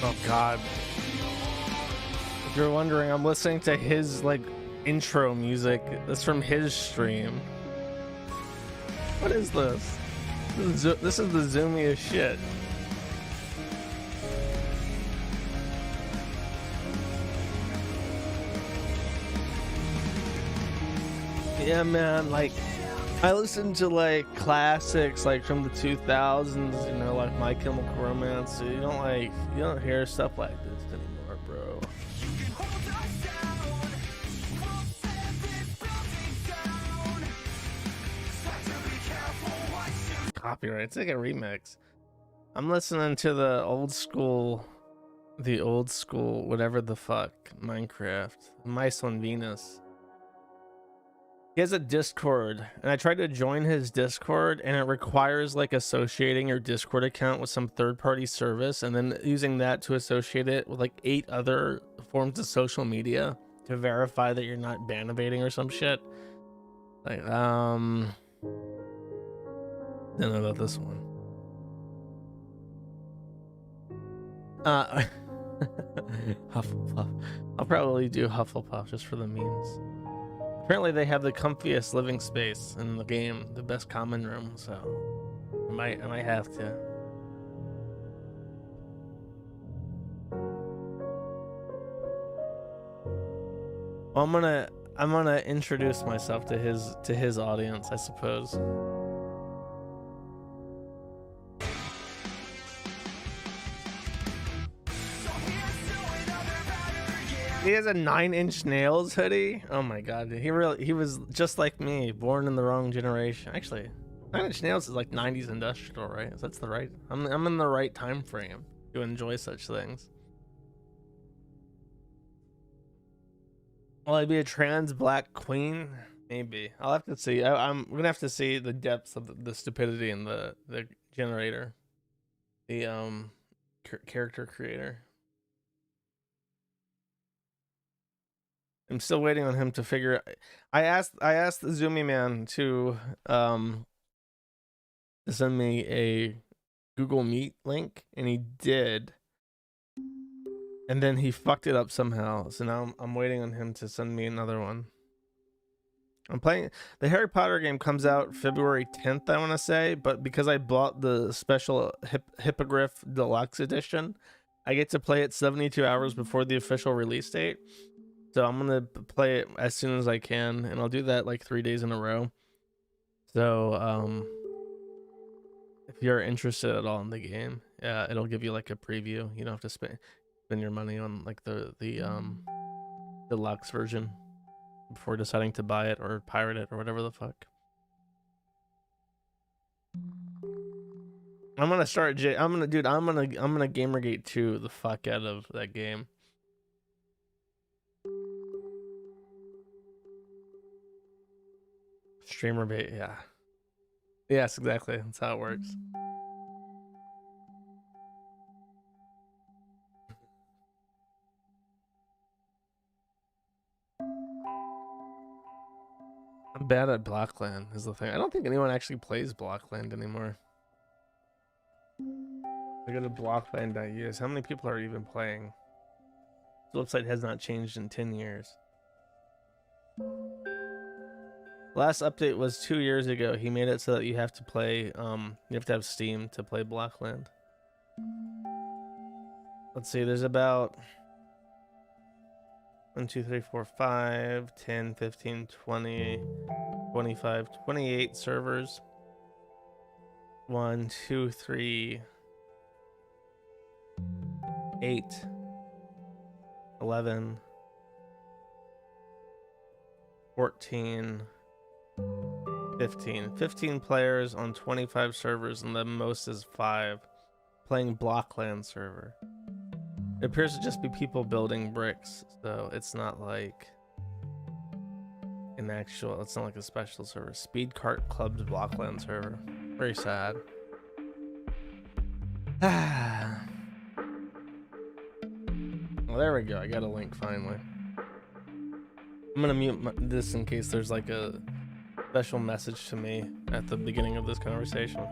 Oh God. If you're wondering, I'm listening to his like intro music. That's from his stream. What is this? This is the zoomiest shit. Yeah, man, like I listen to like classics like from the 2000s, you know, like My Chemical Romance. So you don't hear stuff like this anymore, bro. Copyright. It's like a remix. I'm listening to the old school, whatever the fuck, Minecraft, Mice on Venus. He has a Discord, and I tried to join his Discord, and it requires like associating your Discord account with some third-party service, and then using that to associate it with like 8 other forms of social media to verify that you're not ban evading or some shit. Like, don't know about this one. Hufflepuff. I'll probably do Hufflepuff just for the memes. Apparently they have the comfiest living space in the game, the best common room, so I might have to. Well, I'm gonna introduce myself to his audience, I suppose. He has a 9-inch nails hoodie. Oh my god, he was just like me, born in the wrong generation. Actually, 9-inch nails is like 90s industrial, right? So that's the right. I'm in the right time frame to enjoy such things. Will I be a trans black queen? Maybe. I'll have to see. I'm gonna have to see the depths of the stupidity in the generator, the character creator. I'm still waiting on him to figure. I asked the Zoomy man to send me a Google Meet link, and he did, and then he fucked it up somehow. So now I'm waiting on him to send me another one. I'm playing the Harry Potter game. Comes out February 10th, I want to say, but because I bought the special Hippogriff Deluxe Edition, I get to play it 72 hours before the official release date. So I'm gonna play it as soon as I can, and I'll do that like 3 days in a row. So if you're interested at all in the game, yeah, it'll give you like a preview. You don't have to spend your money on like the deluxe version before deciding to buy it or pirate it or whatever the fuck. I'm gonna start I'm gonna Gamergate 2 the fuck out of that game. Streamer bait, yeah. Yes, exactly. That's how it works. I'm bad at Blockland is the thing. I don't think anyone actually plays Blockland anymore. I go to blockland.us. How many people are even playing? The website has not changed in 10 years. Last update was 2 years ago. He made it so that you have to play, you have to have Steam to play Blockland. Let's see, there's about 1, 2, 3, 4, 5, 10, 15, 20, 25, 28 servers. 1, 2, 3, 8, 11, 14, 15 players on 25 servers, and the most is 5 playing Blockland server. It appears to just be people building bricks, so it's not like an actual, it's not like a special server. Speed Cart Club's Blockland server. Very sad. Well, there we go. I got a link finally. I'm gonna mute this in case there's like a special message to me at the beginning of this conversation.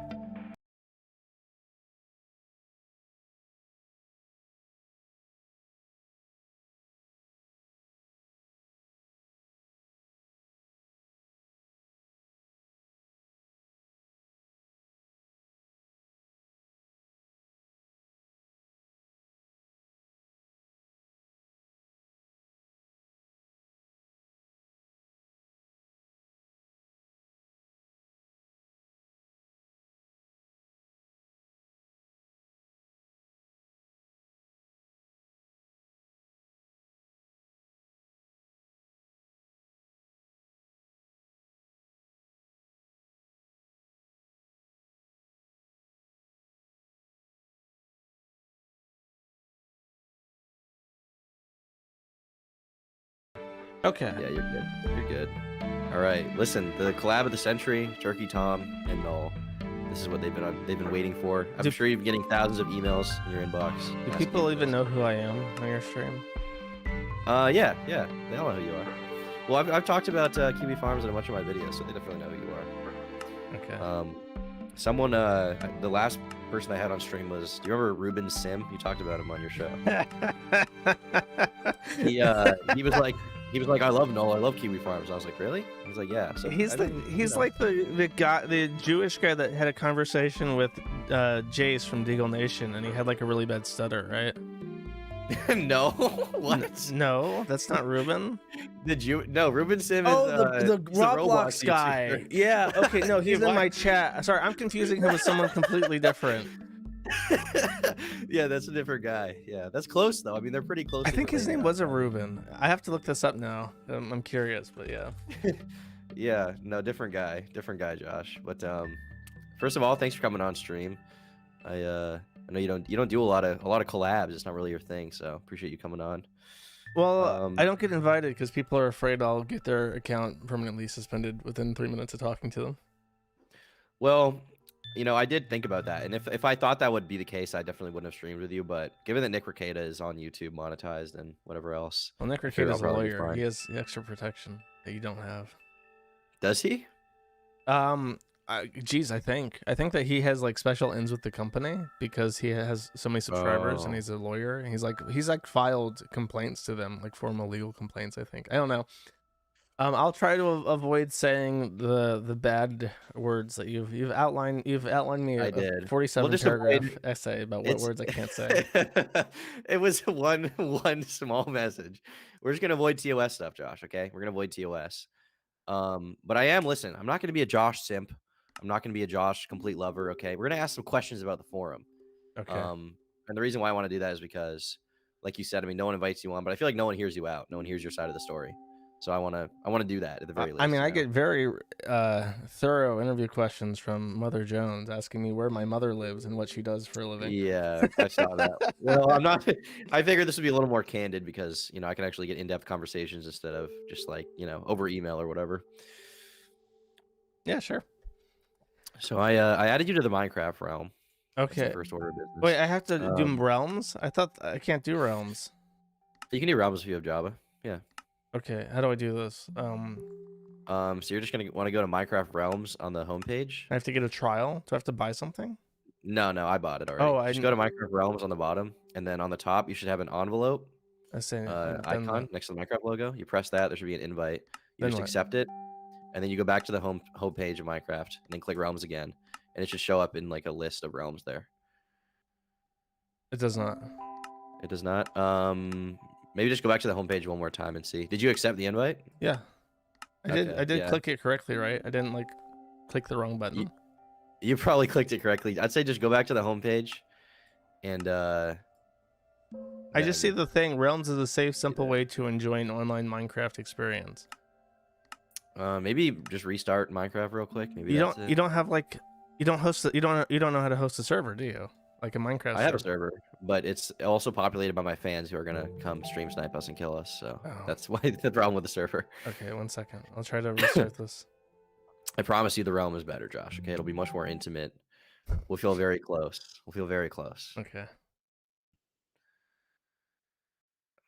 Okay. Yeah, you're good. You're good. All right. Listen, the collab of the century, Turkey Tom and Null. This is what they've been waiting for. I'm sure you're getting thousands of emails in your inbox. Do people even know who I am on your stream? Yeah, they all know who you are. Well, I've talked about Kiwi Farms in a bunch of my videos, so they definitely know who you are. Okay. Someone, the last person I had on stream was, do you remember Ruben Sim? You talked about him on your show. He was like, I love Null, I love Kiwi Farms. I was like, really? He's like, yeah. So he's like the guy, the Jewish guy that had a conversation with Jace from Deagle Nation, and he had like a really bad stutter, right? No, what? No, that's not Ruben. No, Ruben Sim is the Roblox guy. YouTuber. Yeah. Okay. No, he's in my chat. Sorry, I'm confusing him with someone completely different. Yeah, that's a different guy. Yeah, that's close though. I mean, they're pretty close. I think his name was a Ruben. I have to look this up now. I'm curious, but yeah. Yeah, no, different guy, Josh. But first of all, thanks for coming on stream. I know you don't do a lot of collabs. It's not really your thing, so appreciate you coming on. Well, I don't get invited because people are afraid I'll get their account permanently suspended within 3 minutes of talking to them. Well, you know, I did think about that, and if I thought that would be the case, I definitely wouldn't have streamed with you. But given that Nick Rekieta is on YouTube monetized and whatever else, well, Nick Rekieta is a lawyer. He has extra protection that you don't have. Does he? Geez, I think that he has like special ends with the company because he has so many subscribers and he's a lawyer. And he's like filed complaints to them, like formal legal complaints. I think. I don't know. I'll try to avoid saying the bad words that you've outlined. You've outlined me a 47 paragraph essay about what words I can't say. It was one small message. We're just gonna avoid TOS stuff, Josh. Okay, we're gonna avoid TOS. But listen, I'm not gonna be a Josh simp. I'm not gonna be a Josh complete lover. Okay, we're gonna ask some questions about the forum. Okay. And the reason why I want to do that is because, like you said, I mean, no one invites you on, but I feel like no one hears you out. No one hears your side of the story. So I want to do that at the very least. I mean, I get very thorough interview questions from Mother Jones asking me where my mother lives and what she does for a living. Yeah, I saw that. Well, I'm not. I figured this would be a little more candid because I can actually get in-depth conversations instead of just like over email or whatever. Yeah, sure. So I added you to the Minecraft realm. Okay. First order of business. Wait, I have to do realms? I thought I can't do realms. You can do realms if you have Java. Yeah. Okay, how do I do this? So you're just gonna want to go to Minecraft Realms on the homepage. I have to get a trial. Do I have to buy something? No, I bought it already. Oh, just go to Minecraft Realms on the bottom, and then on the top you should have an envelope icon next to the Minecraft logo. You press that. There should be an invite. You just accept it, and then you go back to the home page of Minecraft, and then click Realms again, and it should show up in like a list of realms there. It does not. It does not. Maybe just go back to the homepage one more time and see. Did you accept the invite? Yeah. I did click it correctly, right? I didn't like click the wrong button. You probably clicked it correctly. I'd say just go back to the homepage and I just see the thing. Realms is a safe, simple way to enjoy an online Minecraft experience. Maybe just restart Minecraft real quick. Maybe you don't have like you don't know how to host a server, do you? Like a Minecraft. I have a server, but it's also populated by my fans who are gonna come stream snipe us and kill us. So that's why the problem with the server. Okay, 1 second. I'll try to restart this. I promise you, the realm is better, Josh. Okay, it'll be much more intimate. We'll feel very close. Okay.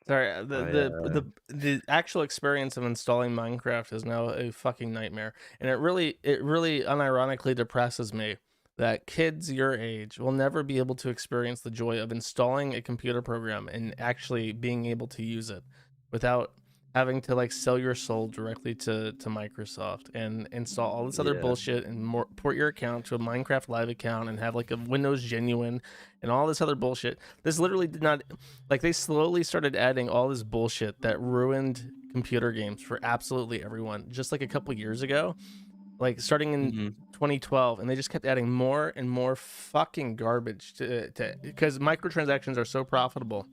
Sorry, the actual experience of installing Minecraft is now a fucking nightmare, and it really unironically depresses me that kids your age will never be able to experience the joy of installing a computer program and actually being able to use it without having to like sell your soul directly to Microsoft and install all this other bullshit and port your account to a Minecraft Live account and have like a Windows Genuine and all this other bullshit. This literally did not, like, they slowly started adding all this bullshit that ruined computer games for absolutely everyone just like a couple years ago, like starting in 2012, and they just kept adding more and more fucking garbage to because microtransactions are so profitable.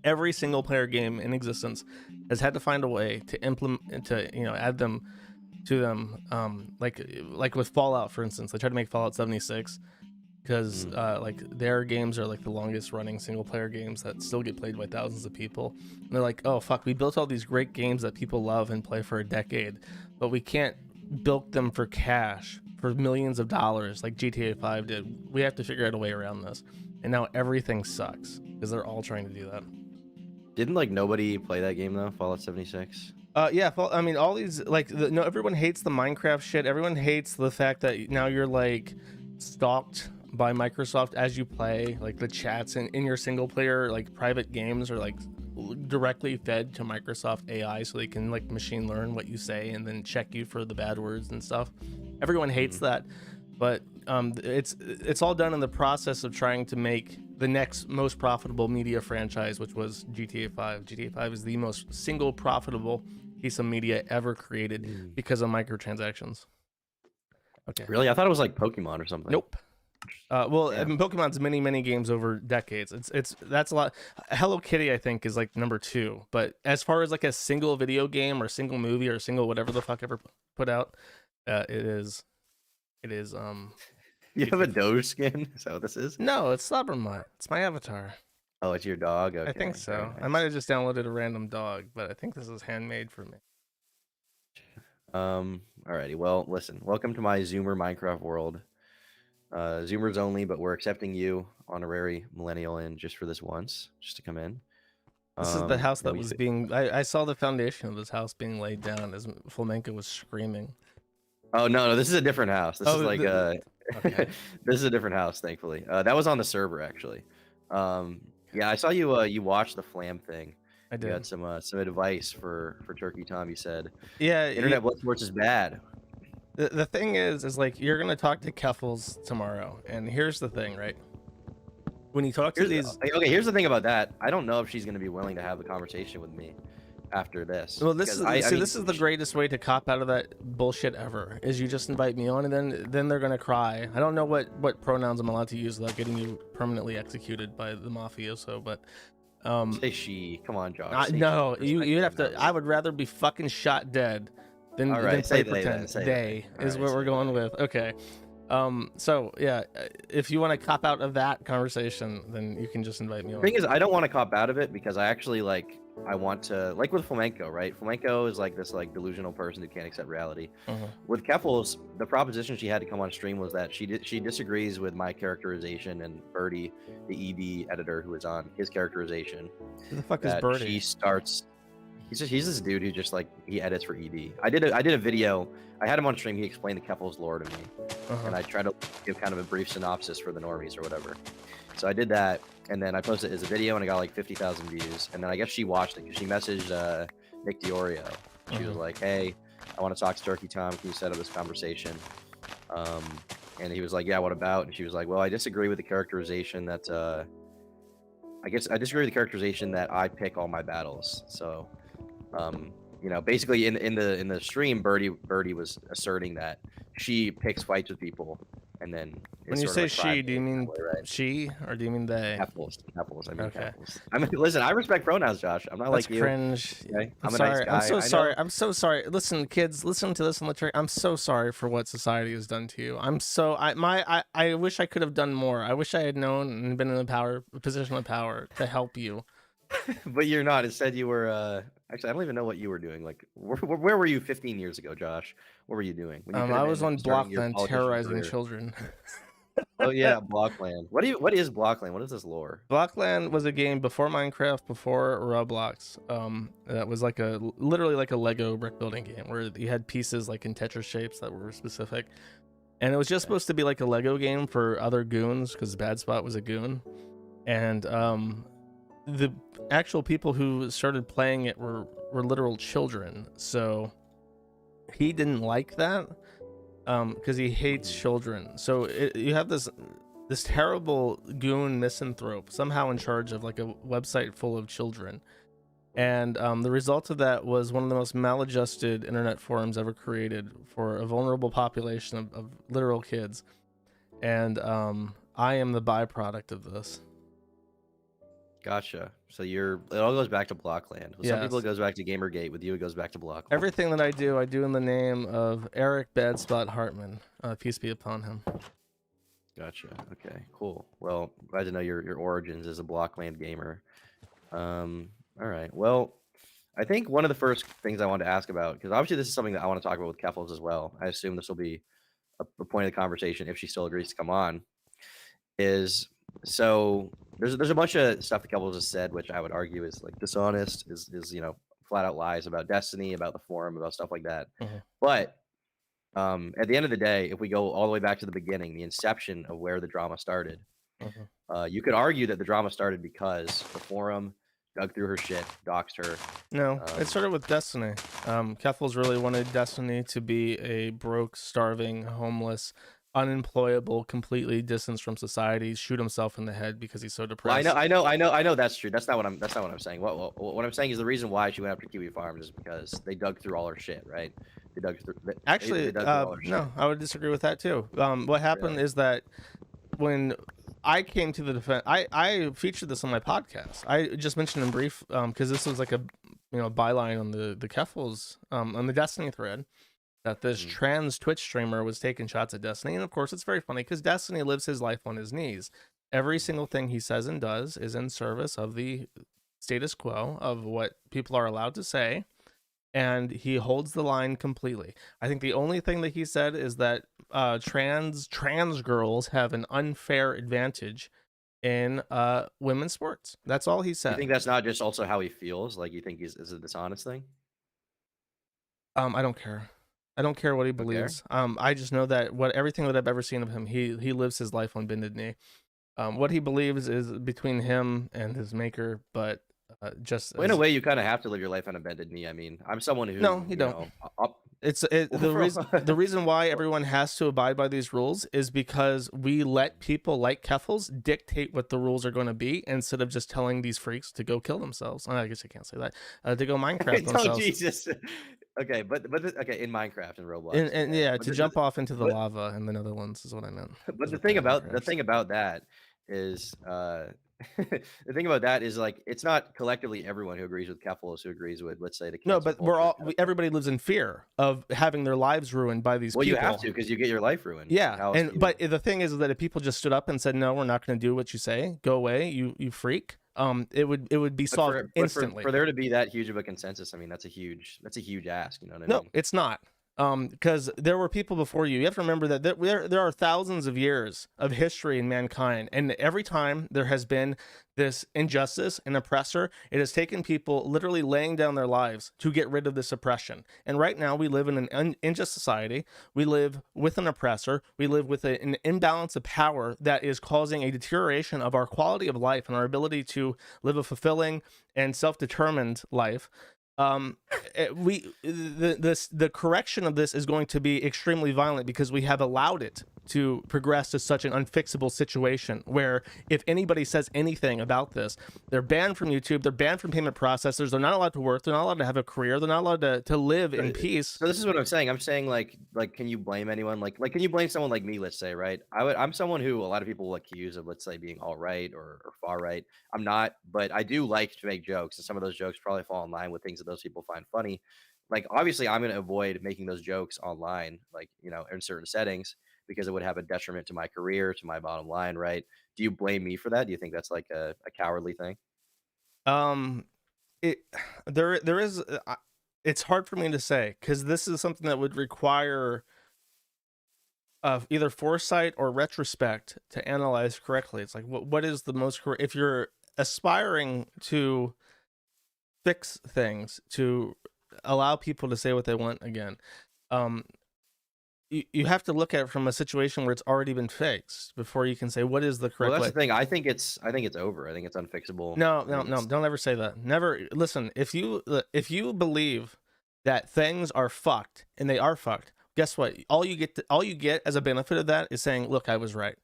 Every single player game in existence has had to find a way to implement, to add them to them. Like with Fallout, for instance, they tried to make Fallout 76 because like their games are like the longest running single player games that still get played by thousands of people. And they're like, oh fuck, we built all these great games that people love and play for a decade, but we can't bilk them for cash for millions of dollars like GTA 5 did. We have to figure out a way around this. And now everything sucks because they're all trying to do that. Didn't like nobody play that game though, Fallout 76? Yeah, I mean, all these like no, everyone hates the Minecraft shit. Everyone hates the fact that now you're like stalked by Microsoft as you play. Like the chats in your single player like private games are like directly fed to Microsoft AI, so they can like machine learn what you say and then check you for the bad words and stuff. Everyone hates that, but it's all done in the process of trying to make the next most profitable media franchise, which was GTA 5. GTA 5 is the most single profitable piece of media ever created because of microtransactions. Okay. Really? I thought it was like Pokemon or something. Nope. Well, yeah. I mean, Pokemon's many games over decades. That's a lot. Hello Kitty, I think, is like number 2. But as far as like a single video game or single movie or single whatever the fuck ever put out, it is. You have a Doge skin? Is that what this is? No, it's Slobbermutt. It's my avatar. Oh, it's your dog? Okay. I think so. Nice. I might have just downloaded a random dog, but I think this is handmade for me. Alrighty. Well, listen. Welcome to my Zoomer Minecraft world. Zoomers only, but we're accepting you, honorary millennial, in just for this once, just to come in. This is the house that was being... I saw the foundation of this house being laid down as Flamenco was screaming. Oh, no, this is a different house. This is like... Okay. This is a different house, thankfully. That was on the server, actually. Yeah, I saw you. You watched the Flam thing. I did. You had some advice for Turkey Tom. You said, yeah, internet blood sports is bad. The thing is like you're gonna talk to Keffals tomorrow, and here's the thing, right? When you talk to these, okay, here's the thing about that. I don't know if she's gonna be willing to have a conversation with me after this. Well, this is this is the greatest way to cop out of that bullshit ever. Is you just invite me on, and then they're gonna cry. I don't know what pronouns I'm allowed to use without getting you permanently executed by the mafioso, but say she. Come on, Josh. No, you'd have to. I would rather be fucking shot dead than play pretend. They is what we're going with. Okay. So yeah, if you want to cop out of that conversation, then you can just invite me on. The thing is, I don't want to cop out of it because I actually I want to, like with Flamenco, right? Flamenco is like this like delusional person who can't accept reality. With Keffals, the proposition she had to come on stream was that she disagrees with my characterization, and Birdie, the ED editor who is on, his characterization. Who the fuck is Birdie? She starts. He's this dude who just like he edits for ED. I did a video. I had him on stream. He explained the Keffals lore to me, and I tried to give kind of a brief synopsis for the normies or whatever. So I did that, and then I posted it as a video, and I got like 50,000 views. And then I guess she watched it because she messaged Nick Diorio. She was like, "Hey, I want to talk to Turkey Tom. Can you set up this conversation?" And he was like, "Yeah, what about?" And she was like, "Well, I disagree with the characterization that I disagree with the characterization that I pick all my battles." So. You know, basically in the stream, Birdie was asserting that she picks fights with people, and then when you say she, do you mean she or do you mean they? Keffals. I mean, okay. Keffals. I mean, listen, I respect pronouns, Josh. I'm not like you. Cringe. Okay? I'm sorry. Nice guy. I'm so sorry. I'm so sorry. Listen, kids, listen to this on the train. I'm so sorry for what society has done to you. I wish I could have done more. I wish I had known and been in a position of power to help you. But you're not. Instead, you were. Actually, I don't even know what you were doing. Like, where were you 15 years ago, Josh? What were you doing? I was on Blockland terrorizing children. Oh yeah, Blockland. What is Blockland? What is this lore? Blockland was a game before Minecraft, before Roblox. That was like literally like a Lego brick building game where you had pieces like in Tetris shapes that were specific, and it was just supposed to be like a Lego game for other goons because Bad Spot was a goon, and the actual people who started playing it were literal children. So he didn't like that because he hates children. So you have this terrible goon misanthrope somehow in charge of like a website full of children. And the result of that was one of the most maladjusted internet forums ever created for a vulnerable population of literal kids. And I am the byproduct of this. Gotcha. So it all goes back to Blockland. With some people it goes back to Gamergate. With you, it goes back to Blockland. Everything that I do in the name of Eric Badspot Hartman. Peace be upon him. Gotcha. Okay, cool. Well, glad to know your origins as a Blockland gamer. All right. Well, I think one of the first things I wanted to ask about, because obviously this is something that I want to talk about with Keffals as well. I assume this will be a point of the conversation if she still agrees to come on. Is so there's a bunch of stuff that Keffals has said, which I would argue is like dishonest, is flat out lies about Destiny, about the forum, about stuff like that. But at the end of the day, if we go all the way back to the beginning, the inception of where the drama started, you could argue that the drama started because the forum dug through her shit, doxed her. No, it started with Destiny. Keffals really wanted Destiny to be a broke, starving, homeless, unemployable, completely distanced from society, shoot himself in the head because he's so depressed. Well, I know that's true. That's not what I'm saying. What I'm saying is the reason why she went after Kiwi Farms is because they dug through all her shit, right? They dug through. Actually, no, I would disagree with that too. What happened is that when I came to the defense, I featured this on my podcast. I just mentioned in brief because this was like a byline on the Keffals on the Destiny thread, that this trans Twitch streamer was taking shots at Destiny. And of course, it's very funny because Destiny lives his life on his knees. Every single thing he says and does is in service of the status quo of what people are allowed to say. And he holds the line completely. I think the only thing that he said is that trans girls have an unfair advantage in women's sports. That's all he said. You think that's not just also how he feels? Like, you think is a dishonest thing? I don't care. I don't care what he believes. I just know that everything that I've ever seen of him, he lives his life on bended knee. What he believes is between him and his maker, but in a way, you kind of have to live your life on a bended knee. I mean, I'm someone who you don't. The reason why everyone has to abide by these rules is because we let people like Keffals dictate what the rules are going to be instead of just telling these freaks to go kill themselves. I guess I can't say that. To go Minecraft themselves. Oh, Jesus. Okay, but in Minecraft and Roblox, and yeah, to jump off into the lava in the Netherlands is what I meant. But the thing about that is the thing about that is, like, it's not collectively everyone who agrees with Keffals who agrees with, let's say, the no, but everybody lives in fear of having their lives ruined by these people. You have to, because you get your life ruined. Yeah, but the thing is that if people just stood up and said, no, we're not going to do what you say, go away, you freak, it would be solved instantly. For there to be that huge of a consensus, I mean, that's a huge ask, you know what I mean? No, it's not. Because there were people before you. You have to remember that there are thousands of years of history in mankind, and every time there has been this injustice and oppressor, it has taken people literally laying down their lives to get rid of this oppression. And right now we live in an unjust society. We live with an oppressor. We live with an imbalance of power that is causing a deterioration of our quality of life and our ability to live a fulfilling and self-determined life. The correction of this is going to be extremely violent because we have allowed it to progress to such an unfixable situation where if anybody says anything about this, they're banned from YouTube, they're banned from payment processors, they're not allowed to work, they're not allowed to have a career, they're not allowed to live in peace. So this is what I'm saying. I'm saying like can you blame anyone? Like can you blame someone like me, let's say, right? I'm someone who a lot of people accuse of, let's say, being all right or far right. I'm not, but I do like to make jokes, and some of those jokes probably fall in line with things that those people find funny. Like, obviously I'm going to avoid making those jokes online, like, in certain settings, because it would have a detriment to my career, to my bottom line, right? Do you blame me for that? Do you think that's like a cowardly thing? There is, it's hard for me to say, because this is something that would require either foresight or retrospect to analyze correctly. It's like, what is the most correct? If you're aspiring to fix things, to allow people to say what they want again, you have to look at it from a situation where it's already been fixed before you can say what is the correct way. That's the thing. I think it's over. I think it's unfixable. No, don't ever say that. Never. Listen, if you believe that things are fucked and they are fucked, guess what? All you get as a benefit of that is saying, look, I was right.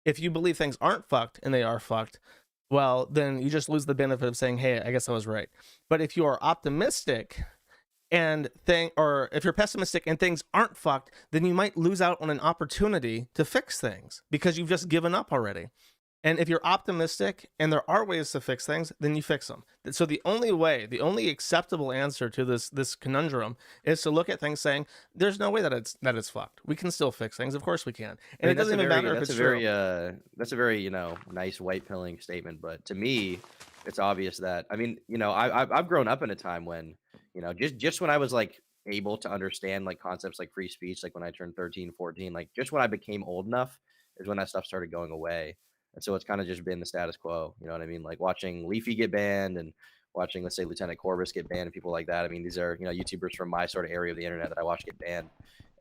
If you believe things aren't fucked and they are fucked, well, then you just lose the benefit of saying, hey, I guess I was right. But if you are optimistic or if you're pessimistic and things aren't fucked, then you might lose out on an opportunity to fix things because you've just given up already. And if you're optimistic and there are ways to fix things, then you fix them. So the only acceptable answer to this conundrum is to look at things saying, there's no way that it's fucked. We can still fix things. Of course we can. And it doesn't even matter if it's true. That's a very, nice white pilling statement. But to me, it's obvious that, I mean, I've grown up in a time when, just when I was like able to understand like concepts like free speech, like when I turned 13, 14, like just when I became old enough is when that stuff started going away. And so it's kind of just been the status quo. You know what I mean? Like watching Leafy get banned and watching, let's say, Lieutenant Corvus get banned and people like that. I mean, these are, YouTubers from my sort of area of the internet that I watch get banned.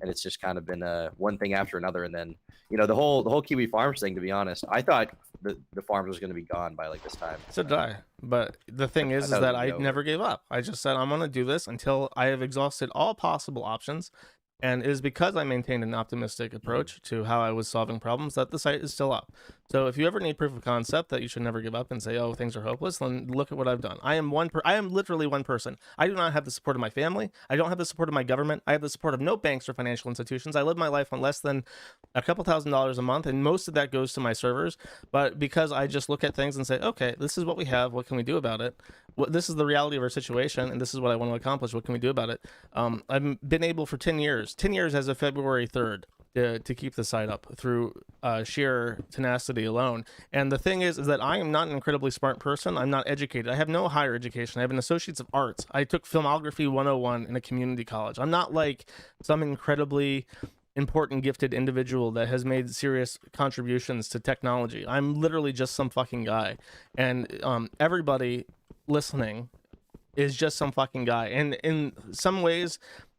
And it's just kind of been one thing after another. And then, the whole Kiwi Farms thing, to be honest, I thought the farms was going to be gone by like this time. So did I. But the thing is that I never gave up. I just said, I'm going to do this until I have exhausted all possible options. And it is because I maintained an optimistic approach to how I was solving problems that the site is still up. So if you ever need proof of concept that you should never give up and say, oh, things are hopeless, then look at what I've done. I am literally one person. I do not have the support of my family. I don't have the support of my government. I have the support of no banks or financial institutions. I live my life on less than a couple $1,000s a month, and most of that goes to my servers. But because I just look at things and say, okay, this is what we have. What can we do about it? This is the reality of our situation, and this is what I want to accomplish. What can we do about it? I've been able for 10 years as of February 3rd to keep the site up through sheer tenacity alone. And the thing is that I am not an incredibly smart person. I'm not educated. I have no higher education. I have an Associates of Arts. I took Filmography 101 in a community college. I'm not like some incredibly important, gifted individual that has made serious contributions to technology. I'm literally just some fucking guy. And everybody listening is just some fucking guy. And in some ways,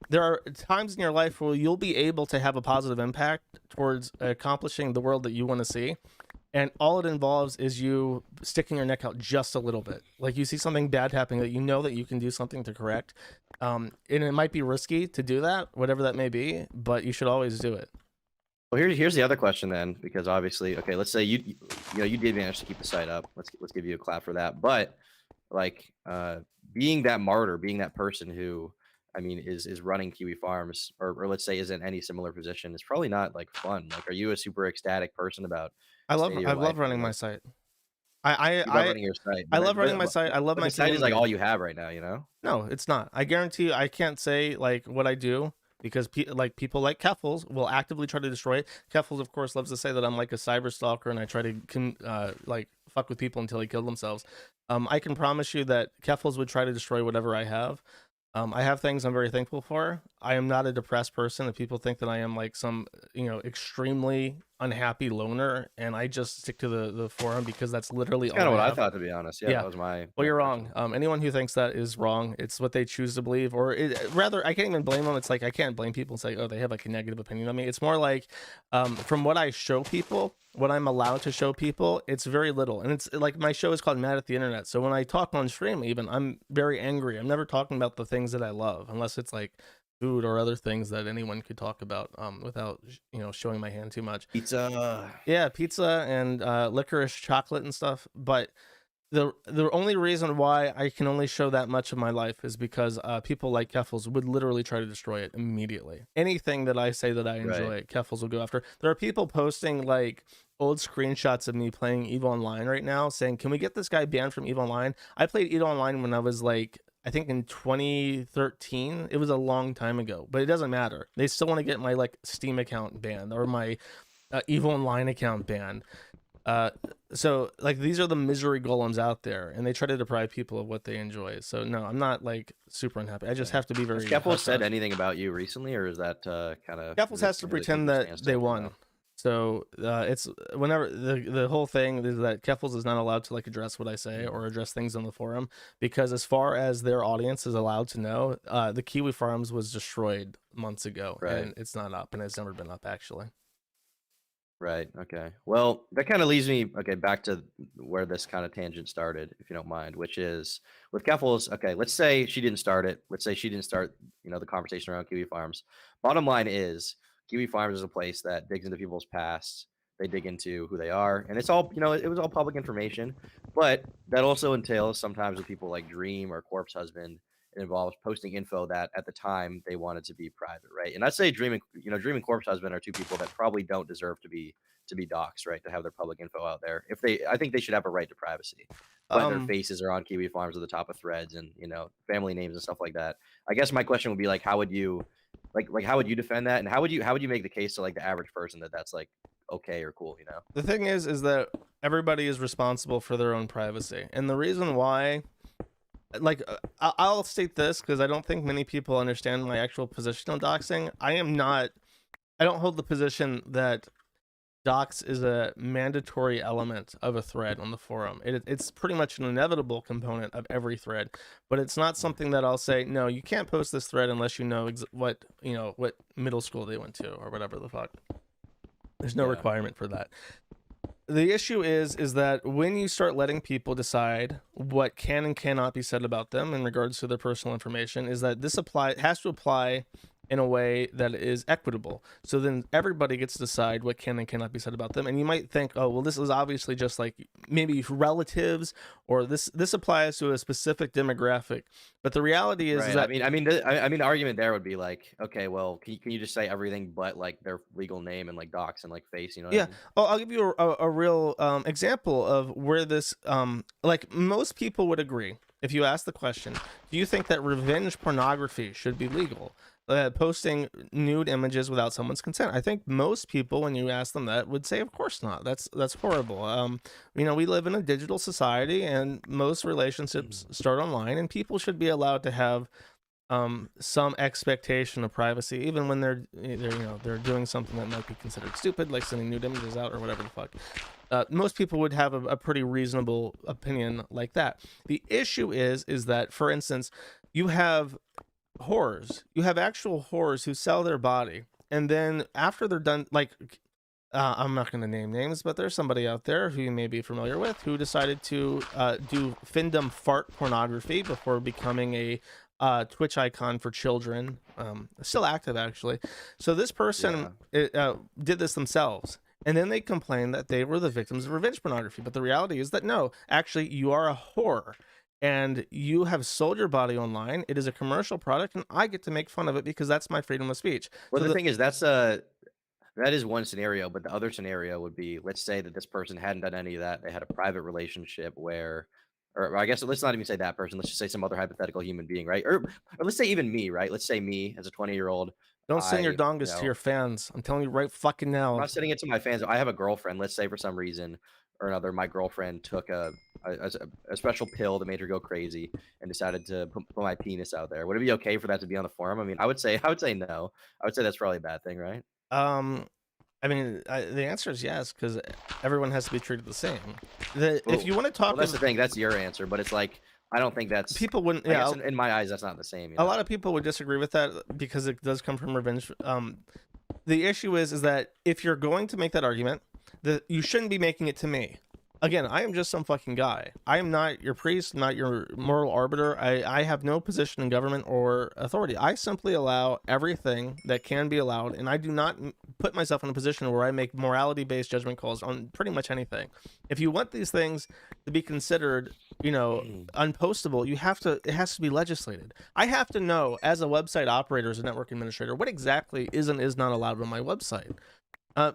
there are times in your life where you'll be able to have a positive impact towards accomplishing the world that you want to see. And all it involves is you sticking your neck out just a little bit. Like you see something bad happening that you know that you can do something to correct. And it might be risky to do that, whatever that may be, but you should always do it. Well, here's the other question then, because obviously, okay, let's say you did manage to keep the site up. Let's give you a clap for that. But like being that martyr, being that person who, I mean, is running Kiwi Farms, or let's say is in any similar position, is probably not like fun. Like, are you a super ecstatic person about? I love running my site. I love running your site. I love running my site. I love my site is like all you have right now, you know? No, it's not. I guarantee you, I can't say like what I do because people like Keffals will actively try to destroy it. Keffals, of course, loves to say that I'm like a cyber stalker and I try to like fuck with people until they kill themselves. I can promise you that Keffals would try to destroy whatever I have. I have things I'm very thankful for. I am not a depressed person. If people think that I am like some, extremely unhappy loner, and I just stick to the forum because that's literally kind of what I thought, to be honest. Yeah, that was my. Well, you're wrong. Anyone who thinks that is wrong. It's what they choose to believe, or rather, I can't even blame them. It's like I can't blame people and say, oh, they have like a negative opinion on me. It's more like, from what I show people, what I'm allowed to show people, it's very little. And it's like my show is called Mad at the Internet. So when I talk on stream, even I'm very angry. I'm never talking about the things that I love, unless it's like food or other things that anyone could talk about without showing my hand too much. Pizza. Yeah, pizza and licorice chocolate and stuff. But the only reason why I can only show that much of my life is because people like Keffals would literally try to destroy it immediately. Anything that I say that I enjoy, right, Keffals will go after. There are people posting like old screenshots of me playing EVE Online right now saying, can we get this guy banned from EVE Online? I played EVE Online when I was like, I think in 2013. It was a long time ago, but it doesn't matter. They still want to get my like Steam account banned or my EVE Online account banned. So like these are the misery golems out there, and they try to deprive people of what they enjoy. So no, I'm not like super unhappy. I just have to be very. Has Keffals said anything about you recently, or is that kind of? Keffals has to pretend that they won. So it's whenever the whole thing is that Keffals is not allowed to like address what I say or address things on the forum, because as far as their audience is allowed to know, the Kiwi Farms was destroyed months ago, right, and it's not up, and it's never been up actually. Right. Okay. Well, that kind of leads me back to where this kind of tangent started, if you don't mind, which is with Keffals. Okay, let's say she didn't start it. Let's say she didn't start, the conversation around Kiwi Farms. Bottom line is, Kiwi Farms is a place that digs into people's past. They dig into who they are, and it's all, it was all public information. But that also entails sometimes with people like Dream or Corpse Husband, it involves posting info that at the time they wanted to be private, right? And I'd say Dream and Corpse Husband are two people that probably don't deserve to be to be doxxed, right? To have their public info out there. I think they should have a right to privacy. But their faces are on Kiwi Farms at the top of threads, and family names and stuff like that. I guess my question would be like, how would you, how would you defend that, and how would you make the case to like the average person that that's like okay or cool? The thing is that everybody is responsible for their own privacy, and the reason why, like, I'll state this because I don't think many people understand my actual position on doxing. I don't hold the position that dox is a mandatory element of a thread on the forum. It's pretty much an inevitable component of every thread, but it's not something that I'll say, no, you can't post this thread unless you know what middle school they went to or whatever the fuck. There's no requirement for that. The issue is that when you start letting people decide what can and cannot be said about them in regards to their personal information, is that this has to apply in a way that is equitable. So then everybody gets to decide what can and cannot be said about them. And you might think, oh, well, this is obviously just like maybe relatives, or this applies to a specific demographic. But the reality is, right. that I mean, the argument there would be like, okay, well, can you just say everything but like their legal name and like docs and like face, Yeah. I mean? Oh, I'll give you a real example of where this, like, most people would agree. If you ask the question, do you think that revenge pornography should be legal? Posting nude images without someone's consent. I think most people, when you ask them that, would say, of course not. That's horrible. We live in a digital society, and most relationships start online, and people should be allowed to have some expectation of privacy, even when they're doing something that might be considered stupid, like sending nude images out or whatever the fuck. Most people would have a pretty reasonable opinion like that. The issue is that, for instance, you have actual whores who sell their body, and then after they're done, like, I'm not going to name names, but there's somebody out there who you may be familiar with who decided to do findom fart pornography before becoming a Twitch icon for children, still active actually. So this person did this themselves, and then they complained that they were the victims of revenge pornography. But the reality is that no, actually, you are a whore, and you have sold your body online. It is a commercial product, and I get to make fun of it because that's my freedom of speech. Well, so the thing is, that is one scenario, but the other scenario would be, let's say that this person hadn't done any of that. They had a private relationship where, or I guess let's not even say that person. Let's just say some other hypothetical human being, right? Or let's say even me, right? Let's say me as a 20-year-old. Don't send your dongus to your fans. I'm telling you right fucking now. I'm not sending it to my fans. I have a girlfriend. Let's say for some reason or another, my girlfriend took a special pill that made her go crazy and decided to put my penis out there. Would it be okay for that to be on the forum? I mean, I would say no. I would say that's probably a bad thing, right? I mean, the answer is yes, because everyone has to be treated the same. If you want to talk, that's the thing. That's your answer, but it's like, I don't think that's, people wouldn't. Yeah, in my eyes, that's not the same. A lot of people would disagree with that because it does come from revenge. The issue is that if you're going to make that argument, that you shouldn't be making it to me. Again, I am just some fucking guy. I am not your priest, not your moral arbiter. I have no position in government or authority. I simply allow everything that can be allowed, and I do not put myself in a position where I make morality-based judgment calls on pretty much anything. If you want these things to be considered, unpostable, it has to be legislated. I have to know, as a website operator, as a network administrator, what exactly is and is not allowed on my website.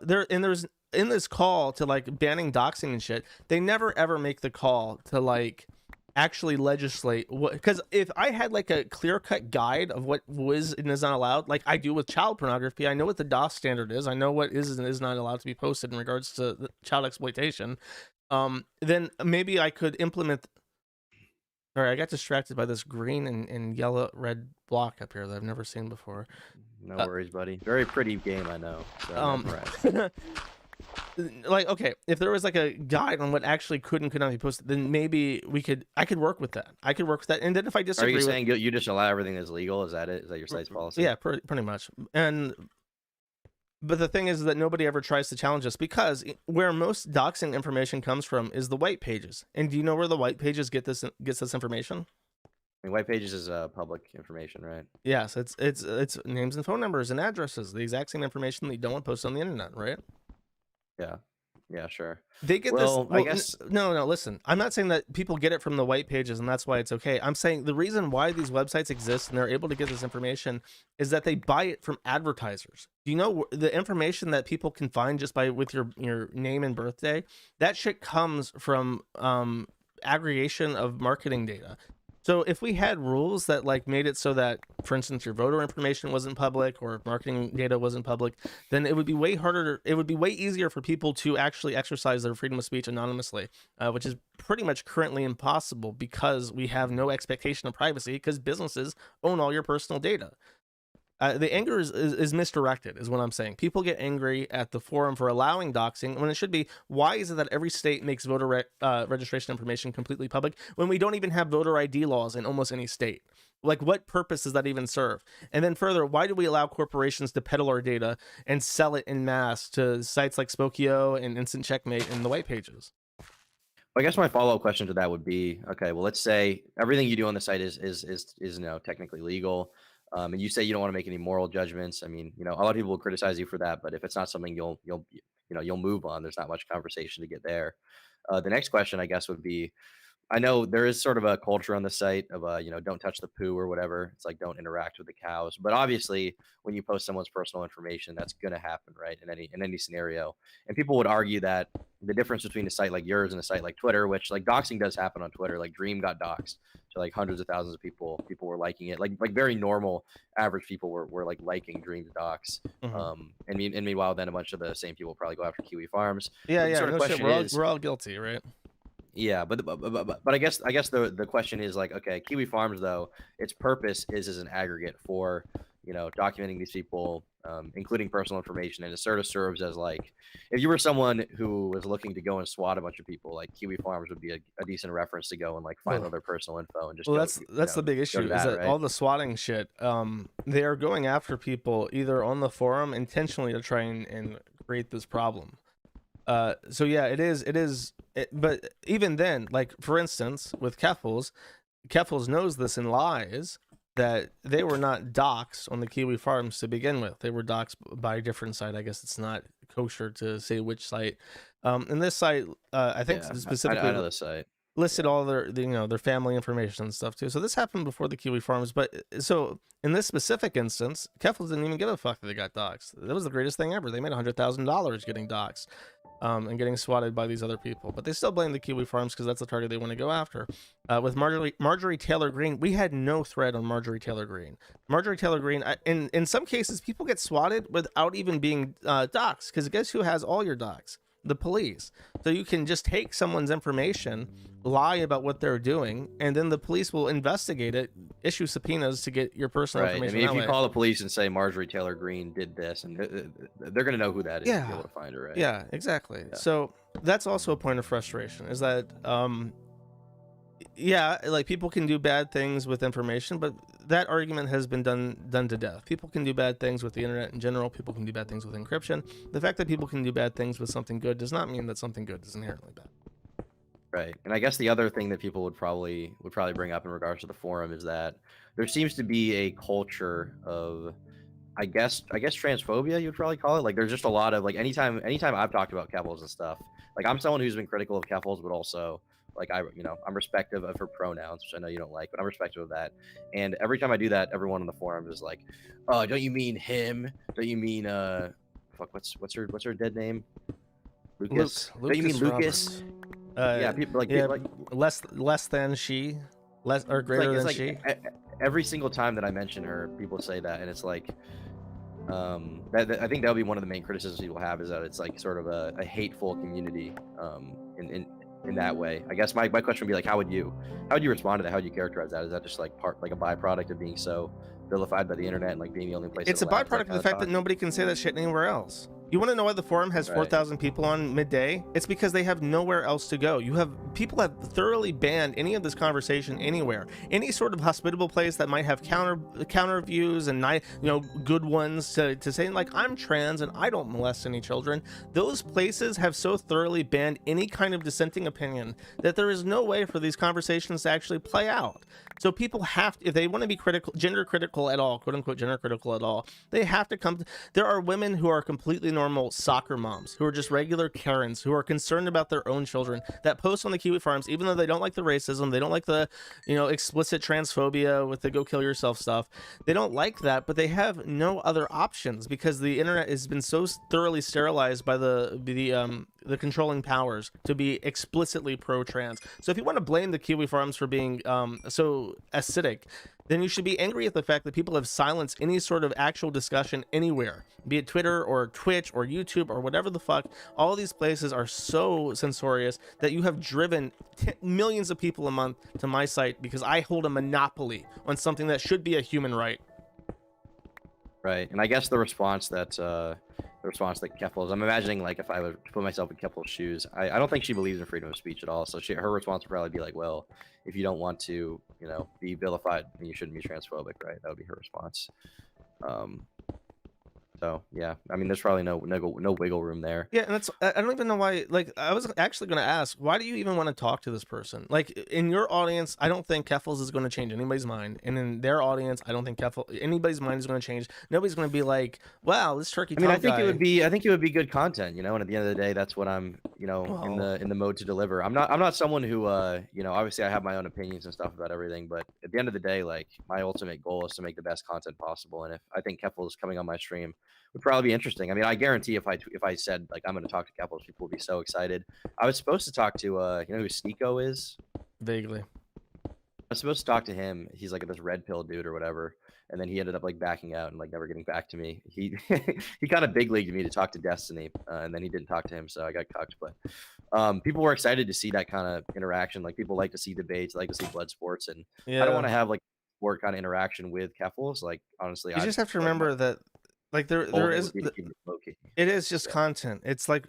There's in this call to like banning doxing and shit, they never ever make the call to like actually legislate because if I had like a clear-cut guide of what was and is not allowed, like I do with child pornography, I know what the DOS standard is, I know what is and is not allowed to be posted in regards to child exploitation, then maybe I could implement. Sorry, I got distracted by this green and yellow red block up here that I've never seen before. No worries, buddy. Very pretty game, I know. So, like, okay, if there was like a guide on what actually could and could not be posted, then maybe I could work with that. And then if I disagree, are you saying you just allow everything that's legal? Is that it? Is that your site's policy? Yeah, pretty much. But the thing is that nobody ever tries to challenge us, because where most doxing information comes from is the white pages. And do you know where the white pages gets this information? I mean, white pages is public information, right? Yes, it's names and phone numbers and addresses, the exact same information that you don't want posted on the internet, right? Yeah. Yeah, sure. They get well, this. Well, I guess no. Listen, I'm not saying that people get it from the white pages and that's why it's okay. I'm saying the reason why these websites exist and they're able to get this information is that they buy it from advertisers. You know, the information that people can find just by with your name and birthday, that shit comes from aggregation of marketing data. So if we had rules that like made it so that, for instance, your voter information wasn't public or marketing data wasn't public, then it would be way harder. It would be way easier for people to actually exercise their freedom of speech anonymously, which is pretty much currently impossible because we have no expectation of privacy because businesses own all your personal data. The anger is misdirected, is what I'm saying. People get angry at the forum for allowing doxing when it should be, why is it that every state makes voter registration information completely public when we don't even have voter ID laws in almost any state? Like, what purpose does that even serve? And then further, why do we allow corporations to peddle our data and sell it in mass to sites like Spokeo and Instant Checkmate and the white pages? I guess my follow-up question to that would be, okay, well, let's say everything you do on the site is technically legal. And you say you don't want to make any moral judgments. I mean, a lot of people will criticize you for that, but if it's not something you'll move on, there's not much conversation to get there. The next question, I guess, would be, I know there is sort of a culture on the site of, don't touch the poo or whatever. It's like, don't interact with the cows. But obviously, when you post someone's personal information, that's going to happen, right? In any scenario. And people would argue that the difference between a site like yours and a site like Twitter, which like doxing does happen on Twitter, like Dream got doxed. So like hundreds of thousands of people were liking it. Like very normal, average people were like liking Dream's docs. Mm-hmm. And meanwhile, then a bunch of the same people probably go after Kiwi Farms. Yeah, yeah. No shit. We're all guilty, right? Yeah, but I guess the question is like, okay, Kiwi Farms though, its purpose is as an aggregate for documenting these people, including personal information, and it sort of serves as like, if you were someone who was looking to go and swat a bunch of people, like Kiwi Farms would be a decent reference to go and like find all their personal info and just. Well, that's the big issue is that right? All the swatting shit, they are going after people either on the forum intentionally to try and create this problem. So yeah, it is. But even then, like for instance, with Keffals knows this and lies that they were not doxxed on the Kiwi Farms to begin with. They were doxxed by a different site. I guess it's not kosher to say which site. And this site, I think specifically, I know the site listed all their family information and stuff too. So this happened before the Kiwi Farms. But so in this specific instance, Keffals didn't even give a fuck that they got doxxed. That was the greatest thing ever. They made $100,000 getting doxxed. And getting swatted by these other people, but they still blame the Kiwi Farms because that's the target they want to go after. With Marjorie Taylor Greene, we had no threat on Marjorie Taylor Greene. Marjorie Taylor Greene, in some cases, people get swatted without even being doxxed, because guess who has all your docs? The police. So you can just take someone's information, lie about what they're doing, and then the police will investigate it, issue subpoenas to get your personal information. I mean, if you call the police and say Marjorie Taylor Greene did this, and they're going to know who that is to be able to find her, right? Yeah, exactly. Yeah. So that's also a point of frustration, is that like people can do bad things with information, but that argument has been done to death. People can do bad things with the internet in general. People can do bad things with encryption. The fact that people can do bad things with something good does not mean that something good is inherently bad. Right. And I guess the other thing that people would probably bring up in regards to the forum is that there seems to be a culture of, I guess transphobia, you'd probably call it. Like there's just a lot of like, anytime I've talked about Keffals and stuff, like I'm someone who's been critical of Keffals, but also like I'm respective of her pronouns, which I know you don't like, but I'm respective of that. And every time I do that, everyone on the forum is like, "Oh, don't you mean him? Don't you mean what's her dead name? Lucas? Don't you mean Lucas?" Yeah, people like less than she, less or greater than she. Every single time that I mention her, people say that, and it's like, I think that'll be one of the main criticisms people have, is that it's like sort of a hateful community, in that way. I guess my question would be like, how would you respond to that? How would you characterize that? Is that just like a byproduct of being so vilified by the internet and like being the only place? It's a byproduct of the fact that nobody can say that shit anywhere else. You want to know why the forum has 4,000 people on midday? It's because they have nowhere else to go. People have thoroughly banned any of this conversation anywhere. Any sort of hospitable place that might have counter views and good ones to say like, I'm trans and I don't molest any children. Those places have so thoroughly banned any kind of dissenting opinion that there is no way for these conversations to actually play out. So people have to, if they want to be gender critical at all, quote unquote gender critical at all, they have to come. There are women who are completely normal soccer moms who are just regular Karens who are concerned about their own children that post on the Kiwi Farms, even though they don't like the racism, they don't like the, explicit transphobia with the go kill yourself stuff. They don't like that, but they have no other options because the internet has been so thoroughly sterilized by the controlling powers to be explicitly pro-trans. So if you want to blame the Kiwi Farms for being so acidic, then you should be angry at the fact that people have silenced any sort of actual discussion anywhere, be it Twitter or Twitch or YouTube or whatever the fuck. All of these places are so censorious that you have driven millions of people a month to my site because I hold a monopoly on something that should be a human right. Right, and I guess the response that Keffel, I'm imagining, like, if I would put myself in Keffel's shoes, I don't think she believes in freedom of speech at all. So her response would probably be like, well, if you don't want to, be vilified, then you shouldn't be transphobic, right? That would be her response. So yeah, I mean, there's probably no wiggle room there. Yeah, and I don't even know why. Like, I was actually going to ask, why do you even want to talk to this person? Like, in your audience, I don't think Keffels is going to change anybody's mind, and in their audience, I don't think anybody's mind is going to change. Nobody's going to be like, wow, this turkey. I think it would be good content, and at the end of the day, that's what I'm, in the mode to deliver. I'm not someone who, obviously I have my own opinions and stuff about everything, but at the end of the day, like, my ultimate goal is to make the best content possible, and if I think Keffels coming on my stream would probably be interesting. I mean, I guarantee if I said, like, I'm going to talk to Keffels, people would be so excited. I was supposed to talk to, you know who Sneeko is? Vaguely. I was supposed to talk to him. He's like this red pill dude or whatever. And then he ended up like backing out and like never getting back to me. He kind of big leagued me to talk to Destiny, and then he didn't talk to him, so I got cucked. But people were excited to see that kind of interaction. Like, people like to see debates, like to see blood sports, and I don't want to have like sport kind of interaction with Keffels. Like, honestly, you just have to remember that. Like there is it is just content. It's like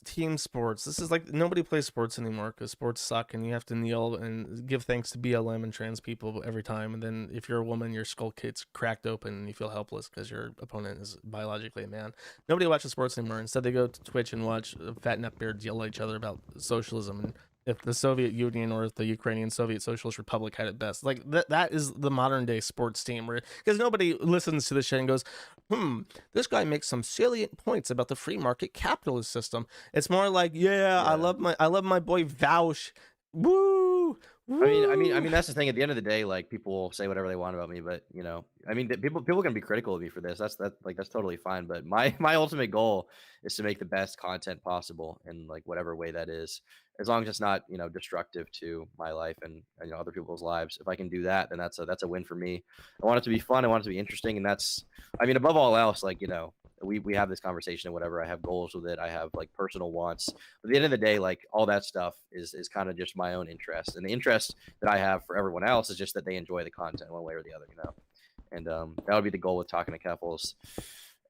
team sports. This is like nobody plays sports anymore because sports suck and you have to kneel and give thanks to BLM and trans people every time. And then if you're a woman, your skull gets cracked open and you feel helpless because your opponent is biologically a man. Nobody watches sports anymore. Instead, they go to Twitch and watch fat neckbeards yell at each other about socialism and if the Soviet Union or if the Ukrainian Soviet Socialist Republic had it best. Like that is the modern day sports team, because nobody listens to this shit and goes, this guy makes some salient points about the free market capitalist system. It's more like, yeah. I love my boy Vaush. Woo! I mean, that's the thing. At the end of the day, like, people say whatever they want about me, but I mean, people can be critical of me for this. That's totally fine. But my ultimate goal is to make the best content possible in like whatever way that is, as long as it's not destructive to my life and other people's lives. If I can do that, then that's a win for me. I want it to be fun. I want it to be interesting, and that's, I mean, above all else, like, we have this conversation and whatever. I have goals with it. I have like personal wants. But at the end of the day, like, all that stuff is kind of just my own interest, and the interest that I have for everyone else is just that they enjoy the content one way or the other, And that would be the goal with talking to Keffels.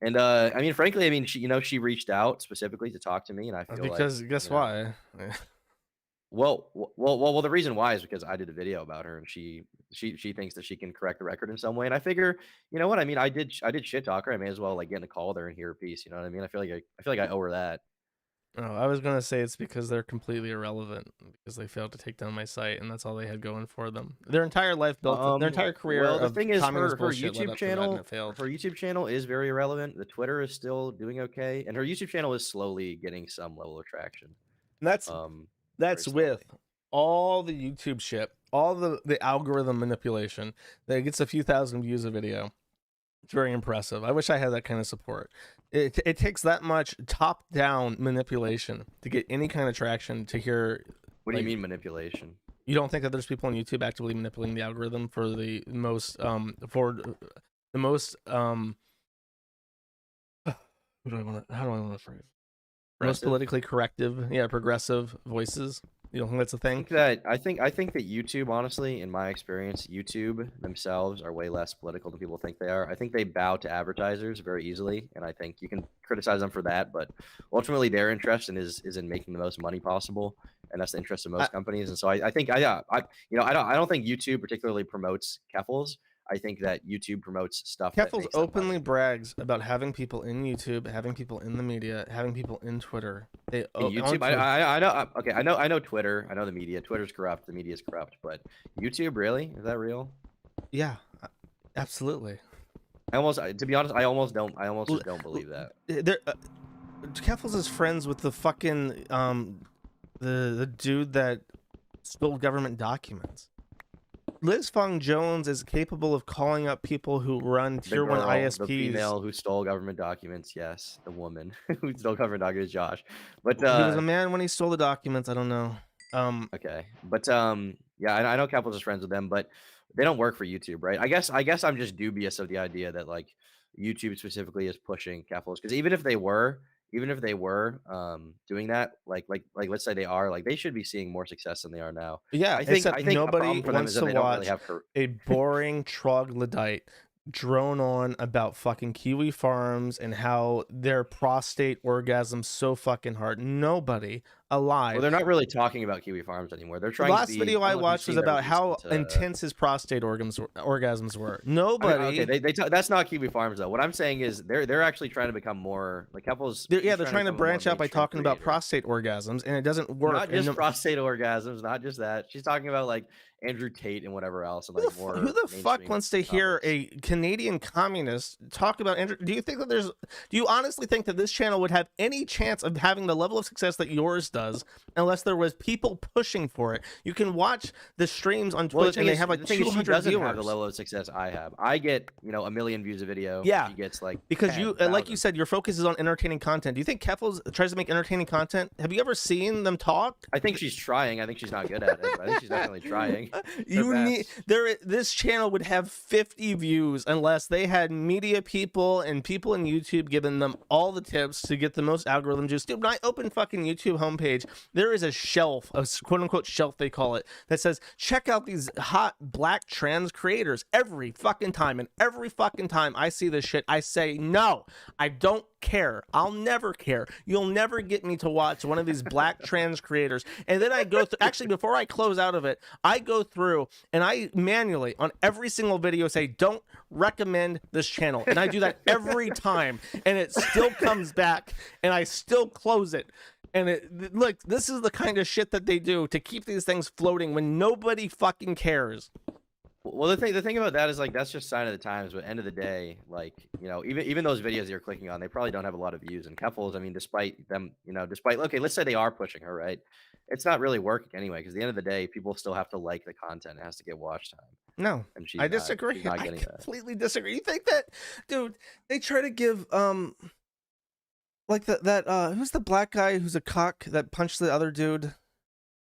And I mean, frankly, I mean, she reached out specifically to talk to me, and I feel because like, guess why? Well, the reason why is because I did a video about her, and she thinks that she can correct the record in some way. And I figure, you know what? I mean, I did shit talk her. I may as well like get in a call with her and hear her piece. You know what I mean? I feel like I owe her that. Oh, I was gonna say it's because they're completely irrelevant because they failed to take down my site, and that's all they had going for them. Their entire life built, their entire career. Well, the thing is, her YouTube channel is very irrelevant. The Twitter is still doing okay, and her YouTube channel is slowly getting some level of traction. And that's with all the YouTube shit, all the algorithm manipulation that gets a few thousand views a video. It's very impressive. I wish I had that kind of support. It takes that much top-down manipulation to get any kind of traction to hear. What do you mean manipulation? You don't think that there's people on YouTube actively manipulating the algorithm for the most how do I want to phrase? Most politically progressive voices. You don't think that's a thing? I think that YouTube, honestly, in my experience, YouTube themselves are way less political than people think they are. I think they bow to advertisers very easily, and I think you can criticize them for that, but ultimately their interest is in making the most money possible, and that's the interest of most companies. And so I think I don't think YouTube particularly promotes Keffels. I think that YouTube promotes stuff. Keffels openly brags about having people in YouTube, having people in the media, having people in Twitter. YouTube, I know. Okay, I know Twitter. I know the media. Twitter's corrupt. The media is corrupt. But YouTube, really, is that real? Yeah, absolutely. To be honest, I almost just don't believe that. Keffals is friends with the fucking the dude that stole government documents. Liz Fong Jones is capable of calling up people who run tier 1 ISPs. The female who stole government documents, yes. The woman who stole government documents, Josh. But he was a man when he stole the documents. I don't know. Okay, but yeah, I know Keffals is friends with them, but they don't work for YouTube, right? I guess I'm just dubious of the idea that like YouTube specifically is pushing Keffals, because even if they were doing that, like let's say they are, like they should be seeing more success than they are now. Yeah, I think nobody wants to watch a boring troglodyte drone on about fucking kiwi farms and how their prostate orgasms so fucking hard. Nobody alive. Well, they're not really talking about kiwi farms anymore. They're trying. The last video I watched was about how intense his prostate orgasms were. Nobody. Okay, that's not kiwi farms though. What I'm saying is they're actually trying to become more like Keffals. They're trying to branch out by talking about prostate orgasms, and it doesn't work. Not just prostate orgasms, not just that. She's talking about like Andrew Tate and whatever else. And, like, who the fuck wants to hear a Canadian communist talk about Andrew? Do you honestly think that this channel would have any chance of having the level of success that yours does unless there was people pushing for it? You can watch the streams on Twitch and they have like 200 doesn't have the level of success I have. I get, 1 million views a video. Yeah. She gets like because 10, like you said, your focus is on entertaining content. Do you think Keffals tries to make entertaining content? Have you ever seen them talk? I think she's trying. I think she's not good at it, but I think she's definitely trying. This channel would have 50 views unless they had media people and people in YouTube giving them all the tips to get the most algorithm juice. Dude, when I open fucking YouTube homepage, there is a shelf, a quote unquote shelf they call it, that says check out these hot black trans creators every fucking time. And every fucking time I see this shit, I say no, I don't care. I'll never care. You'll never get me to watch one of these black trans creators. And then I go through, actually before I close out of it, I go through and I manually on every single video say don't recommend this channel, and I do that every time, and it still comes back and I still close it. And look, this is the kind of shit that they do to keep these things floating when nobody fucking cares. Well, the thing about that is like that's just sign of the times. But end of the day, like even those videos you're clicking on, they probably don't have a lot of views. And Keffals, I mean, despite them, okay, let's say they are pushing her, right? It's not really working anyway, because at the end of the day, people still have to like the content. It has to get watch time. No, I disagree. I completely disagree. You think that, dude? They try to give like who's the black guy who's a cock that punched the other dude?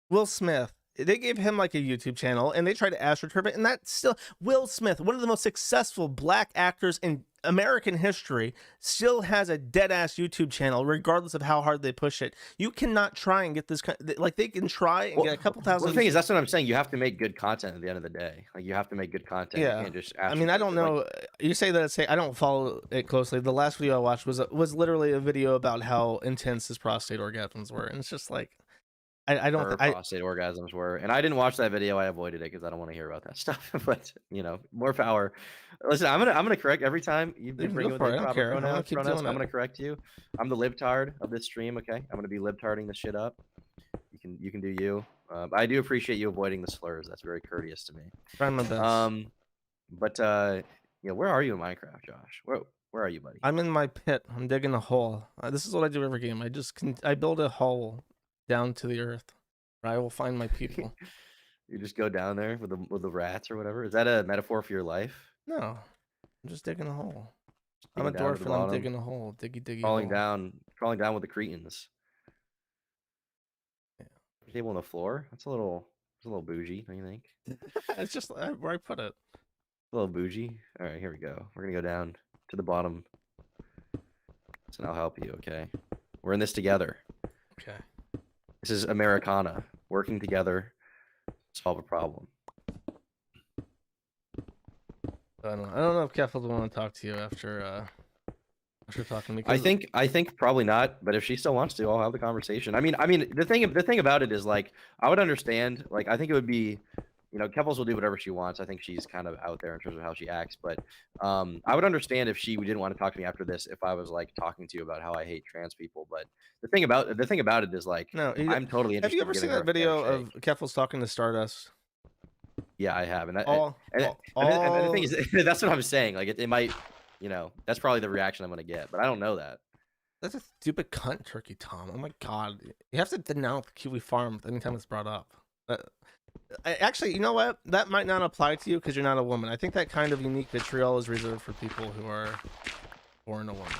Will Smith. They gave him like a YouTube channel and they tried to astroturf it, and that's still Will Smith, one of the most successful black actors in American history, still has a dead ass YouTube channel regardless of how hard they push it. You cannot try and get this like they can try and get a couple thousand. Well, the thing is, that's what I'm saying. You have to make good content at the end of the day. Like you have to make good content. Yeah. You can't just I mean, I don't know. You say that. I don't follow it closely. The last video I watched was literally a video about how intense his prostate orgasms were, and it's just like. I don't think prostate orgasms were, and I didn't watch that video. I avoided it because I don't want to hear about that stuff. But more power. Listen, I'm gonna correct every time you bring up the proper pronouns. I'm gonna correct you. I'm the libtard of this stream. Okay, I'm gonna be libtarding this shit up. You can do you. I do appreciate you avoiding the slurs. That's very courteous to me. Try my best. But where are you in Minecraft, Josh? Where are you, buddy? I'm in my pit. I'm digging a hole. This is what I do every game. I build a hole down to the earth, where I will find my people. You just go down there with the rats or whatever. Is that a metaphor for your life? No, I'm just digging a hole. I'm a dwarf and I'm digging a hole. Diggy. Crawling down with the cretins. Yeah. Table on the floor. That's a little bougie, don't you think? It's just where I put it. A little bougie. All right, here we go. We're gonna go down to the bottom. So I'll help you. Okay, we're in this together. Okay. This is Americana, working together to solve a problem. I don't know if Keffals will want to talk to you after talking to me. I think probably not, but if she still wants to, I'll have the conversation. I mean, the thing about it is like I would understand. Like I think it would be, Keffals will do whatever she wants. I think she's kind of out there in terms of how she acts, but I would understand if she didn't want to talk to me after this if I was like talking to you about how I hate trans people. But the thing about it is like, no, I'm totally interested. Have you ever seen that video of Keffals talking to Stardust? Yeah, I have, and the thing is, that's what I'm saying. Like it might, that's probably the reaction I'm gonna get, but I don't know that. That's a stupid cunt, Turkey Tom. Oh my god, you have to denounce Kiwi Farm anytime it's brought up. Actually, you know what? That might not apply to you because you're not a woman. I think that kind of unique vitriol is reserved for people who are born a woman.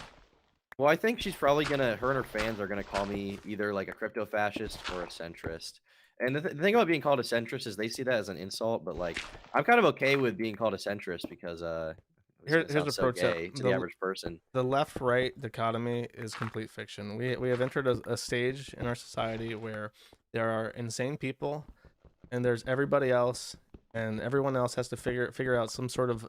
Well, I think she's probably gonna. Her and her fans are gonna call me either like a crypto fascist or a centrist. And the thing about being called a centrist is they see that as an insult, but like I'm kind of okay with being called a centrist because here's a so gay to the average person. The left-right dichotomy is complete fiction. We have entered a stage in our society where there are insane people, and there's everybody else, and everyone else has to figure out some sort of,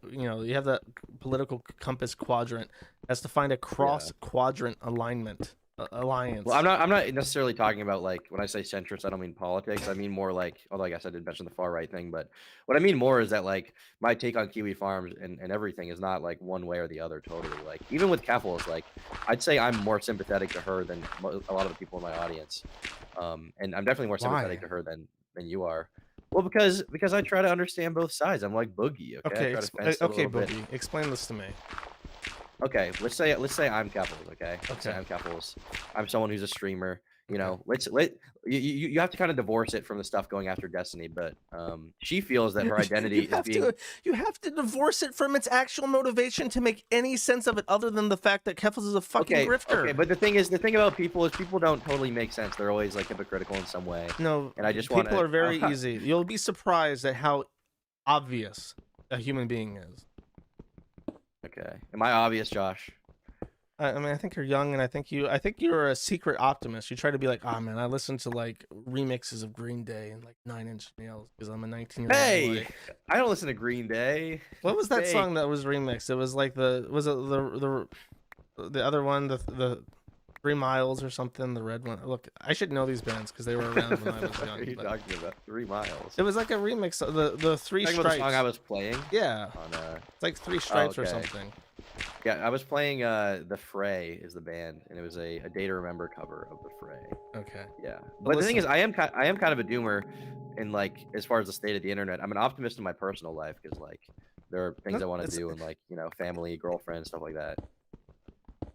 you know, you have that political compass quadrant, has to find a cross quadrant alignment. Alliance. Well, I'm not necessarily talking about, like, when I say centrist, I don't mean politics. I mean more like, although I guess I did mention the far right thing, but what I mean more is that, like, my take on Kiwi Farms and everything is not like one way or the other totally. Like, even with Keffals, like, I'd say I'm more sympathetic to her than a lot of the people in my audience, and I'm definitely more sympathetic to her than you are. Well, because I try to understand both sides. I'm like Boogie. Okay. Okay, Boogie. Explain this to me. Okay, let's say I'm Keffals. Okay, let's say I'm Keffals. I'm someone who's a streamer. You know, you have to kind of divorce it from the stuff going after Destiny, but she feels that her identity is being. You have to divorce it from its actual motivation to make any sense of it, other than the fact that Keffals is a fucking grifter. Okay, but the thing about people is people don't totally make sense. They're always like hypocritical in some way. No, and I just people are very easy. You'll be surprised at how obvious a human being is. Okay. Am I obvious, Josh? I mean, I think you're young, and I think you're a secret optimist. You try to be like, oh man, I listen to like remixes of Green Day and like 9 Inch Nails because I'm a 19-year-old boy. I don't listen to Green Day. What was that song that was remixed? It was like the other one, the 3 Miles or something, the red one. Look, I should know these bands because they were around when I was young. What are you talking about? 3 Miles. It was like a remix of the 3 Stripes. About the song I was playing? Yeah. It's like 3 Stripes or something. Yeah, I was playing The Fray is the band, and it was a Day to Remember cover of The Fray. Okay. Yeah. But the thing is, I am kind of a doomer in, like, as far as the state of the internet. I'm an optimist in my personal life because, like, there are things I want to do and, like, you know, family, girlfriend, stuff like that.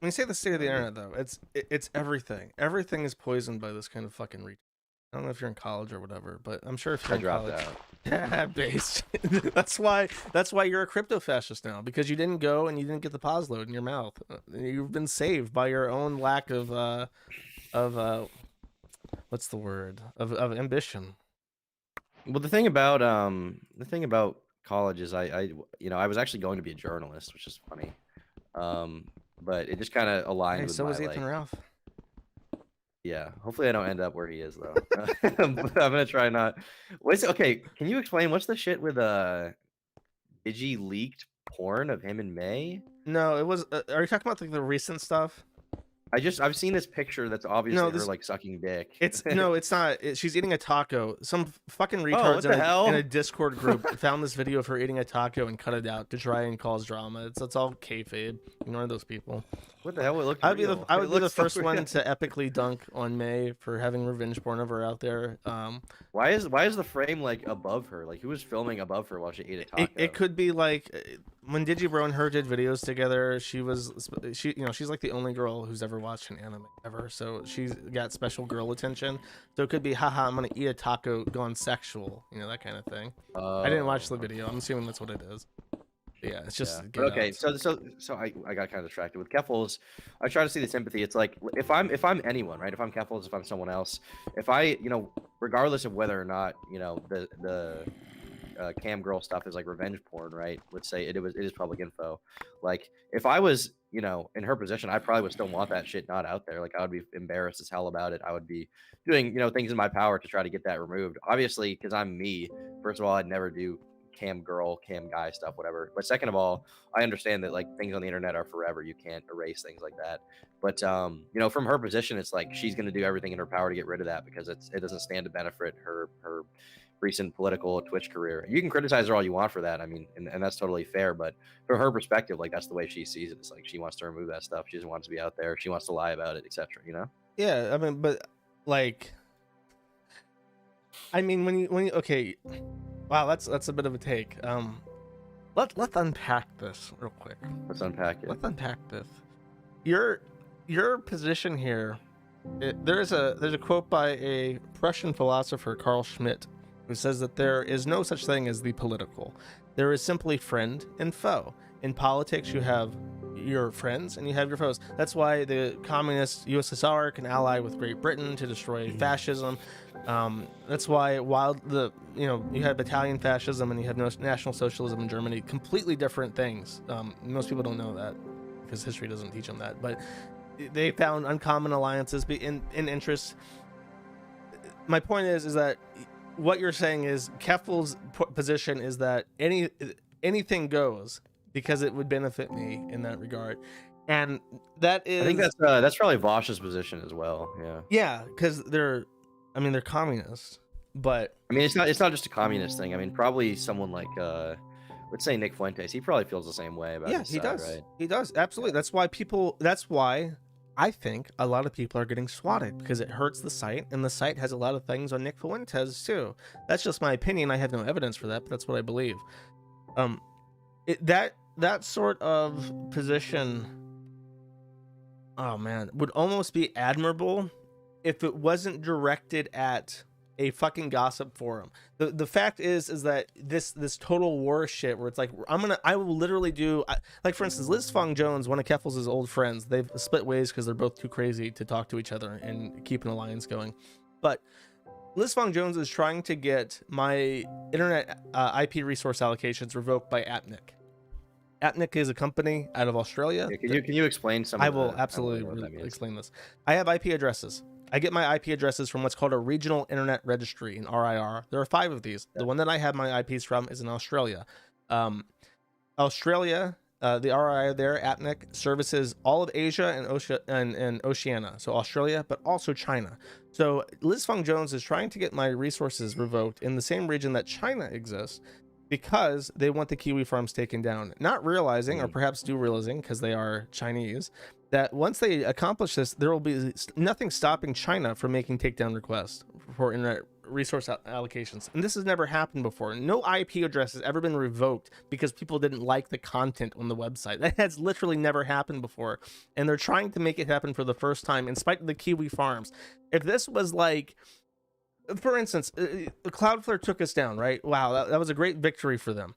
When you say the state of the internet, though, it's everything. Everything is poisoned by this kind of fucking retard. I don't know if you're in college or whatever, but I'm sure if you're in college, yeah, based. that's why you're a crypto fascist now, because you didn't go and you didn't get the pause load in your mouth. You've been saved by your own lack of what's the word of ambition. Well, the thing about college is I was actually going to be a journalist, which is funny. But it just kind of aligned with so was Ethan Ralph. Yeah, hopefully I don't end up where he is though. I'm gonna try not. Okay? Can you explain what's the shit with Digi leaked porn of him and May? No, it was. Are you talking about like the recent stuff? I've seen this picture that's obviously her like sucking dick. It's not. She's eating a taco. Some fucking retards in a Discord group found this video of her eating a taco and cut it out to try and cause drama. It's all kayfabe. Ignore those people. What the hell? It looked I would be the first one to epically dunk on May for having revenge porn of her out there. Why is the frame like above her? Like who was filming above her while she ate a taco? It could be like when Digibro and her did videos together. She's like the only girl who's ever watched an anime ever, so she's got special girl attention. So it could be, haha, I'm gonna eat a taco gone sexual, that kind of thing. I didn't watch the video. I'm assuming that's what it is. Yeah, it's just okay. So I got kind of distracted with Keffals. I try to see the sympathy. It's like if I'm anyone, right? If I'm Keffals, if I'm someone else, if I regardless of whether or not the cam girl stuff is like revenge porn, right? Let's say it is public info. Like if I was in her position, I probably would still want that shit not out there. Like I would be embarrassed as hell about it. I would be doing things in my power to try to get that removed. Obviously, because I'm me. First of all, I'd never do cam girl, cam guy stuff, whatever. But second of all, I understand that like things on the internet are forever. You can't erase things like that. But from her position, it's like she's going to do everything in her power to get rid of that because it doesn't stand to benefit her recent political Twitch career. You can criticize her all you want for that. I mean, and that's totally fair. But from her perspective, like that's the way she sees it. It's like she wants to remove that stuff. She doesn't want it to be out there. She wants to lie about it, etc. Yeah, I mean, but like, I mean, when you okay. Wow, that's a bit of a take. Let's unpack this real quick. Let's unpack it. Let's unpack this. You're your position here, there's a quote by a Prussian philosopher, Carl Schmitt, who says that there is no such thing as the political. There is simply friend and foe. In politics, you have your friends and you have your foes. That's why the communist USSR can ally with Great Britain to destroy fascism. That's why while you had Italian fascism and you have National Socialism in Germany, completely different things. Most people don't know that because history doesn't teach them that, but they found uncommon alliances in interests. My point is that what you're saying is Keffel's position is that anything goes because it would benefit me in that regard, and that is. I think that's probably Vosh's position as well. Yeah. Yeah, because they're communists, but I mean it's not just a communist thing. I mean probably someone like let's say Nick Fuentes. He probably feels the same way about. Yeah, he does. Right? He does absolutely. That's why I think a lot of people are getting swatted because it hurts the site, and the site has a lot of things on Nick Fuentes too. That's just my opinion. I have no evidence for that, but that's what I believe. That sort of position, oh man, would almost be admirable if it wasn't directed at a fucking gossip forum. The fact is that this total war shit where it's like I will literally do like for instance Liz Fong Jones, one of Keffel's old friends, they've split ways because they're both too crazy to talk to each other and keep an alliance going. But Liz Fong Jones is trying to get my internet IP resource allocations revoked by Apnic. Apnic is a company out of Australia. Yeah, can you explain some? I will absolutely explain this. I have IP addresses. I get my IP addresses from what's called a regional internet registry in RIR. There are 5 of these. The one that I have my IPs from is in Australia. Australia, the RIR there, Apnic, services all of Asia and Oceania. So Australia, but also China. So Liz Fong Jones is trying to get my resources revoked in the same region that China exists because they want the Kiwi farms taken down. Not realizing, or perhaps realizing because they are Chinese, that once they accomplish this, there will be nothing stopping China from making takedown requests for internet resource allocations. And this has never happened before. No IP address has ever been revoked because people didn't like the content on the website. That has literally never happened before. And they're trying to make it happen for the first time in spite of the Kiwi farms. If this was like, for instance, Cloudflare took us down, right? Wow, that was a great victory for them.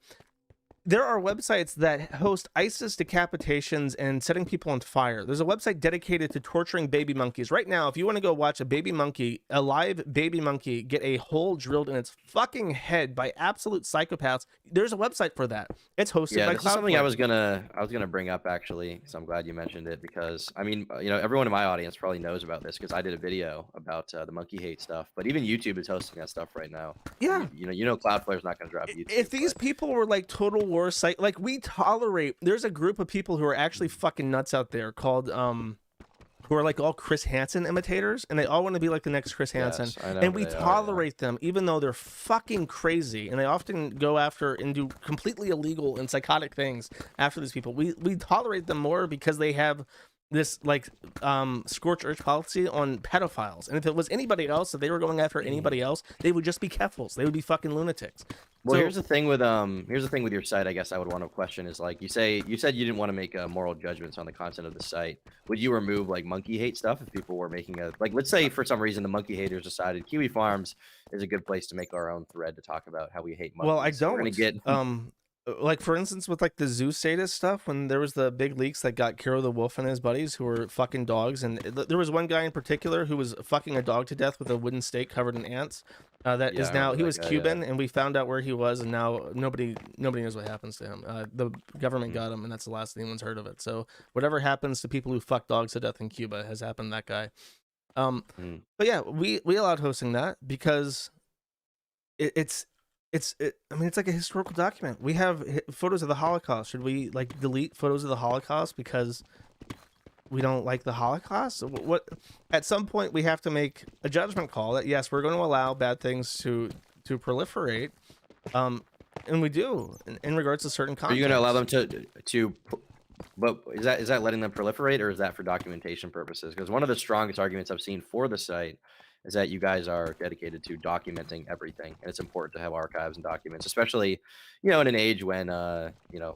There are websites that host ISIS decapitations and setting people on fire. There's a website dedicated to torturing baby monkeys. Right now, if you want to go watch a live baby monkey get a hole drilled in its fucking head by absolute psychopaths, there's a website for that. It's hosted by Cloudflare. Is something I was gonna bring up actually, so I'm glad you mentioned it because I mean, everyone in my audience probably knows about this because I did a video about the monkey hate stuff. But even YouTube is hosting that stuff right now. Yeah, Cloudflare's not gonna drop YouTube. If these people were like total war site, like we tolerate, there's a group of people who are actually fucking nuts out there called who are like all Chris Hansen imitators, and they all want to be like the next Chris Hansen. Yes, and we tolerate them even though they're fucking crazy, and they often go after and do completely illegal and psychotic things after these people. We tolerate them more because they have this like scorched earth policy on pedophiles, and if it was anybody else, if they were going after anybody else, they would just be Keffels. They would be fucking lunatics. Well, here's the thing with your site. I guess I would want to question is like you said you didn't want to make moral judgments on the content of the site. Would you remove like monkey hate stuff if people were making let's say for some reason the monkey haters decided Kiwi Farms is a good place to make our own thread to talk about how we hate monkeys. Well, I don't. We're gonna get like for instance with like the zoo status stuff, when there was the big leaks that got Kiro the Wolf and his buddies who were fucking dogs, and there was one guy in particular who was fucking a dog to death with a wooden stake covered in ants. He was Cuban, and we found out where he was, and now nobody knows what happens to him. The government got him, and that's the last anyone's heard of it. So whatever happens to people who fuck dogs to death in Cuba has happened to that guy. But yeah, we allowed hosting that because it's like a historical document. We have photos of the Holocaust. Should we like delete photos of the Holocaust because we don't like the Holocaust? What? At some point, we have to make a judgment call that yes, we're going to allow bad things to proliferate, and we do in regards to certain content. Are you going to allow them to? But is that letting them proliferate, or is that for documentation purposes? Because one of the strongest arguments I've seen for the site is that you guys are dedicated to documenting everything, and it's important to have archives and documents, especially, in an age when,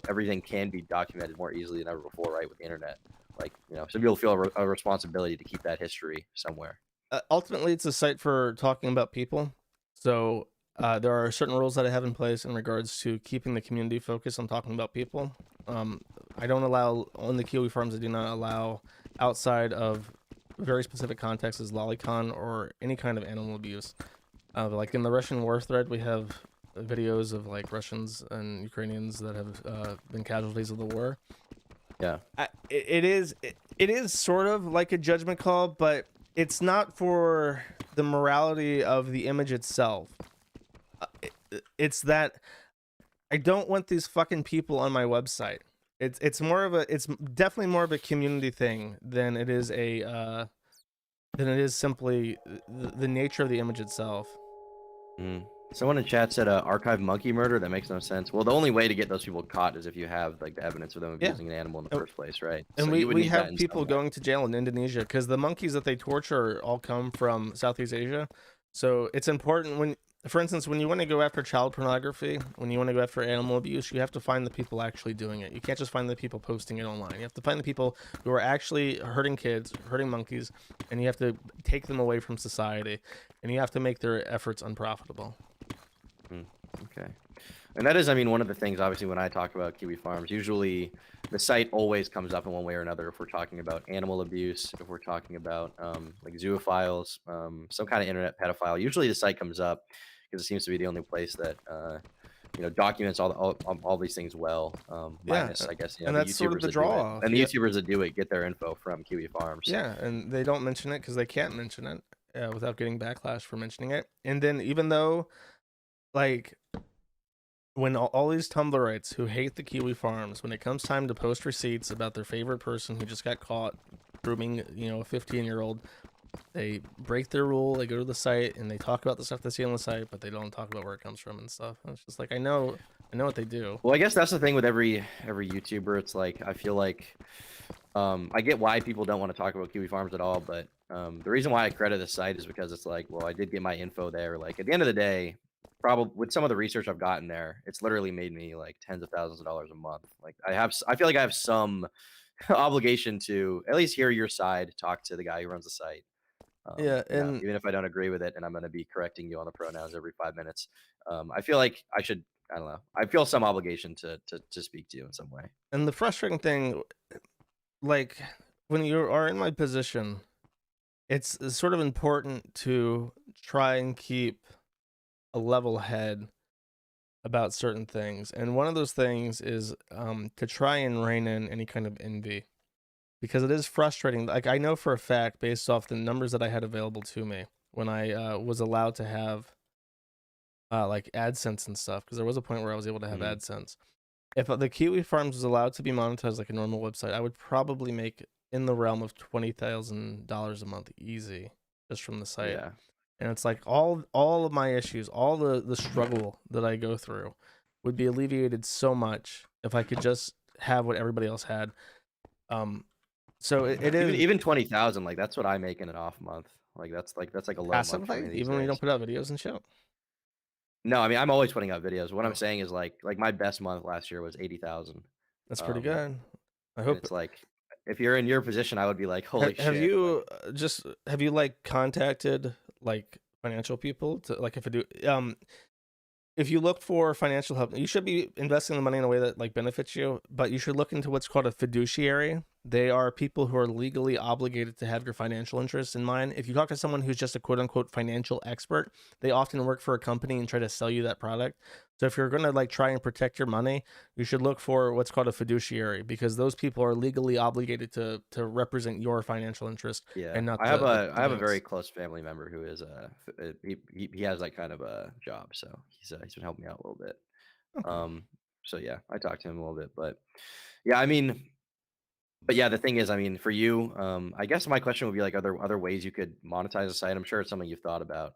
everything can be documented more easily than ever before, right, with the internet. like, you know, some people feel a responsibility to keep that history somewhere. Ultimately, it's a site for talking about people. So there are certain rules that I have in place in regards to keeping the community focused on talking about people. I don't allow, on the Kiwi Farms, I do not allow outside of very specific contexts as lolicon or any kind of animal abuse. Like in the Russian war thread, we have videos of like Russians and Ukrainians that have been casualties of the war. Yeah, it is sort of like a judgment call, but it's not for the morality of the image itself. It's that I don't want these fucking people on my website. It's definitely more of a community thing than it is simply the nature of the image itself. Someone in chat said archive monkey murder. That makes no sense. Well, the only way to get those people caught is if you have like the evidence of them abusing an animal in the first place, right? And so we have people going to jail in Indonesia because the monkeys that they torture all come from Southeast Asia. So it's important when, for instance, when you want to go after child pornography, when you want to go after animal abuse, you have to find the people actually doing it. You can't just find the people posting it online. You have to find the people who are actually hurting kids, hurting monkeys, and you have to take them away from society, and you have to make their efforts unprofitable. Okay. And that is, I mean, one of the things, obviously, when I talk about Kiwi Farms, usually the site always comes up in one way or another if we're talking about animal abuse, if we're talking about like zoophiles, some kind of internet pedophile. Usually the site comes up because it seems to be the only place that you know, documents all these things well. Minus, I guess, you know, and that's sort of the draw. And the YouTubers that do it get their info from Kiwi Farms. Yeah, and they don't mention it because they can't mention it without getting backlash for mentioning it. And then even though, like, when all these Tumblrites who hate the Kiwi Farms, when it comes time to post receipts about their favorite person who just got caught grooming, you know, a 15-year-old, they break their rule. They go to the site and they talk about the stuff they see on the site, but they don't talk about where it comes from and stuff. And it's just like, I know what they do. Well, I guess that's the thing with every YouTuber. It's like, I feel like I get why people don't want to talk about Kiwi Farms at all, but the reason why I credit the site is because it's like, well, I did get my info there. Like at the end of the day, probably with some of the research I've gotten there, it's literally made me like tens of thousands of dollars a month. Like I feel like I have some obligation to at least hear your side, talk to the guy who runs the site. Yeah, and even if I don't agree with it, and I'm going to be correcting you on the pronouns every 5 minutes, I feel like I should. I don't know. I feel some obligation to speak to you in some way. And the frustrating thing, like when you are in my position, it's sort of important to try and keep a level head about certain things, and one of those things is to try and rein in any kind of envy, because it is frustrating. Like I know for a fact, based off the numbers that I had available to me when I was allowed to have like AdSense and stuff, because there was a point where I was able to have AdSense. If the Kiwi Farms was allowed to be monetized like a normal website, I would probably make in the realm of $20,000 a month easy just from the site. Yeah. And it's like all of my issues, all the struggle that I go through would be alleviated so much if I could just have what everybody else had. So it is even 20,000, like that's what I make in an off month. Like that's like a low month for me even when you don't put out videos and shit. No, I mean I'm always putting out videos. What I'm saying is like my best month last year was 80,000. That's pretty good. I hope it's like if you're in your position, I would be like, holy shit. Have you have you like contacted like financial people to like if you look for financial help, you should be investing the money in a way that like benefits you, but you should look into what's called a fiduciary. They are people who are legally obligated to have your financial interests in mind. If you talk to someone who's just a quote unquote financial expert, they often work for a company and try to sell you that product. So if you're going to like try and protect your money, you should look for what's called a fiduciary, because those people are legally obligated to represent your financial interest. Yeah, and not I have a very close family member who is he has that kind of a job, so he's been helping me out a little bit. Okay. So yeah, I talked to him a little bit, but yeah, I mean, but yeah, the thing is, I mean, for you, I guess my question would be like, are there other ways you could monetize a site? I'm sure it's something you've thought about.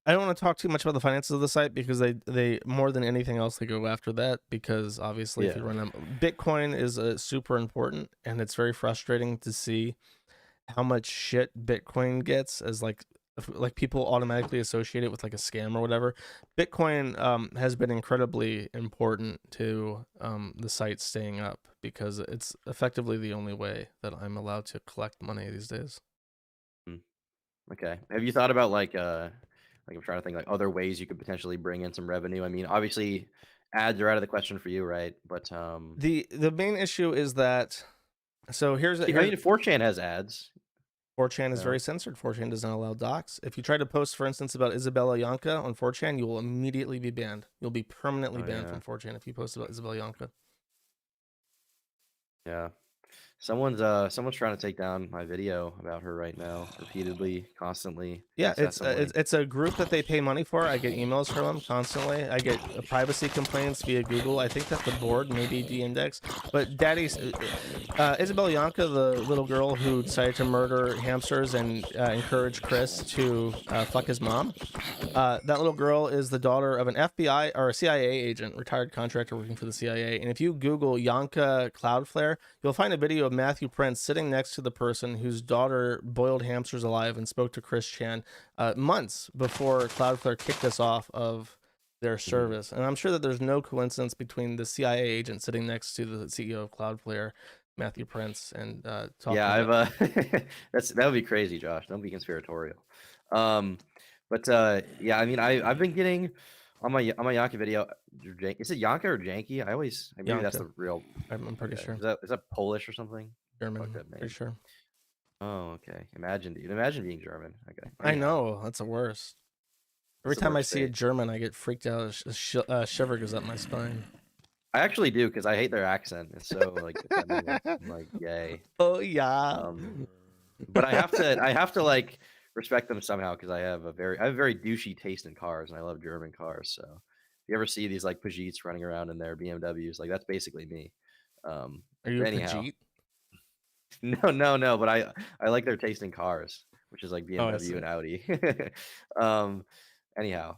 I don't want to talk too much about the finances of the site, because they more than anything else, they go after that, because obviously if you run Bitcoin is super important, and it's very frustrating to see how much shit Bitcoin gets as like like people automatically associate it with like a scam or whatever. Bitcoin has been incredibly important to the site staying up because it's effectively the only way that I'm allowed to collect money these days. Okay. Have you thought about like I'm trying to think like other ways you could potentially bring in some revenue? I mean, obviously ads are out of the question for you, right? But the main issue is that so here's I mean 4chan has ads. 4chan is very censored. 4chan does not allow docs. If you try to post, for instance, about Isabella Yanka on 4chan, you will immediately be banned. You'll be permanently banned from 4chan if you post about Isabella Yanka. Yeah. Someone's trying to take down my video about her right now, repeatedly, constantly. Yeah, it's a group that they pay money for. I get emails from them constantly. I get privacy complaints via Google. I think that the board may be de-indexed. But Daddy's Isabella Yanka, the little girl who decided to murder hamsters and encourage Chris to fuck his mom. That little girl is the daughter of an FBI or a CIA agent, retired contractor working for the CIA. And if you Google Yanka Cloudflare, you'll find a video of Matthew Prince sitting next to the person whose daughter boiled hamsters alive and spoke to Chris Chan months before Cloudflare kicked us off of their service. And I'm sure that there's no coincidence between the CIA agent sitting next to the CEO of Cloudflare, Matthew Prince, and talking. Yeah, that would be crazy, Josh. Don't be conspiratorial. But yeah, I mean, I've been getting on my Yanka video. Is it Yanka or Janky? Maybe Yanka. That's the real. I'm pretty sure. Is that Polish or something? German. Pretty sure. Oh, okay. Imagine being German. Okay. I know, that's the worst. Every time I see a German, I get freaked out. A shiver goes up my spine. I actually do because I hate their accent. It's so like, I'm like, yay. Oh yeah. But I have to like respect them somehow because I have a very douchey taste in cars and I love German cars. So if you ever see these like Pajeets running around in their BMWs, like that's basically me. Are you a Pajeet? No, but I like their taste in cars, which is like BMW and Audi. Anyhow,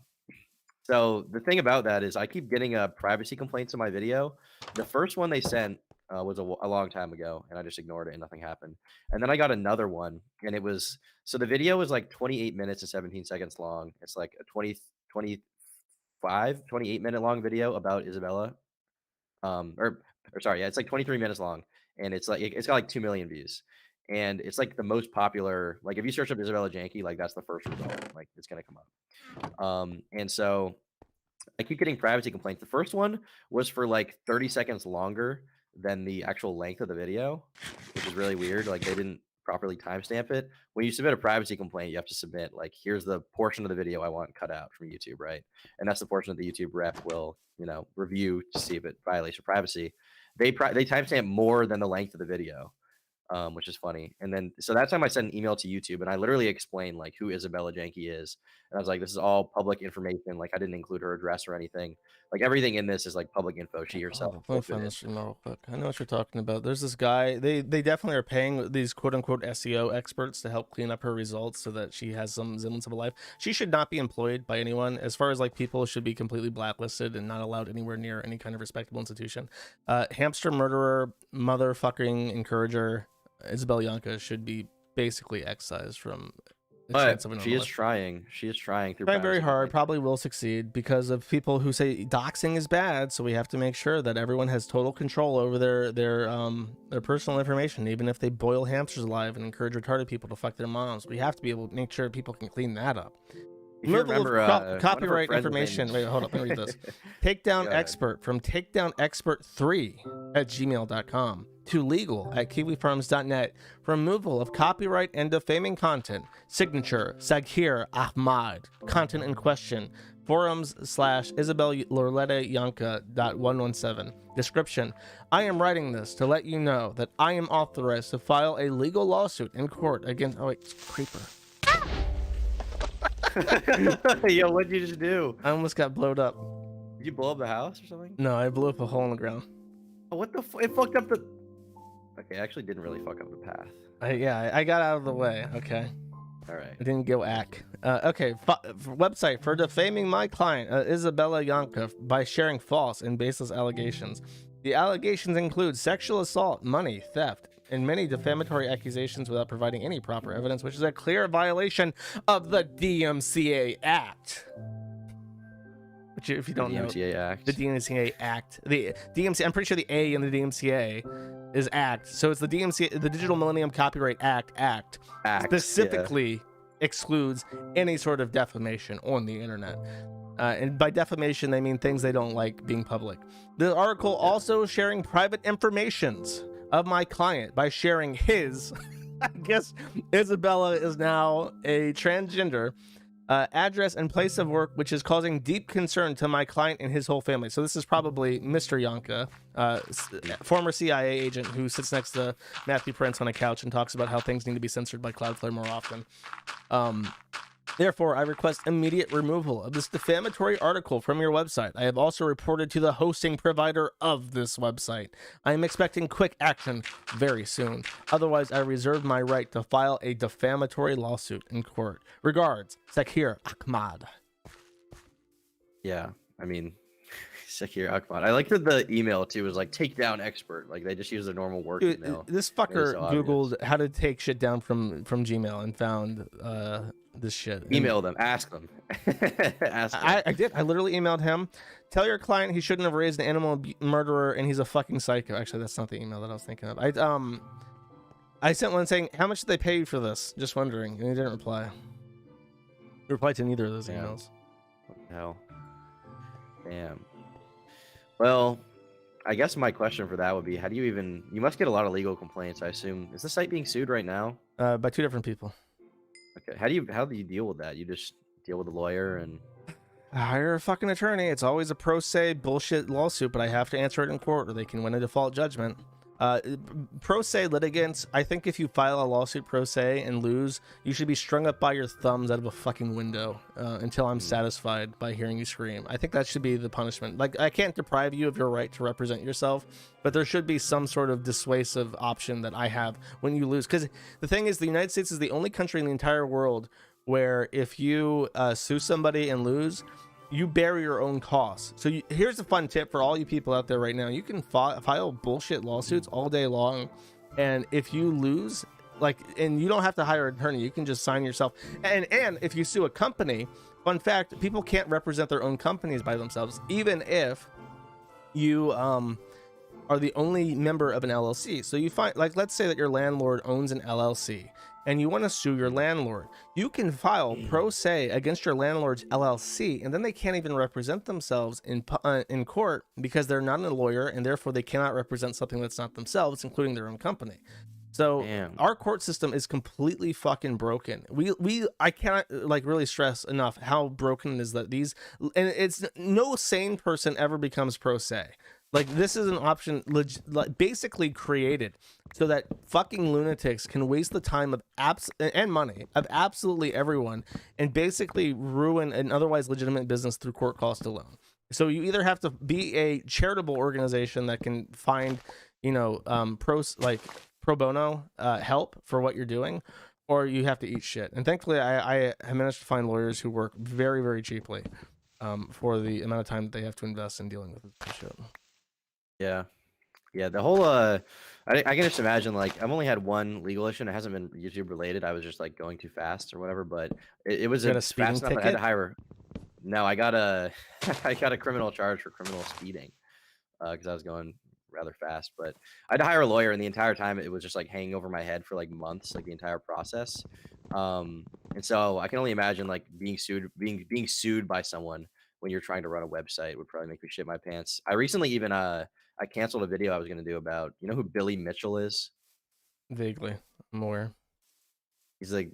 so the thing about that is I keep getting privacy complaints in my video. The first one they sent was a long time ago, and I just ignored it and nothing happened. And then I got another one, and it was so the video was like 28 minutes and 17 seconds long. It's like a 28 minute long video about Isabella. Or sorry, yeah, it's like 23 minutes long. And it's got like 2 million views, and it's like the most popular. Like if you search up Isabella Janky, like that's the first result. Like it's gonna come up. And so I keep getting privacy complaints. The first one was for like 30 seconds longer than the actual length of the video, which is really weird. Like they didn't properly timestamp it. When you submit a privacy complaint, you have to submit like, here's the portion of the video I want cut out from YouTube, right? And that's the portion that the YouTube rep will, review to see if it violates your privacy. They timestamp more than the length of the video, which is funny. And then, so that time I sent an email to YouTube and I literally explained like who Isabella Janky is. And I was like, this is all public information. Like I didn't include her address or anything. Like everything in this is like public info. She herself. Let me find this real quick. I know what you're talking about. There's this guy. They definitely are paying these quote unquote SEO experts to help clean up her results so that she has some semblance of a life. She should not be employed by anyone. As far as like people should be completely blacklisted and not allowed anywhere near any kind of respectable institution. Hamster murderer, motherfucking encourager, Isabella Yanka should be basically excised from. But she is trying. She is trying very hard. Probably will succeed because of people who say doxing is bad. So we have to make sure that everyone has total control over their personal information, even if they boil hamsters alive and encourage retarded people to fuck their moms. We have to be able to make sure people can clean that up. If you remember, copyright information. Wait, hold up. Let me read this. Takedown expert from takedownexpert3@gmail.com to legal@kiwifarms.net. Removal of copyright and defaming content. Signature Saghir Ahmad. Content in question. Forums/IsabelLoretta-Yanka.117. Description: I am writing this to let you know that I am authorized to file a legal lawsuit in court against. Oh wait, it's creeper. Yo, what'd you just do? I almost got blowed up. Did you blow up the house or something? No, I blew up a hole in the ground. Oh, what the it fucked up the... Okay, I actually didn't really fuck up the path. I got out of the way. Okay. All right. I didn't go ack. Okay, website for defaming my client, Isabella Yanka, by sharing false and baseless allegations. The allegations include sexual assault, money, theft, in many defamatory accusations without providing any proper evidence, which is a clear violation of the DMCA Act. Which, if you don't know, the DMCA Act, the DMCA, I'm pretty sure the A in the DMCA is Act. So it's the DMCA, the Digital Millennium Copyright Act specifically excludes any sort of defamation on the internet. And by defamation, they mean things they don't like being public. The article also sharing private informations of my client by sharing his, I guess Isabella is now a transgender, address and place of work, which is causing deep concern to my client and his whole family. So this is probably Mr. Yonka, former CIA agent who sits next to Matthew Prince on a couch and talks about how things need to be censored by Cloudflare more often. Therefore, I request immediate removal of this defamatory article from your website. I have also reported to the hosting provider of this website. I am expecting quick action very soon. Otherwise, I reserve my right to file a defamatory lawsuit in court. Regards, Zakir Ahmad. Yeah, I mean, Zakir Ahmad. I like that the email too was like take down expert. Like they just use their normal work email. This fucker Googled how to take shit down from Gmail and found this shit. Email them, ask them. Ask them. I did. I literally emailed him. Tell your client he shouldn't have raised an animal murderer and he's a fucking psycho. Actually, that's not the email that I was thinking of. I sent one saying, how much did they pay you for this? Just wondering. And he didn't reply. He replied to neither of those emails. What the hell? Damn. Well, I guess my question for that would be, how do you even... You must get a lot of legal complaints, I assume. Is the site being sued right now? By two different people. Okay. How do you deal with that? You just deal with a lawyer and... I hire a fucking attorney. It's always a pro se bullshit lawsuit, but I have to answer it in court or they can win a default judgment. Pro se litigants, I think if you file a lawsuit pro se and lose, you should be strung up by your thumbs out of a fucking window until I'm satisfied by hearing you scream. I think that should be the punishment. Like, I can't deprive you of your right to represent yourself, but there should be some sort of dissuasive option that I have when you lose. Because the thing is, the United States is the only country in the entire world where if you sue somebody and lose, you bear your own costs. So here's a fun tip for all you people out there right now. You can file bullshit lawsuits all day long, and if you lose, like, and you don't have to hire an attorney, you can just sign yourself. And if you sue a company, fun fact, people can't represent their own companies by themselves, even if you are the only member of an LLC. So you find, like, let's say that your landlord owns an LLC and you want to sue your landlord. You can file pro se against your landlord's LLC, and then they can't even represent themselves in court because they're not a lawyer, and therefore they cannot represent something that's not themselves, including their own company. So our court system is completely fucking broken. I cannot like really stress enough how broken it is that these, and it's no sane person ever becomes pro se. Like, this is an option basically created so that fucking lunatics can waste the time of and money of absolutely everyone and basically ruin an otherwise legitimate business through court cost alone. So you either have to be a charitable organization that can find, you know, pro bono help for what you're doing, or you have to eat shit. And thankfully, I have managed to find lawyers who work very, very cheaply for the amount of time that they have to invest in dealing with this shit. Yeah. The whole I can just imagine, like, I've only had one legal issue and it hasn't been YouTube related. I was just like going too fast or whatever, but it was a fast enough. I had to hire. No, I got a criminal charge for criminal speeding because I was going rather fast, but I had to hire a lawyer, and the entire time it was just like hanging over my head for like months, like the entire process. And so I can only imagine like being sued by someone when you're trying to run a website would probably make me shit my pants. I recently even I canceled a video I was going to do about, you know who Billy Mitchell is? Vaguely. I'm aware. He's like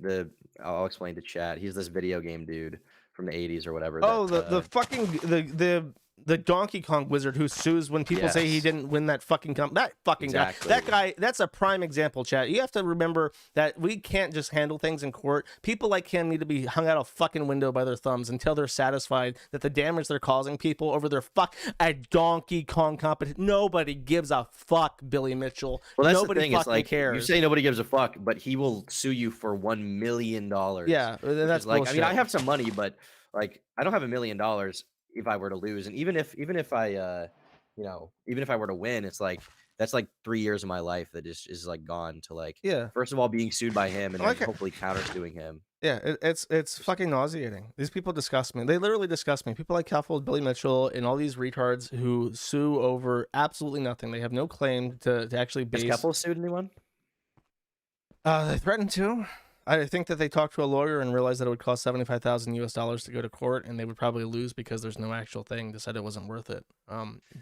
I'll explain to chat. He's this video game dude from the 80s or whatever. Oh, the Donkey Kong wizard who sues when people say he didn't win that fucking guy. That guy, that's a prime example, chat. You have to remember that we can't just handle things in court. People like him need to be hung out a fucking window by their thumbs until they're satisfied that the damage they're causing people over their a Donkey Kong competition. Nobody gives a fuck, Billy Mitchell. Well, that's nobody the thing. fucking it's like, cares. You say nobody gives a fuck, but he will sue you for $1 million. Yeah, that's like, bullshit. I mean, I have some money, but like, I don't have $1 million if I were to lose. And even if I, even if I were to win, it's like, that's like 3 years of my life that is like gone to like, Yeah. first of all, being sued by him and then Like, hopefully counter suing him. yeah, it's fucking nauseating. These people disgust me. They literally disgust me. People like Keffel, Billy Mitchell, and all these retards who sue over absolutely nothing. They have no claim to actually base. Has Keffel sued anyone? They threatened to. I think that they talked to a lawyer and realized that it would cost $75,000 to go to court, and they would probably lose because there's no actual thing. They said it wasn't worth it.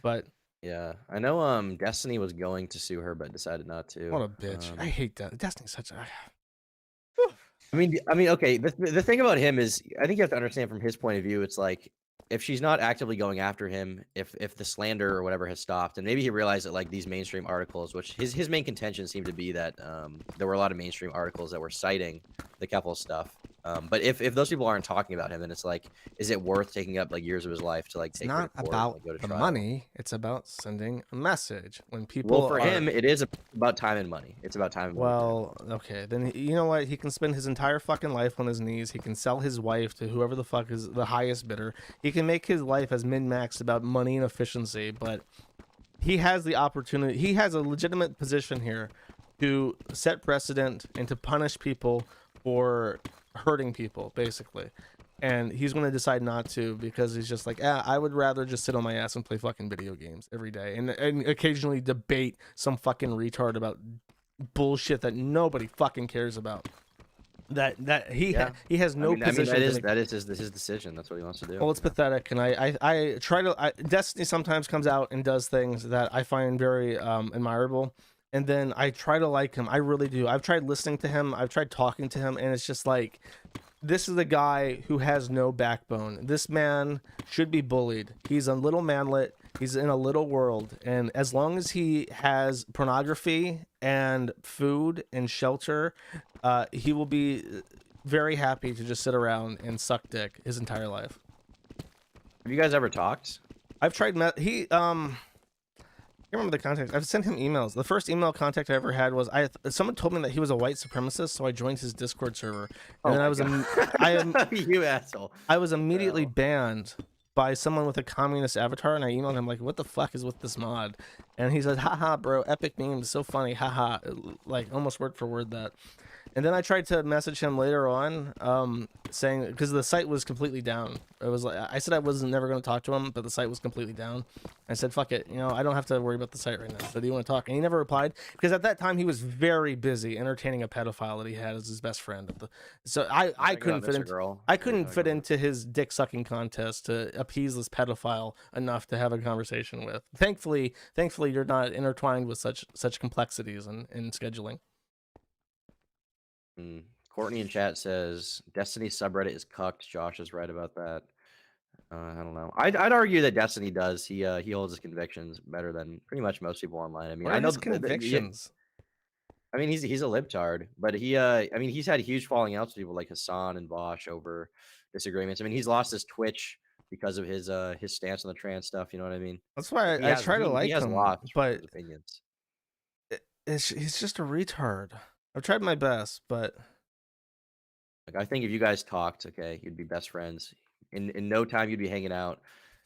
But yeah, I know. Destiny was going to sue her, but decided not to. What a bitch! I hate that. Destiny's such a. I mean, okay. The thing about him is, I think you have to understand from his point of view. It's like, if she's not actively going after him, if the slander or whatever has stopped, and maybe he realized that like these mainstream articles, which his main contention seemed to be that there were a lot of mainstream articles that were citing the Keffel stuff. But if those people aren't talking about him, then it's like, is it worth taking up like years of his life to like take? It's not about and, like, the money. It's about sending a message. When people, well, for him, it is about time and money. It's about time and money. Well, okay, then you know what? He can spend his entire fucking life on his knees. He can sell his wife to whoever the fuck is the highest bidder. He can make his life as min-maxed about money and efficiency, but he has the opportunity. He has a legitimate position here to set precedent and to punish people for hurting people, basically. And he's going to decide not to because he's just like, I would rather just sit on my ass and play fucking video games every day and occasionally debate some fucking retard about bullshit that nobody fucking cares about. He has no position. That is his decision. That's what he wants to do. Well, it's pathetic, and I try to. Destiny sometimes comes out and does things that I find very admirable, and then I try to like him. I really do. I've tried listening to him. I've tried talking to him, and it's just like, this is a guy who has no backbone. This man should be bullied. He's a little manlet. He's in a little world, and as long as he has pornography and food and shelter, he will be very happy to just sit around and suck dick his entire life. Have you guys ever talked? I've tried. I can't remember the context. I've sent him emails. The first email contact I ever had was someone told me that he was a white supremacist, so I joined his Discord server, and then you asshole. I was immediately banned by someone with a communist avatar, and I emailed him like, what the fuck is with this mod? And he said, haha bro, epic meme, so funny, haha, like almost word for word that. And then I tried to message him later on, saying, because the site was completely down. It was like, I said I was never going to talk to him, but the site was completely down. I said, fuck it, I don't have to worry about the site right now. So do you want to talk? And he never replied, because at that time he was very busy entertaining a pedophile that he had as his best friend. So I couldn't fit into, I couldn't fit into his dick sucking contest to appease this pedophile enough to have a conversation with. Thankfully you're not intertwined with such complexities in scheduling. Courtney in chat says Destiny subreddit is cucked. Josh is right about that. I don't know. I'd argue that Destiny does. He holds his convictions better than pretty much most people online. I mean, I know convictions. I mean, he's a libtard, but I mean, he's had huge falling outs with people like Hassan and Bosch over disagreements. I mean, he's lost his Twitch because of his stance on the trans stuff. You know what I mean? That's why I try to like him, but opinions. He's just a retard. I've tried my best, but like, I think if you guys talked, okay, you'd be best friends. In no time, you'd be hanging out.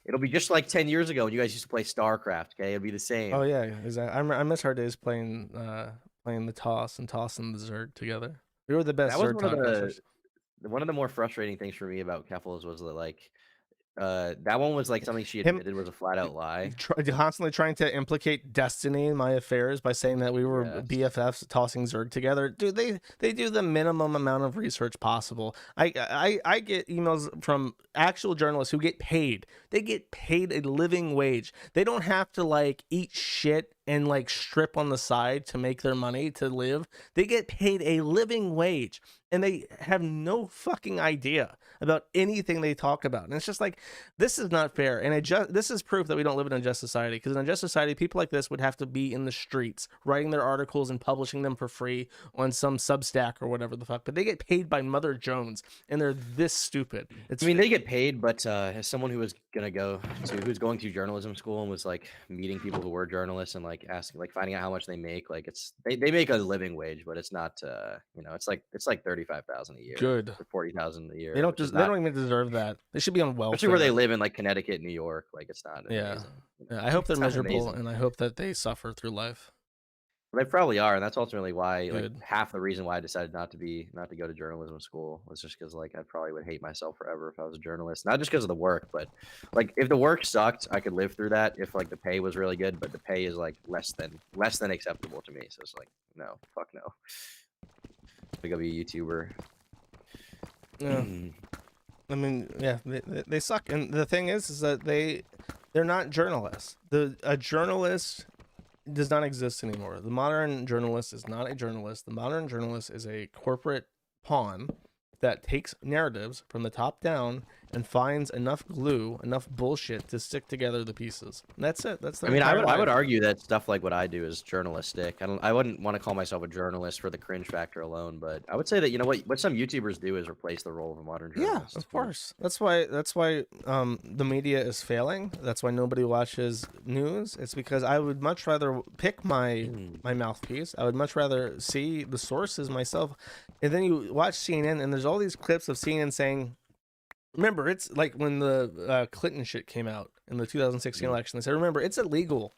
It'll be just like 10 years ago when you guys used to play StarCraft. Okay, it'd be the same. Oh yeah, exactly. I miss our days playing the toss and tossing the Zerg together. We were the best. That was one of the more frustrating things for me about Keffels was that, like, that one was like something she admitted was a flat out lie. Constantly trying to implicate Destiny in my affairs by saying that we were BFFs tossing Zerg together. Dude, they do the minimum amount of research possible. I get emails from actual journalists who get paid. They get paid a living wage. They don't have to like eat shit and like strip on the side to make their money to live. They get paid a living wage and they have no fucking idea about anything they talk about. And it's just like, this is not fair. And this is proof that we don't live in a just society, because in a just society, people like this would have to be in the streets writing their articles and publishing them for free on some Substack or whatever the fuck. But they get paid by Mother Jones and they're this stupid. I mean, they get paid, but as someone who was who's going through journalism school and was like meeting people who were journalists and like asking, like finding out how much they make, like they make a living wage, but it's not it's like $35,000 a year. Good. For $40,000 a year. They don't just they don't even deserve that. They should be on welfare. Especially where they live in like Connecticut, New York. Like it's not amazing. Yeah. I hope they're miserable, and I hope that they suffer through life. They probably are, and that's ultimately why, like, half the reason why I decided not to go to journalism school was just because, like, I probably would hate myself forever if I was a journalist. Not just because of the work, but like, if the work sucked, I could live through that. If like the pay was really good, but the pay is like less than acceptable to me. So it's like, no, fuck no. I go be a YouTuber. Yeah. I mean, yeah, they suck, and the thing is that they're not journalists. A journalist does not exist anymore. The modern journalist is not a journalist. The modern journalist is a corporate pawn that takes narratives from the top down and finds enough glue, enough bullshit to stick together the pieces. And that's it. That's the I would argue that stuff like what I do is journalistic. I wouldn't want to call myself a journalist for the cringe factor alone, but I would say that, you know, what some YouTubers do is replace the role of a modern journalist. Yeah, of course. That's why the media is failing. That's why nobody watches news. It's because I would much rather pick my mouthpiece. I would much rather see the sources myself. And then you watch CNN and there's all these clips of CNN saying, remember, it's like when the Clinton shit came out in the 2016 election. They said, remember, it's illegal,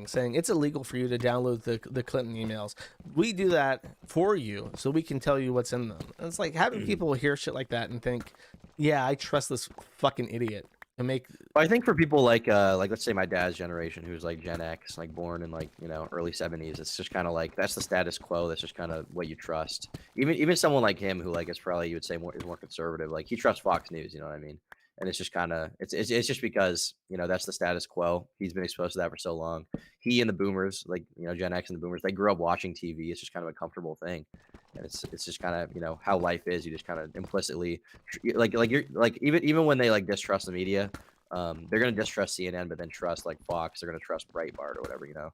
saying it's illegal for you to download the Clinton emails. We do that for you so we can tell you what's in them. And it's like, how do people hear shit like that and think, yeah, I trust this fucking idiot? And make. I think for people like let's say my dad's generation, who's like Gen X, like born in like, you know, early 70s, it's just kind of like that's the status quo. That's just kind of what you trust. Even someone like him, who like is probably, you would say, is more conservative, like he trusts Fox News. You know what I mean? And it's just kind of it's just because, you know, that's the status quo. He's been exposed to that for so long. He and the boomers, like, you know, Gen X and the boomers, they grew up watching TV. It's just kind of a comfortable thing. And it's just kind of, you know, how life is. You just kind of implicitly like you're like, even when they like distrust the media, they're gonna distrust CNN, but then trust like Fox. They're gonna trust Breitbart or whatever, you know.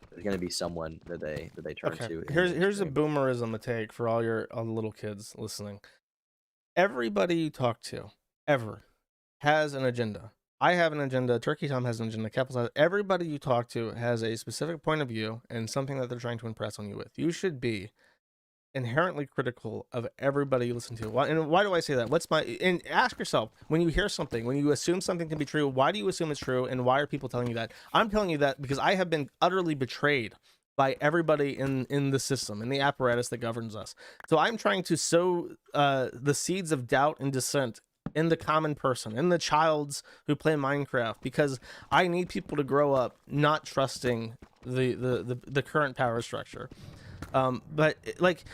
There's gonna be someone that they turn to. Here's a boomerism to take for all the little kids listening. Everybody you talk to ever has an agenda. I have an agenda. Turkey Tom has an agenda. Capital. Everybody you talk to has a specific point of view and something that they're trying to impress on you with. You should be inherently critical of everybody you listen to. Why do I say that? And ask yourself, when you hear something, when you assume something can be true, why do you assume it's true, and why are people telling you that? I'm telling you that because I have been utterly betrayed by everybody in the system, in the apparatus that governs us. So I'm trying to sow the seeds of doubt and dissent in the common person, in the childs who play Minecraft, because I need people to grow up not trusting the current power structure. But like,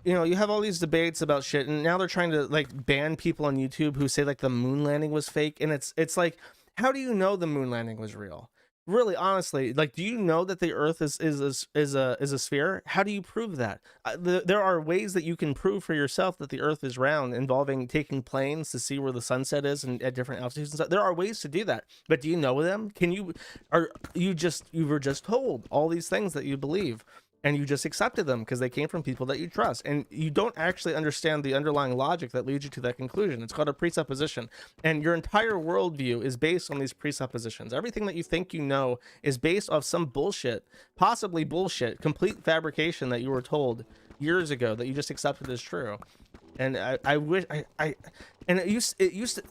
you know, you have all these debates about shit, and now they're trying to like ban people on YouTube who say like the moon landing was fake, and it's like, how do you know the moon landing was real? Really, honestly, like, do you know that the Earth is a sphere? How do you prove that? There are ways that you can prove for yourself that the Earth is round, involving taking planes to see where the sunset is and at different altitudes and stuff. There are ways to do that, but do you know them? You were just told all these things that you believe, and you just accepted them because they came from people that you trust, and you don't actually understand the underlying logic that leads you to that conclusion. It's called a presupposition, and your entire worldview is based on these presuppositions. Everything that you think you know is based off some bullshit, possibly bullshit, complete fabrication that you were told years ago that you just accepted as true. And I wish it used to.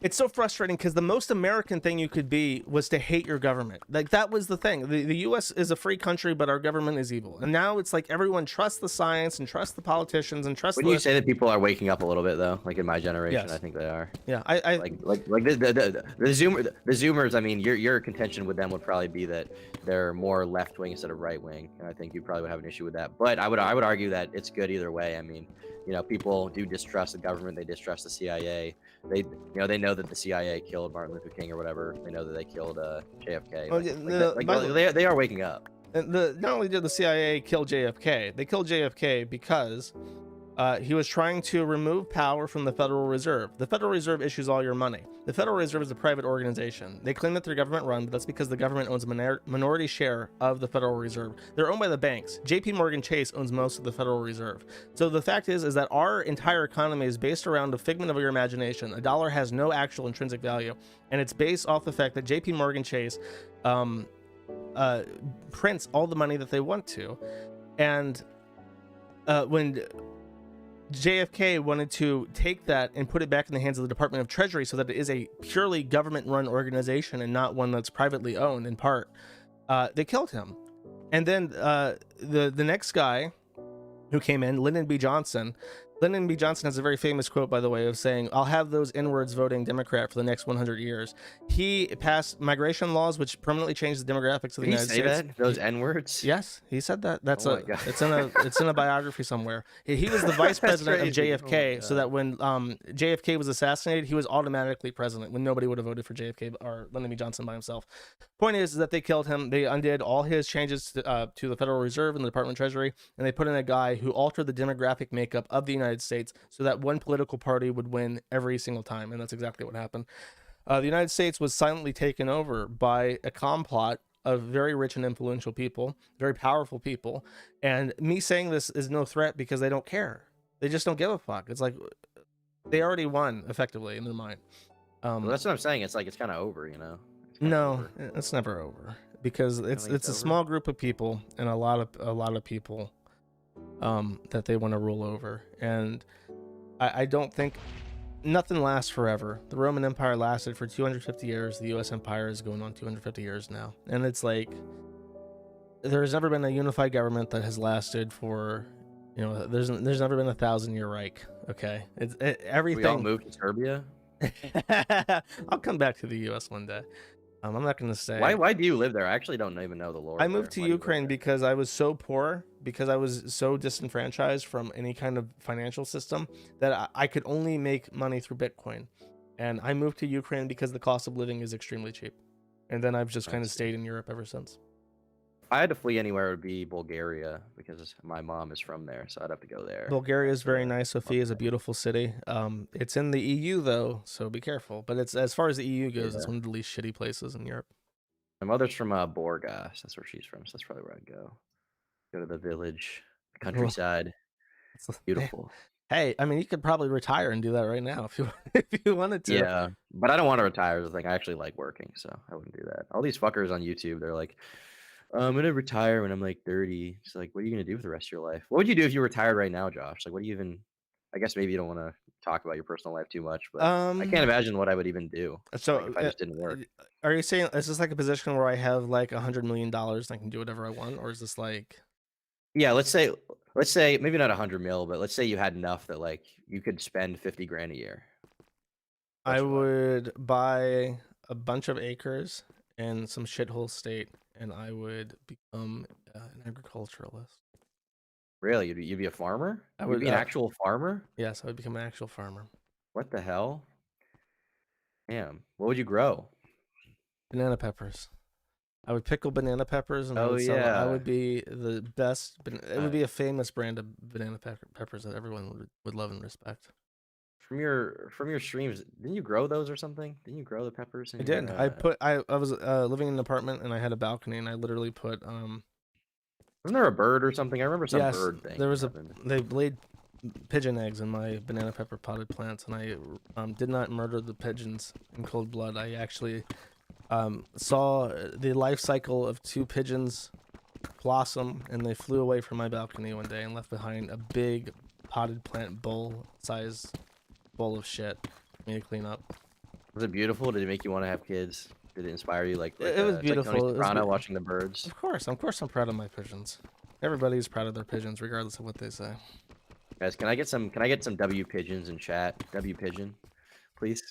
It's so frustrating because the most American thing you could be was to hate your government. Like, that was the thing. The U.S. is a free country, but our government is evil. And now it's like everyone trusts the science and trusts the politicians and trusts. Wouldn't you say that people are waking up a little bit though? Like in my generation, yes. I think they are. Yeah, like the Zoomers. I mean, your contention with them would probably be that they're more left wing instead of right wing, and I think you probably would have an issue with that. But I would argue that it's good either way. I mean, you know, people do distrust the government. They distrust the CIA. They know that the CIA killed Martin Luther King or whatever. They know that they killed JFK. They are waking up. Not only did the CIA kill JFK, they killed JFK because he was trying to remove power from the Federal Reserve. The Federal Reserve issues all your money. The Federal Reserve is a private organization. They claim that they're government run, but that's because the government owns a minority share of the Federal Reserve. They're owned by the banks. JP Morgan Chase owns most of the Federal Reserve. So the fact is that our entire economy is based around a figment of your imagination. A dollar has no actual intrinsic value, and it's based off the fact that JP Morgan Chase prints all the money that they want to. And when JFK wanted to take that and put it back in the hands of the Department of Treasury so that it is a purely government-run organization and not one that's privately owned in part. They killed him. And then the next guy who came in, Lyndon B. Johnson. Lyndon B. Johnson has a very famous quote, by the way, of saying, "I'll have those N-words voting Democrat for the next 100 years." He passed migration laws, which permanently changed the demographics of the United States. That? Those N-words? Yes, he said that. That's it's in a biography somewhere. He was the vice president of JFK, so that when JFK was assassinated, he was automatically president when nobody would have voted for JFK or Lyndon B. Johnson by himself. Point is that they killed him. They undid all his changes to the Federal Reserve and the Department of Treasury, and they put in a guy who altered the demographic makeup of the United States so that one political party would win every single time, and that's exactly what happened. The United States was silently taken over by a complot of very rich and influential people, very powerful people, and me saying this is no threat because they don't care. They just don't give a fuck. It's like they already won effectively in their mind. Well, that's what I'm saying. It's like it's kind of over, you know. No, it's never over because it's a small group of people and a lot of people that they want to rule over, and I don't think nothing lasts forever. The Roman Empire lasted for 250 years. The U.S. Empire is going on 250 years now, and it's like there's never been a unified government that has lasted for, you know, there's never been a 1,000-year Reich. Okay, everything. We all moved to Serbia. I'll come back to the U.S. one day. I'm not going to say. Why do you live there? I actually don't even know the lore. I moved to Ukraine because I was so poor, because I was so disenfranchised from any kind of financial system that I could only make money through Bitcoin. And I moved to Ukraine because the cost of living is extremely cheap. And then I've just kind of stayed in Europe ever since. If I had to flee anywhere, it would be Bulgaria because my mom is from there, so I'd have to go there. Bulgaria is very nice. Sofia is a beautiful city. It's in the EU though, so be careful. But it's, as far as the EU goes, it's one of the least shitty places in Europe. My mother's from Burgas. That's where she's from, so that's probably where I'd go. Go to the village, the countryside. It's beautiful. Hey, I mean, you could probably retire and do that right now if you wanted to. Yeah, but I don't want to retire. Is the thing. I actually like working, so I wouldn't do that. All these fuckers on YouTube, they're like, I'm gonna retire when I'm like 30. It's like, what are you gonna do for the rest of your life? What would you do if you retired right now, Josh? Like, what do you even? I guess maybe you don't want to talk about your personal life too much, but I can't imagine what I would even do. So like, if I just didn't work. Are you saying is this like a position where I have like $100 million and I can do whatever I want, or is this like? Yeah, let's say maybe not 100 mil, but let's say you had enough that like you could spend 50 grand a year. I would buy a bunch of acres in some shithole state, and I would become an agriculturalist. Really? You'd be a farmer? I would be an actual farmer? Yes, I would become an actual farmer. What the hell? Damn. What would you grow? Banana peppers. I would pickle banana peppers, and I would sell I would be the best. It would be a famous brand of banana peppers that everyone would love and respect. From your streams, didn't you grow those or something? Didn't you grow the peppers? I did. I was living in an apartment, and I had a balcony, and I literally put Wasn't there a bird or something? I remember some bird thing. There was they laid pigeon eggs in my banana pepper potted plants, and I did not murder the pigeons in cold blood. I actually saw the life cycle of 2 pigeons blossom, and they flew away from my balcony one day and left behind a big potted plant bowl-size bowl of shit for me to clean up. Was it beautiful? Did it make you want to have kids? Did it inspire you? Like it was beautiful. Like Tony Soprano watching the birds. Of course, I'm proud of my pigeons. Everybody's proud of their pigeons, regardless of what they say. Guys, can I get some W pigeons in chat? W pigeon, please.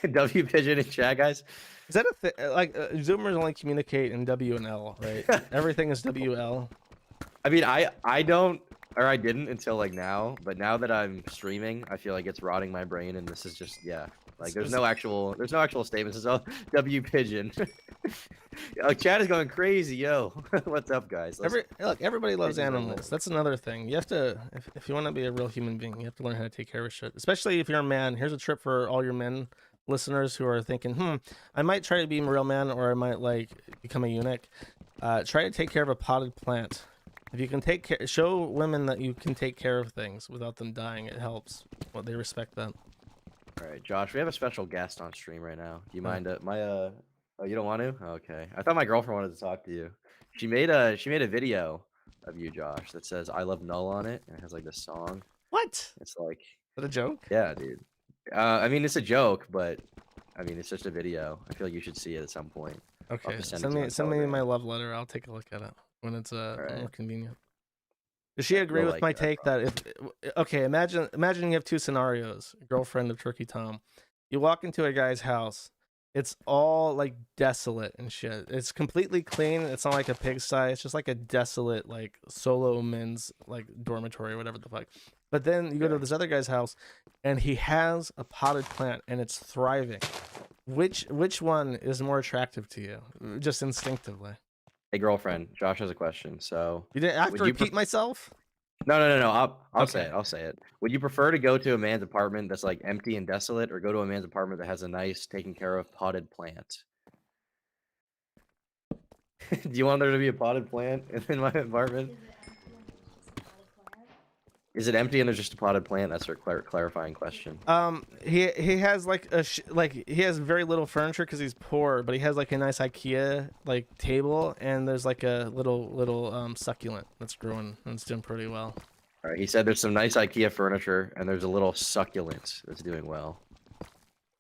W pigeon in chat, guys. Is that a thing? Like Zoomers only communicate in W and L, right? Everything is WL. I mean, I don't, or I didn't until like now, but now that I'm streaming, I feel like it's rotting my brain, and this is just like there's no actual statements. It's all W pigeon. Chat is going crazy, yo. What's up, guys? Look, everybody loves animals. That's another thing. You have to, if you want to be a real human being, you have to learn how to take care of shit. Especially if you're a man. Here's a trip for all your men listeners who are thinking, I might try to be a real man, or I might like become a eunuch. Try to take care of a potted plant. If you can show women that you can take care of things without them dying, it helps. Well, they respect that. All right, Josh, we have a special guest on stream right now. Do you mind? Oh, you don't want to? Okay. I thought my girlfriend wanted to talk to you. She made a video of you, Josh, that says "I love Null" on it, and it has like this song. What? It's like, is that a joke? Yeah, dude. I mean, it's a joke, but I mean, it's just a video. I feel like you should see it at some point. Okay, send me my love letter. I'll take a look at it when it's more convenient. Does she agree with my take that if imagine you have two scenarios, girlfriend of Turkey Tom. You walk into a guy's house, it's all like desolate and shit. It's completely clean. It's not like a pigsty. It's just like a desolate like solo men's like dormitory or whatever the fuck. But then you go to this other guy's house and he has a potted plant and it's thriving. Which one is more attractive to you? Just instinctively. Hey, girlfriend, Josh has a question. So you didn't have to repeat myself? No. I'll say it. I'll say it. Would you prefer to go to a man's apartment that's like empty and desolate, or go to a man's apartment that has a nice, taken care of potted plant? Do you want there to be a potted plant in my apartment? Is it empty and there's just a potted plant? That's her clarifying question. He has like he has very little furniture because he's poor, but he has like a nice IKEA like table, and there's like a little succulent that's growing and it's doing pretty well. All right, he said there's some nice IKEA furniture and there's a little succulent that's doing well.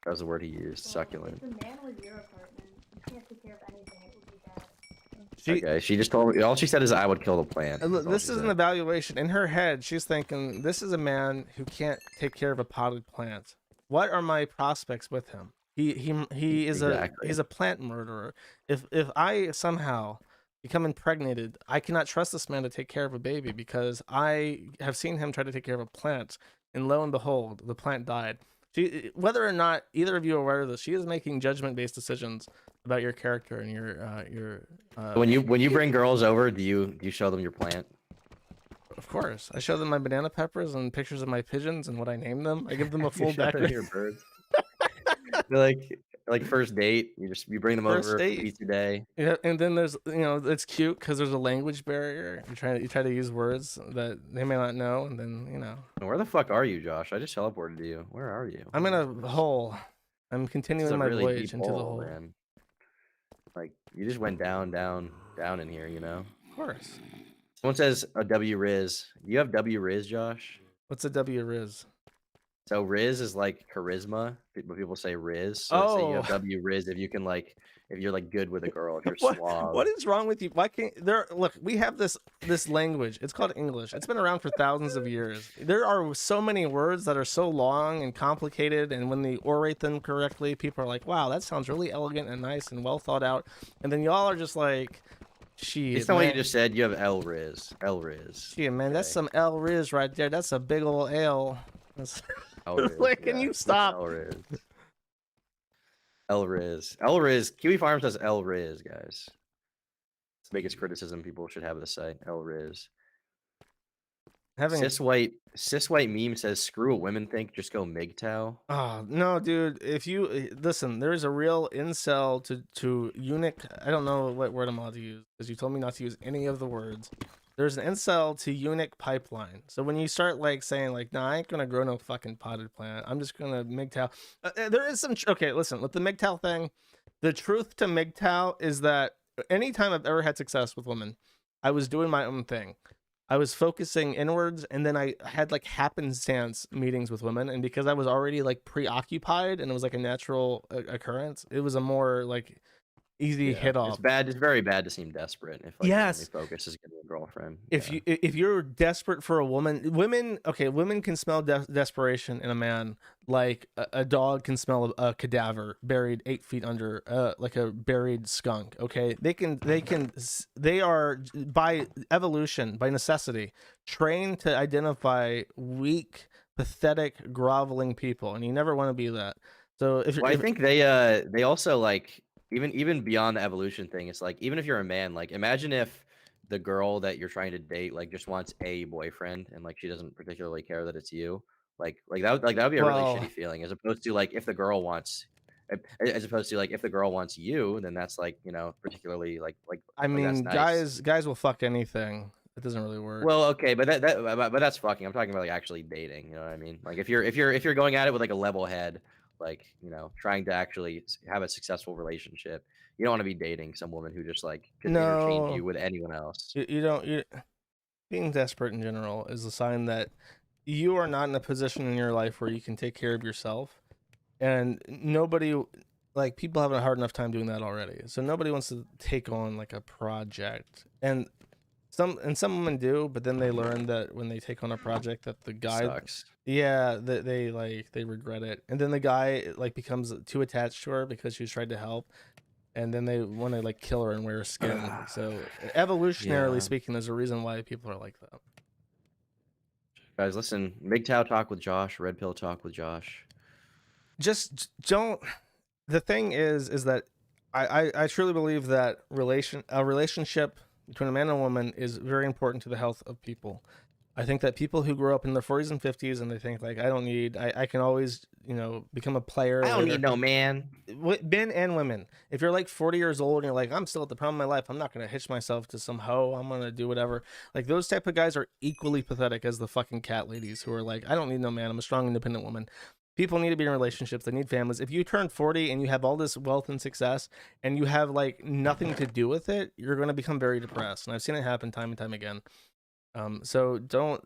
That was the word he used, succulent. If the man was your apartment, you can't take care of anything. It would be bad. She just told me, all she said is I would kill the plant. This is an evaluation. In her head, she's thinking, this is a man who can't take care of a potted plant. What are my prospects with him? He is he's a plant murderer. If I somehow become impregnated, I cannot trust this man to take care of a baby because I have seen him try to take care of a plant, and lo and behold, the plant died. Whether or not either of you are aware of this, she is making judgment-based decisions about your character and your. When you bring girls over, do you show them your plant? Of course, I show them my banana peppers and pictures of my pigeons and what I name them. I give them a full background. Your birds. They're like first date. You bring them over for pizza day. Yeah, and then there's it's cute because there's a language barrier. You try to use words that they may not know, and then Where the fuck are you, Josh? I just teleported to you. Where are you? I'm in a hole. I'm continuing my voyage into the hole. Man. Like you just went down in here, Of course. Someone says a W Riz. You have W Riz, Josh? What's a W Riz? So Riz is like charisma, but people say Riz. So you have W Riz if you can if you're good with a girl, if you're suave. What is wrong with you? Why can't look, we have this language. It's called English. It's been around for thousands of years. There are so many words that are so long and complicated, and when they orate them correctly, people are like, wow, that sounds really elegant and nice and well thought out. And then y'all are just like, shit. It's not what you just said. You have L Riz. L Riz. Yeah, man, that's some L Riz right there. That's a big old L. Can you stop? L Riz. L Riz. Kiwi Farms has L Riz, guys. It's the biggest criticism people should have of the site. L Riz. Cis white meme says, "Screw what women think. Just go MGTOW." Oh no, dude! If you listen, there's a real incel to eunuch. I don't know what word I'm allowed to use because you told me not to use any of the words. There's an incel to eunuch pipeline. So when you start saying nah, I ain't gonna grow no fucking potted plant. I'm just gonna MGTOW. There is some listen, with the MGTOW thing, the truth to MGTOW is that anytime I've ever had success with women, I was doing my own thing. I was focusing inwards, and then I had happenstance meetings with women, and because I was already preoccupied and it was a natural occurrence, it was a more easy hit off. It's bad. It's very bad to seem desperate if your focus is getting a girlfriend. If you're desperate for a woman, women can smell desperation in a man like a dog can smell a cadaver buried 8 feet under like a buried skunk. Okay, they are by evolution, by necessity, trained to identify weak, pathetic, groveling people, and you never want to be that. So I think they also even beyond the evolution thing, it's even if you're a man, imagine if the girl that you're trying to date just wants a boyfriend and she doesn't particularly care that it's you. That would be a really shitty feeling, as opposed to if the girl wants if the girl wants you, then that's particularly I mean, nice. guys will fuck anything. It doesn't really work. Well, okay, but that's fucking. I'm talking about actually dating. You know what I mean? If you're going at it with a level head, trying to actually have a successful relationship, you don't want to be dating some woman who just can interchange you with anyone else. Being desperate in general is a sign that you are not in a position in your life where you can take care of yourself, and nobody, like, people have a hard enough time doing that already. So nobody wants to take on like a project, and some women do, but then they learn that when they take on a project that the guy Sucks. yeah, that they regret it, and then the guy like becomes too attached to her because she was trying to help, and then they want to like kill her and wear her skin. So evolutionarily speaking, there's a reason why people are like that. Guys, listen, MGTOW talk with Josh, Red Pill talk with Josh. Just don't. The thing is that I truly believe that a relationship between a man and a woman is very important to the health of people. I think that people who grow up in their 40s and 50s and they think like, I can always, become a player. I don't need no man. Men and women. If you're like 40 years old and you're like, I'm still at the prime of my life, I'm not going to hitch myself to some hoe, I'm going to do whatever. Like, those type of guys are equally pathetic as the fucking cat ladies who are like, I don't need no man, I'm a strong, independent woman. People need to be in relationships. They need families. If you turn 40 and you have all this wealth and success and you have like nothing to do with it, you're going to become very depressed. And I've seen it happen time and time again. So don't.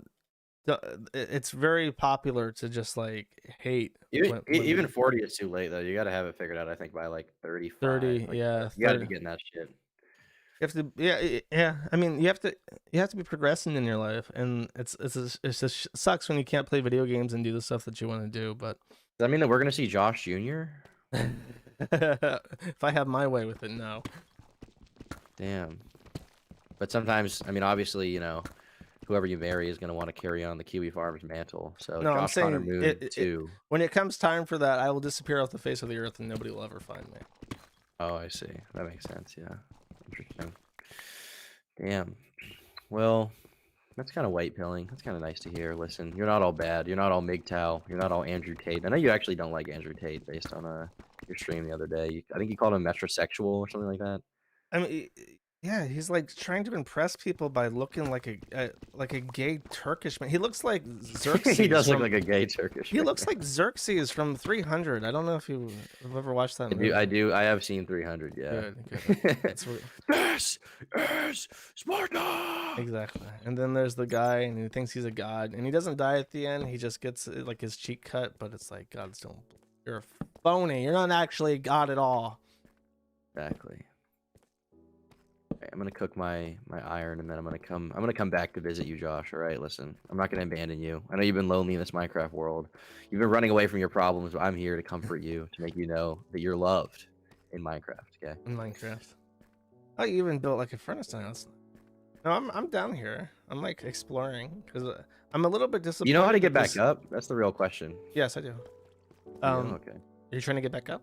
It's very popular to just like hate. Even 40 is too late though. You got to have it figured out. I think by like 35. 30, like, yeah. You got to be getting that shit. You have to, yeah. I mean, you have to be progressing in your life, and it just sucks when you can't play video games and do the stuff that you want to do. But does that mean that we're gonna see Josh Jr.? If I have my way with it, no. Damn. But sometimes, I mean, obviously, whoever you marry is gonna want to carry on the Kiwi Farms mantle. So no, Josh I'm saying Connor Moon too. When it comes time for that, I will disappear off the face of the earth, and nobody will ever find me. Oh, I see. That makes sense. Yeah. Interesting. Damn. Well, that's kind of white pilling. That's kind of nice to hear. Listen, you're not all bad. You're not all MGTOW. You're not all Andrew Tate. I know you actually don't like Andrew Tate based on your stream the other day. I think you called him metrosexual or something like that. I mean, yeah, he's like trying to impress people by looking like a gay Turkish man. He looks like Xerxes. He does look like a gay Turkish man. He looks like Xerxes from 300. I don't know if you've ever watched that movie. I do. I have seen 300. Yeah. Good. This is Sparta. Exactly. And then there's the guy, and he thinks he's a god, and he doesn't die at the end. He just gets like his cheek cut, but it's like, gods don't. You're a phony. You're not actually a god at all. Exactly. Okay, I'm gonna cook my iron, and then I'm gonna come back to visit you, Josh. All right, listen, I'm not gonna abandon you. I know you've been lonely in this Minecraft world. You've been running away from your problems, but I'm here to comfort you, to make you know that you're loved in Minecraft. Okay. In Minecraft. Oh, you even built like a furnace house. No, I'm down here. I'm like exploring because I'm a little bit disappointed. You know how to get back up? That's the real question. Yes, I do. Okay. You're trying to get back up?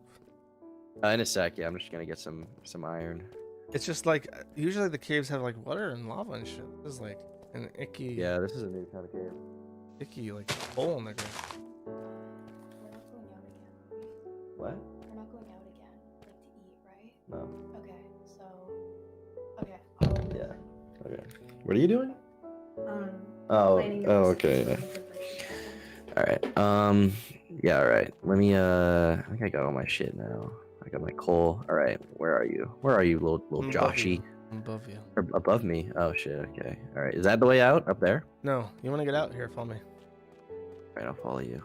In a sec. Yeah, I'm just gonna get some iron. It's just like usually the caves have like water and lava and shit. This is like an icky. Yeah, this is a new kind of cave. Icky like hole in the ground. What? We're not going out again, like to eat, right? No. Okay, so okay. Yeah. Okay. What are you doing? Planning Okay. Yeah. All right. Yeah. All right. Let me. I think I got all my shit now. I got my coal. All right. Where are you? Where are you, little Joshy? I'm above you. Or above me? Oh shit. Okay. All right. Is that the way out? Up there? No. You want to get out here? Follow me. All right. I'll follow you.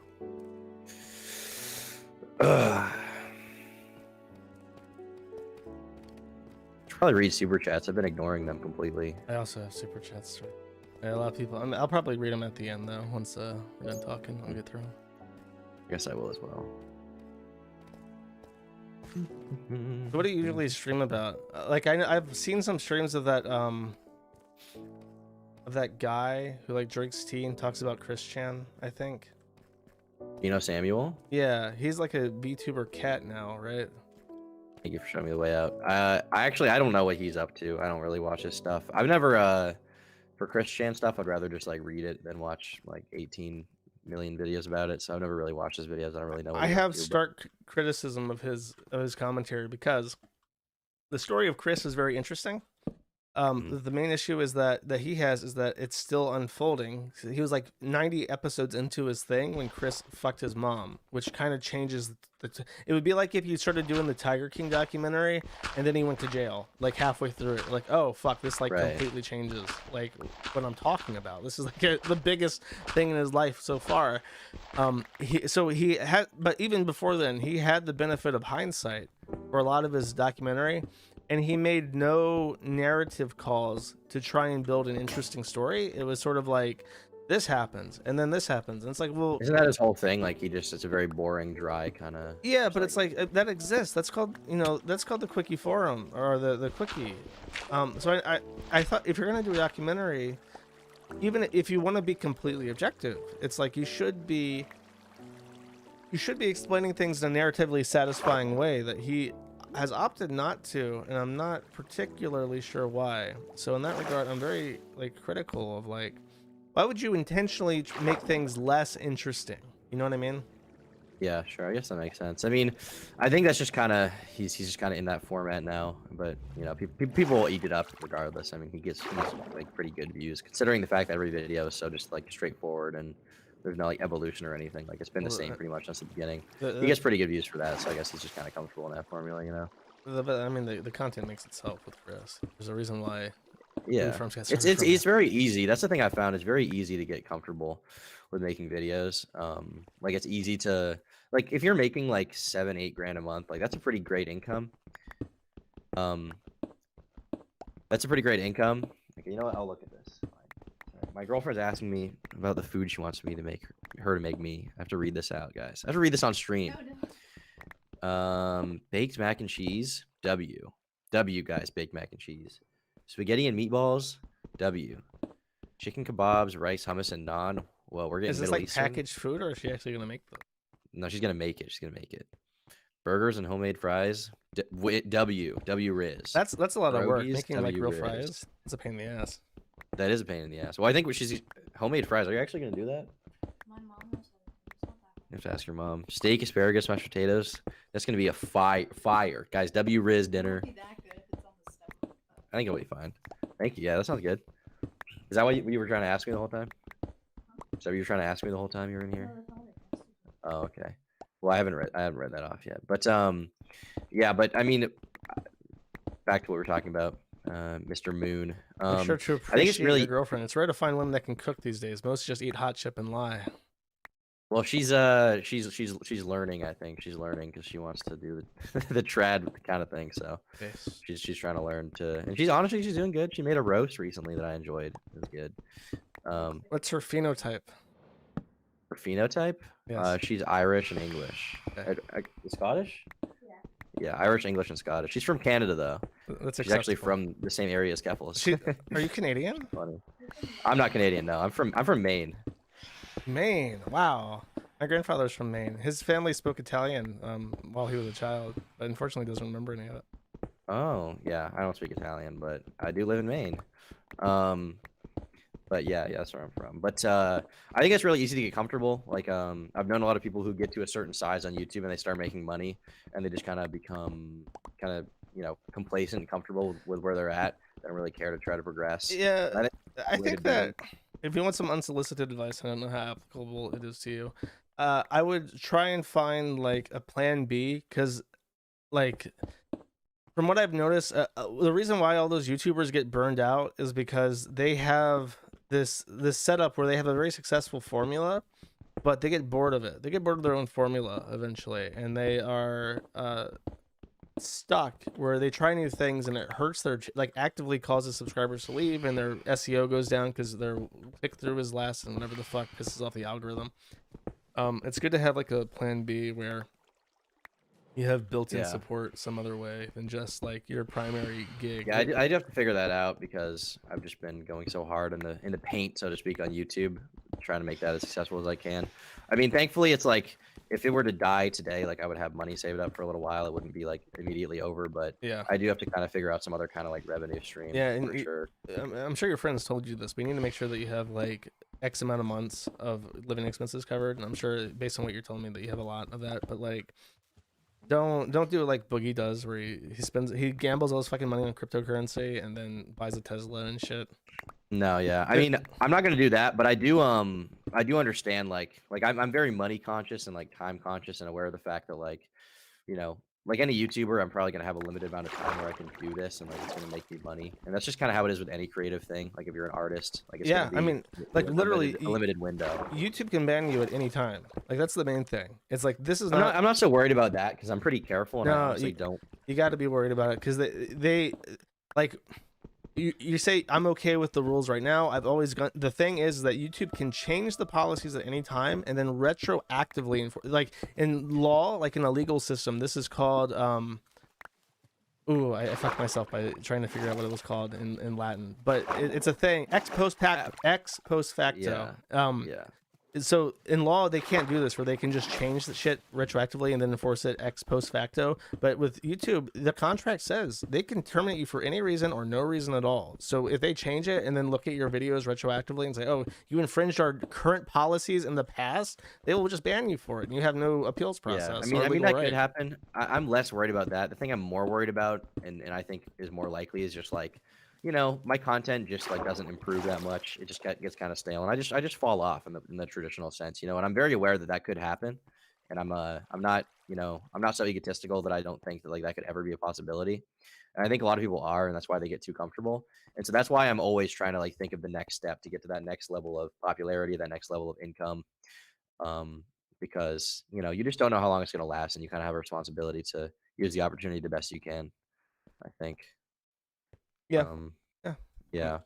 Probably read super chats. I've been ignoring them completely. I also have super chats. Yeah, a lot of people. I mean, I'll probably read them at the end though. Once we're done talking, I'll get through them. I guess I will as well. So what do you usually stream about? Like I've seen some streams of that guy who like drinks tea and talks about Chris Chan, I think. You know Samuel? Yeah, he's like a VTuber cat now, right? Thank you for showing me the way out. I don't know what he's up to. I don't really watch his stuff. I've never for Chris Chan stuff, I'd rather just like read it than watch like 18 million videos about it. So I've never really watched his videos. I don't really know what I have stark criticism of his commentary because the story of Chris is very interesting. The main issue is that he has is that it's still unfolding. He was like 90 episodes into his thing when Chris fucked his mom, which kind of changes it would be like if you started doing the Tiger King documentary and then he went to jail like halfway through it, like, oh fuck, this like completely changes like what I'm talking about. This is like the biggest thing in his life so far. He had, but even before then he had the benefit of hindsight for a lot of his documentary, and he made no narrative calls to try and build an interesting story. It was sort of like, this happens and then this happens, and it's like, well, isn't that his whole thing? Like it's a very boring, dry kind of. Yeah, but it's like that exists. That's called, that's called the Quickie Forum, or the Quickie. So I thought if you're gonna do a documentary, even if you want to be completely objective, it's like you should be explaining things in a narratively satisfying way that he has opted not to, and I'm not particularly sure why. So in that regard, I'm very like critical of like, why would you intentionally make things less interesting? You know what I mean? Yeah, sure. I guess that makes sense. I mean, I think that's just kind of he's just kind of in that format now. But people will eat it up regardless. I mean, he gets like pretty good views considering the fact that every video is so just like straightforward and there's no like evolution or anything. Like it's been the same pretty much since the beginning. He gets pretty good views for that, so I guess he's just kind of comfortable in that formula, But I mean, the content makes itself with Chris. There's a reason why. Yeah, it's very easy. That's the thing I found. It's very easy to get comfortable with making videos. Like it's easy to like if you're making like 7-8 grand a month, like that's a pretty great income. That's a pretty great income. Okay, you know what? I'll look at this. My girlfriend's asking me about the food she wants me to make her to make me. I have to read this out, guys. I have to read this on stream. Baked mac and cheese. W, guys. Baked mac and cheese. Spaghetti and meatballs. W. Chicken kebabs, rice, hummus, and naan. Well, we're getting. Is this like packaged food, or is she actually gonna make them? No, she's gonna make it. She's gonna make it. Burgers and homemade fries. W Riz. That's a lot of work making like real fries. It's a pain in the ass. That is a pain in the ass. Well, I think she's homemade fries. Are you actually gonna do that? My mom knows how to. You have to ask your mom. Steak, asparagus, mashed potatoes. That's gonna be a fire, guys. W Riz dinner. I think it'll be fine. Thank you. Yeah, that sounds good. Is that what you were trying to ask me the whole time? Is that what you were trying to ask me the whole time you were in here? Oh, okay. Well, I haven't read that off yet. But yeah. But I mean, back to what we were talking about, Mr. Moon. I'm sure to appreciate I think it's really your girlfriend. It's rare to find women that can cook these days. Most just eat hot chip and lie. Well, she's learning. I think she's learning because she wants to do the trad kind of thing. So yes. she's trying to learn to, and she's doing good. She made a roast recently that I enjoyed. It was good. What's her phenotype? Her phenotype? Yes. She's Irish and English. Okay. Scottish? Yeah, Irish, English, and Scottish. She's from Canada though. She's actually from the same area as Keffels. Are you Canadian? Funny. I'm not Canadian. No, I'm from Maine. Maine. Wow. My grandfather's from Maine. His family spoke Italian while he was a child, but unfortunately doesn't remember any of it. Oh, yeah. I don't speak Italian, but I do live in Maine. But yeah, that's where I'm from. But I think it's really easy to get comfortable. Like I've known a lot of people who get to a certain size on YouTube and they start making money and they just kind of become complacent and comfortable with where they're at. They don't really care to try to progress. Yeah, I think that if you want some unsolicited advice, I don't know how applicable it is to you. I would try and find like a plan B, because like from what I've noticed, the reason why all those YouTubers get burned out is because they have this setup where they have a very successful formula, but they get bored of it. They get bored of their own formula eventually, and they are stuck where they try new things and it hurts their actively causes subscribers to leave, and their SEO goes down because their click through is less and whatever the fuck pisses off the algorithm. It's good to have like a plan B where you have built-in support some other way than just like your primary gig. Yeah, I do have to figure that out because I've just been going so hard in the paint, so to speak, on YouTube, trying to make that as successful as I can. I mean, thankfully, it's like if it were to die today, like I would have money saved up for a little while. It wouldn't be like immediately over, but yeah, I do have to kind of figure out some other kind of like revenue stream. Yeah, and for sure. I'm sure your friends told you this, but you need to make sure that you have like X amount of months of living expenses covered. And I'm sure based on what you're telling me that you have a lot of that, but like Don't do it like Boogie does, where he gambles all his fucking money on cryptocurrency and then buys a Tesla and shit. No, yeah. I mean, I'm not gonna do that, but I do understand like I'm very money conscious and like time conscious and aware of the fact that like, you know, like any YouTuber, I'm probably gonna have a limited amount of time where I can do this and like it's gonna make me money. And that's just kind of how it is with any creative thing. Like if you're an artist, like it's I mean, like literally a limited window. YouTube can ban you at any time. Like that's the main thing. It's like this is not. I'm not so worried about that because I'm pretty careful and I honestly don't. You got to be worried about it because they like. You say I'm okay with the rules right now. I've always gone. The thing is that YouTube can change the policies at any time and then retroactively like in law, like in a legal system. This is called ooh, I fucked myself by trying to figure out what it was called in Latin. But it's a thing. Ex post facto. Yeah. So in law they can't do this where they can just change the shit retroactively and then enforce it ex post facto. But with YouTube, the contract says they can terminate you for any reason or no reason at all. So if they change it and then look at your videos retroactively and say, oh, you infringed our current policies in the past, they will just ban you for it and you have no appeals process. Yeah, I mean that could happen. I'm less worried about that. The thing I'm more worried about and I think is more likely is just like, you know, my content just like doesn't improve that much. It just gets kind of stale, and I just fall off in the traditional sense, you know. And I'm very aware that could happen, and I'm not, you know, I'm not so egotistical that I don't think that like that could ever be a possibility. And I think a lot of people are, and that's why they get too comfortable. And so that's why I'm always trying to like think of the next step to get to that next level of popularity, that next level of income, because you know you just don't know how long it's going to last, and you kind of have a responsibility to use the opportunity the best you can, I think. Yeah. Yeah.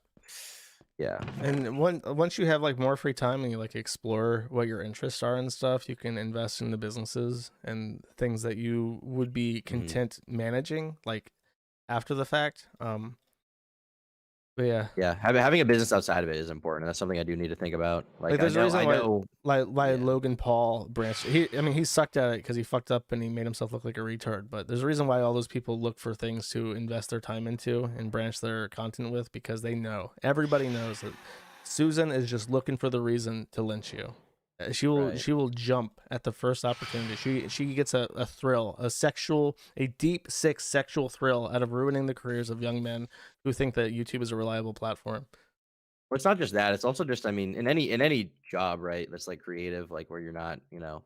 And once you have like more free time and you like explore what your interests are and stuff, you can invest in the businesses and things that you would be content managing like after the fact. But yeah, having a business outside of it is important. And that's something I do need to think about. Like there's a reason why Logan Paul branched. He sucked at it because he fucked up and he made himself look like a retard. But there's a reason why all those people look for things to invest their time into and branch their content with, because they know, everybody knows that Susan is just looking for the reason to lynch you. She will jump at the first opportunity. She gets a thrill, a deep, sick sexual thrill out of ruining the careers of young men who think that YouTube is a reliable platform. Well, it's not just that. It's also just, I mean, in any job, right? That's like creative, like where you're not, you know,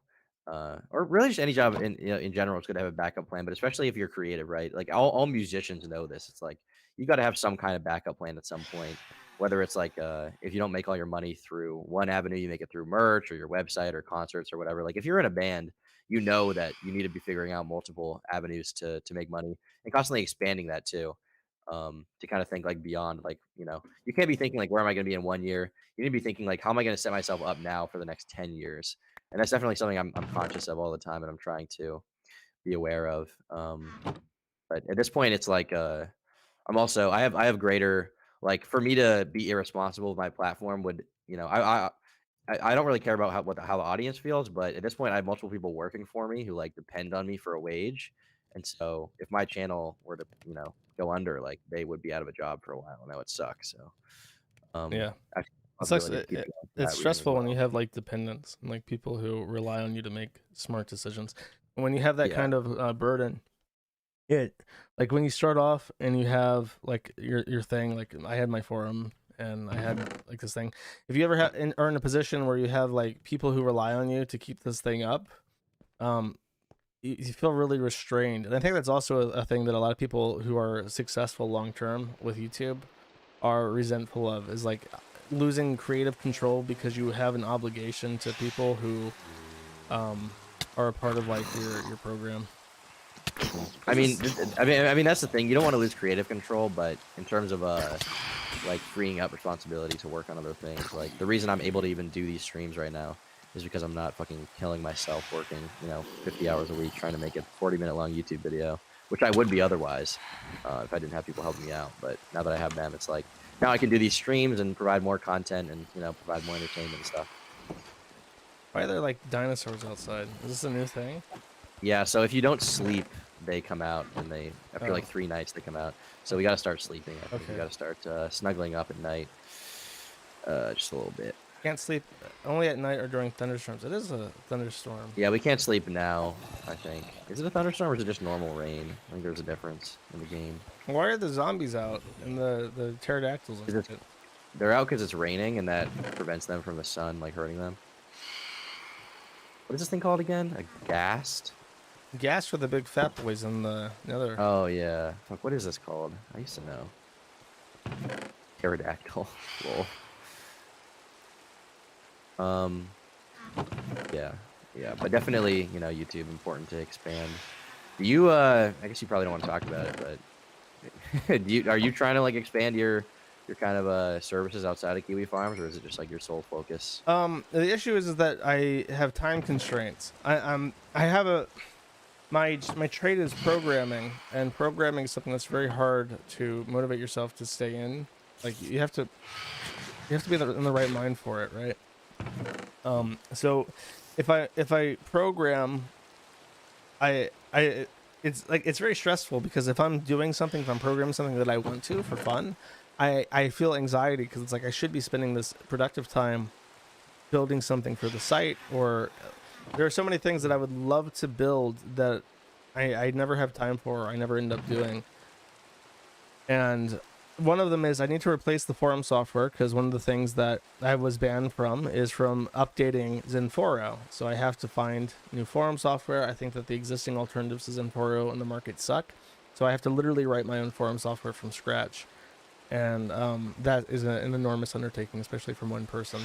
or really just any job in general, it's good to have a backup plan. But especially if you're creative, right? Like all musicians know this. It's like you got to have some kind of backup plan at some point. Whether it's like if you don't make all your money through one avenue, you make it through merch or your website or concerts or whatever. Like if you're in a band, you know that you need to be figuring out multiple avenues to make money and constantly expanding that too. To kind of think like beyond, like, you know, you can't be thinking like, where am I going to be in 1 year? You need to be thinking like, how am I going to set myself up now for the next 10 years? And that's definitely something I'm conscious of all the time and I'm trying to be aware of. But at this point, it's like I have greater, like, for me to be irresponsible with my platform would, you know, I don't really care about how the audience feels, but at this point I have multiple people working for me who like depend on me for a wage. And so if my channel were to, you know, go under, like they would be out of a job for a while and that would suck. So it's stressful when you have like dependents and like people who rely on you to make smart decisions. And when you have that kind of burden, like when you start off and you have like your thing, like I had my forum and I had like this thing. If you ever are in a position where you have like people who rely on you to keep this thing up, you feel really restrained. And I think that's also a thing that a lot of people who are successful long term with YouTube are resentful of, is like losing creative control because you have an obligation to people who are a part of like your program. I mean that's the thing. You don't want to lose creative control, but in terms of like freeing up responsibility to work on other things, like the reason I'm able to even do these streams right now is because I'm not fucking killing myself working, you know, 50 hours a week trying to make a 40-minute long YouTube video, which I would be otherwise if I didn't have people helping me out. But now that I have them, it's like now I can do these streams and provide more content and, you know, provide more entertainment and stuff. Why are there like dinosaurs outside? Is this a new thing? Yeah, so if you don't sleep, they come out, and after like 3 nights they come out. So we got to start sleeping. I think we got to start snuggling up at night, just a little bit. Can't sleep only at night or during thunderstorms. It is a thunderstorm. Yeah, we can't sleep now, I think. Is it a thunderstorm or is it just normal rain? I think there's a difference in the game. Why are the zombies out and the pterodactyls? They're out because it's raining and that prevents them from the sun, like, hurting them. What is this thing called again? A ghast? Ghast for the big fat boys in the other. Oh, yeah. Fuck, what is this called? I used to know. Pterodactyl. Lol. Yeah, but definitely, you know, YouTube important to expand. Do you, I guess you probably don't want to talk about it, but are you trying to like expand your kind of services outside of Kiwi Farms, or is it just like your sole focus? The issue is that I have time constraints. I have my trade is programming, and programming is something that's very hard to motivate yourself to stay in. Like you have to be in the right mind for it, right? So if I program, it's very stressful because if I'm doing something, if I'm programming something that I want to for fun, I feel anxiety because it's like I should be spending this productive time building something for the site, or there are so many things that I would love to build that I never have time for, or I never end up doing. And one of them is I need to replace the forum software because one of the things that I was banned from is from updating Zenforo. So I have to find new forum software. I think that the existing alternatives to Zenforo in the market suck. So I have to literally write my own forum software from scratch. And that is an enormous undertaking, especially from one person.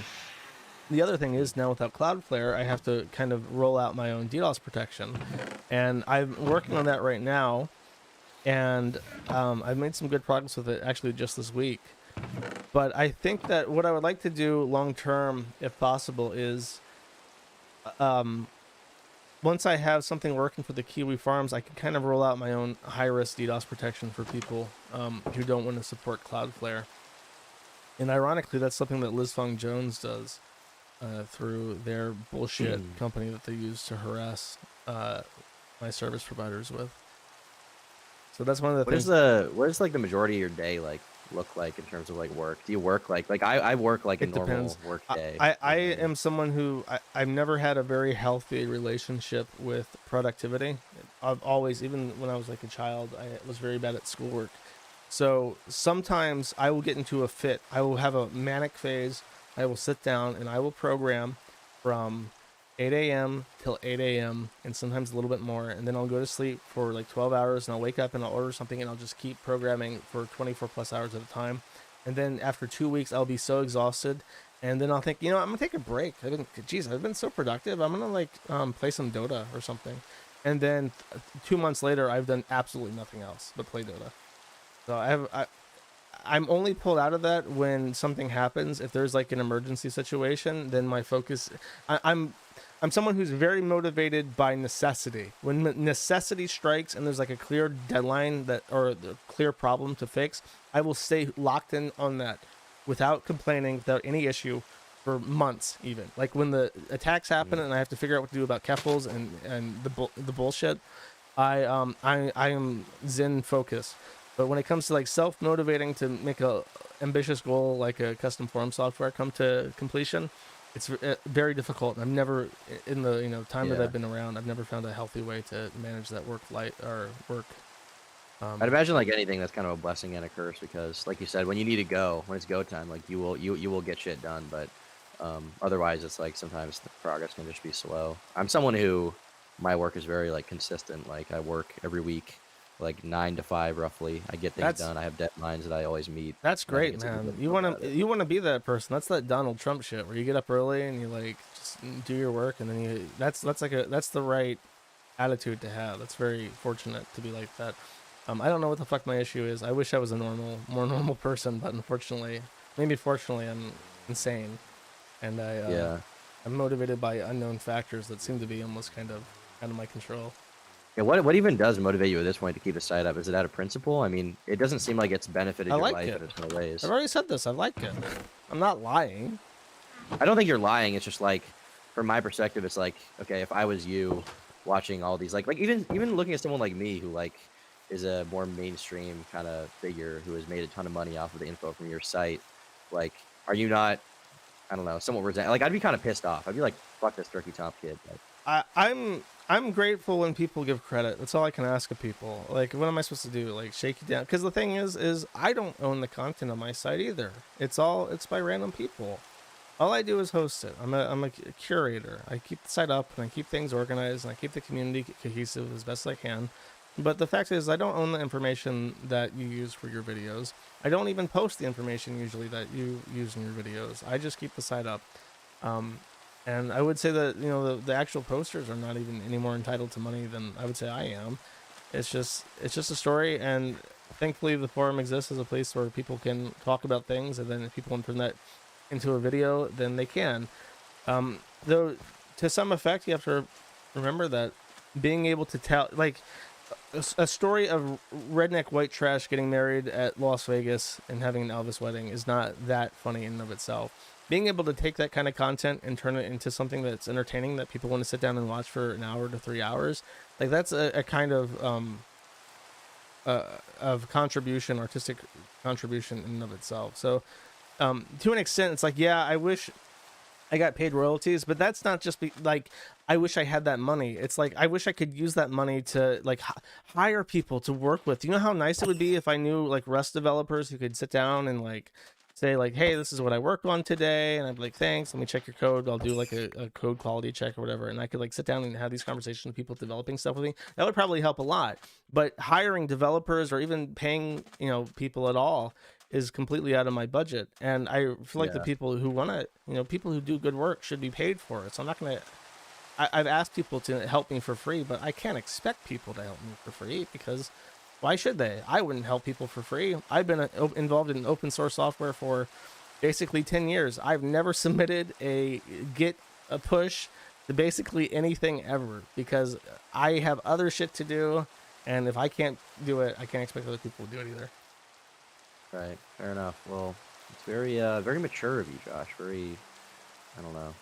The other thing is now without Cloudflare, I have to kind of roll out my own DDoS protection. And I'm working on that right now. And I've made some good progress with it actually just this week. But I think that what I would like to do long term, if possible, is once I have something working for the Kiwi Farms, I can kind of roll out my own high-risk DDoS protection for people who don't want to support Cloudflare. And ironically, that's something that Lizfong Jones does through their bullshit company that they use to harass my service providers with. So that's one of the things. What is like the majority of your day like look like in terms of like work? Do you work like I work like a normal work day? I am someone who I've never had a very healthy relationship with productivity. I've always, even when I was like a child, I was very bad at schoolwork. So sometimes I will get into a fit. I will have a manic phase. I will sit down and I will program from 8 a.m. till 8 a.m. and sometimes a little bit more, and then I'll go to sleep for like 12 hours and I'll wake up and I'll order something and I'll just keep programming for 24 plus hours at a time. And then after 2 weeks I'll be so exhausted, and then I'll think, you know, I'm gonna take a break. I've been so productive, I'm gonna like play some Dota or something. And then 2 months later I've done absolutely nothing else but play Dota. So I'm only pulled out of that when something happens. If there's like an emergency situation, then my focus, I'm someone who's very motivated by necessity. When necessity strikes and there's like a clear deadline or a clear problem to fix, I will stay locked in on that without complaining, without any issue for months even. Like when the attacks happen and I have to figure out what to do about Keffals and the bullshit, I am Zen focused. But when it comes to like self-motivating to make a ambitious goal like a custom forum software come to completion, it's very difficult. I've never, in the time that I've been around, I've never found a healthy way to manage that work. I'd imagine like anything that's kind of a blessing and a curse, because like you said, when you need to go, when it's go time, like you will get shit done. But otherwise, it's like sometimes the progress can just be slow. I'm someone who my work is very like consistent. Like I work every week, like 9 to 5 roughly. I get things done. I have deadlines that I always meet. That's great, man. You want to be that person. That's that Donald Trump shit where you get up early and you like just do your work, and then that's the right attitude to have. That's very fortunate to be like that. I don't know what the fuck my issue is. I wish I was a more normal person, but unfortunately, maybe fortunately, I'm insane, and I'm motivated by unknown factors that seem to be almost kind of out of my control. Yeah, what even does motivate you at this point to keep the site up? Is it out of principle? I mean, it doesn't seem like it's benefited your life in its no ways. I've already said this. I like it. I'm not lying. I don't think you're lying. It's just like, from my perspective, it's like, okay, if I was you watching all these, like even looking at someone like me who like is a more mainstream kind of figure who has made a ton of money off of the info from your site, like, are you not I don't know, somewhat resent. Like I'd be kind of pissed off. I'd be like, fuck this Turkey Top kid. Like, I'm grateful when people give credit. That's all I can ask of people. Like, what am I supposed to do? Like, shake you down? Because the thing is I don't own the content on my site either. It's by random people. All I do is host it. I'm a curator. I keep the site up and I keep things organized and I keep the community cohesive as best I can. But the fact is, I don't own the information that you use for your videos. I don't even post the information usually that you use in your videos. I just keep the site up. And I would say that, you know, the actual posters are not even any more entitled to money than I would say I am. It's just a story, and thankfully the forum exists as a place where people can talk about things, and then if people want to turn that into a video, then they can. Though, to some effect, you have to remember that being able to tell, like, a story of redneck white trash getting married at Las Vegas and having an Elvis wedding is not that funny in and of itself. Being able to take that kind of content and turn it into something that's entertaining that people want to sit down and watch for an hour to 3 hours, like that's a kind of contribution, artistic contribution in and of itself. So to an extent, it's like, yeah, I wish I got paid royalties, but that's not just like, I wish I had that money. It's like, I wish I could use that money to like hire people to work with. Do you know how nice it would be if I knew like Rust developers who could sit down and like say like, hey, this is what I worked on today, and I'd be like, thanks, let me check your code. I'll do like a code quality check or whatever, and I could like sit down and have these conversations with people developing stuff with me. That would probably help a lot. But hiring developers or even paying, you know, people at all is completely out of my budget, and I feel like the people who want to, you know, people who do good work should be paid for it. So I'm not gonna. I've asked people to help me for free, but I can't expect people to help me for free, because why should they? I wouldn't help people for free. I've been involved in open source software for basically 10 years. I've never submitted a Git a push to basically anything ever, because I have other shit to do, and if I can't do it, I can't expect other people to do it either. Right, fair enough. Well, it's very very mature of you, Josh. Very, I don't know.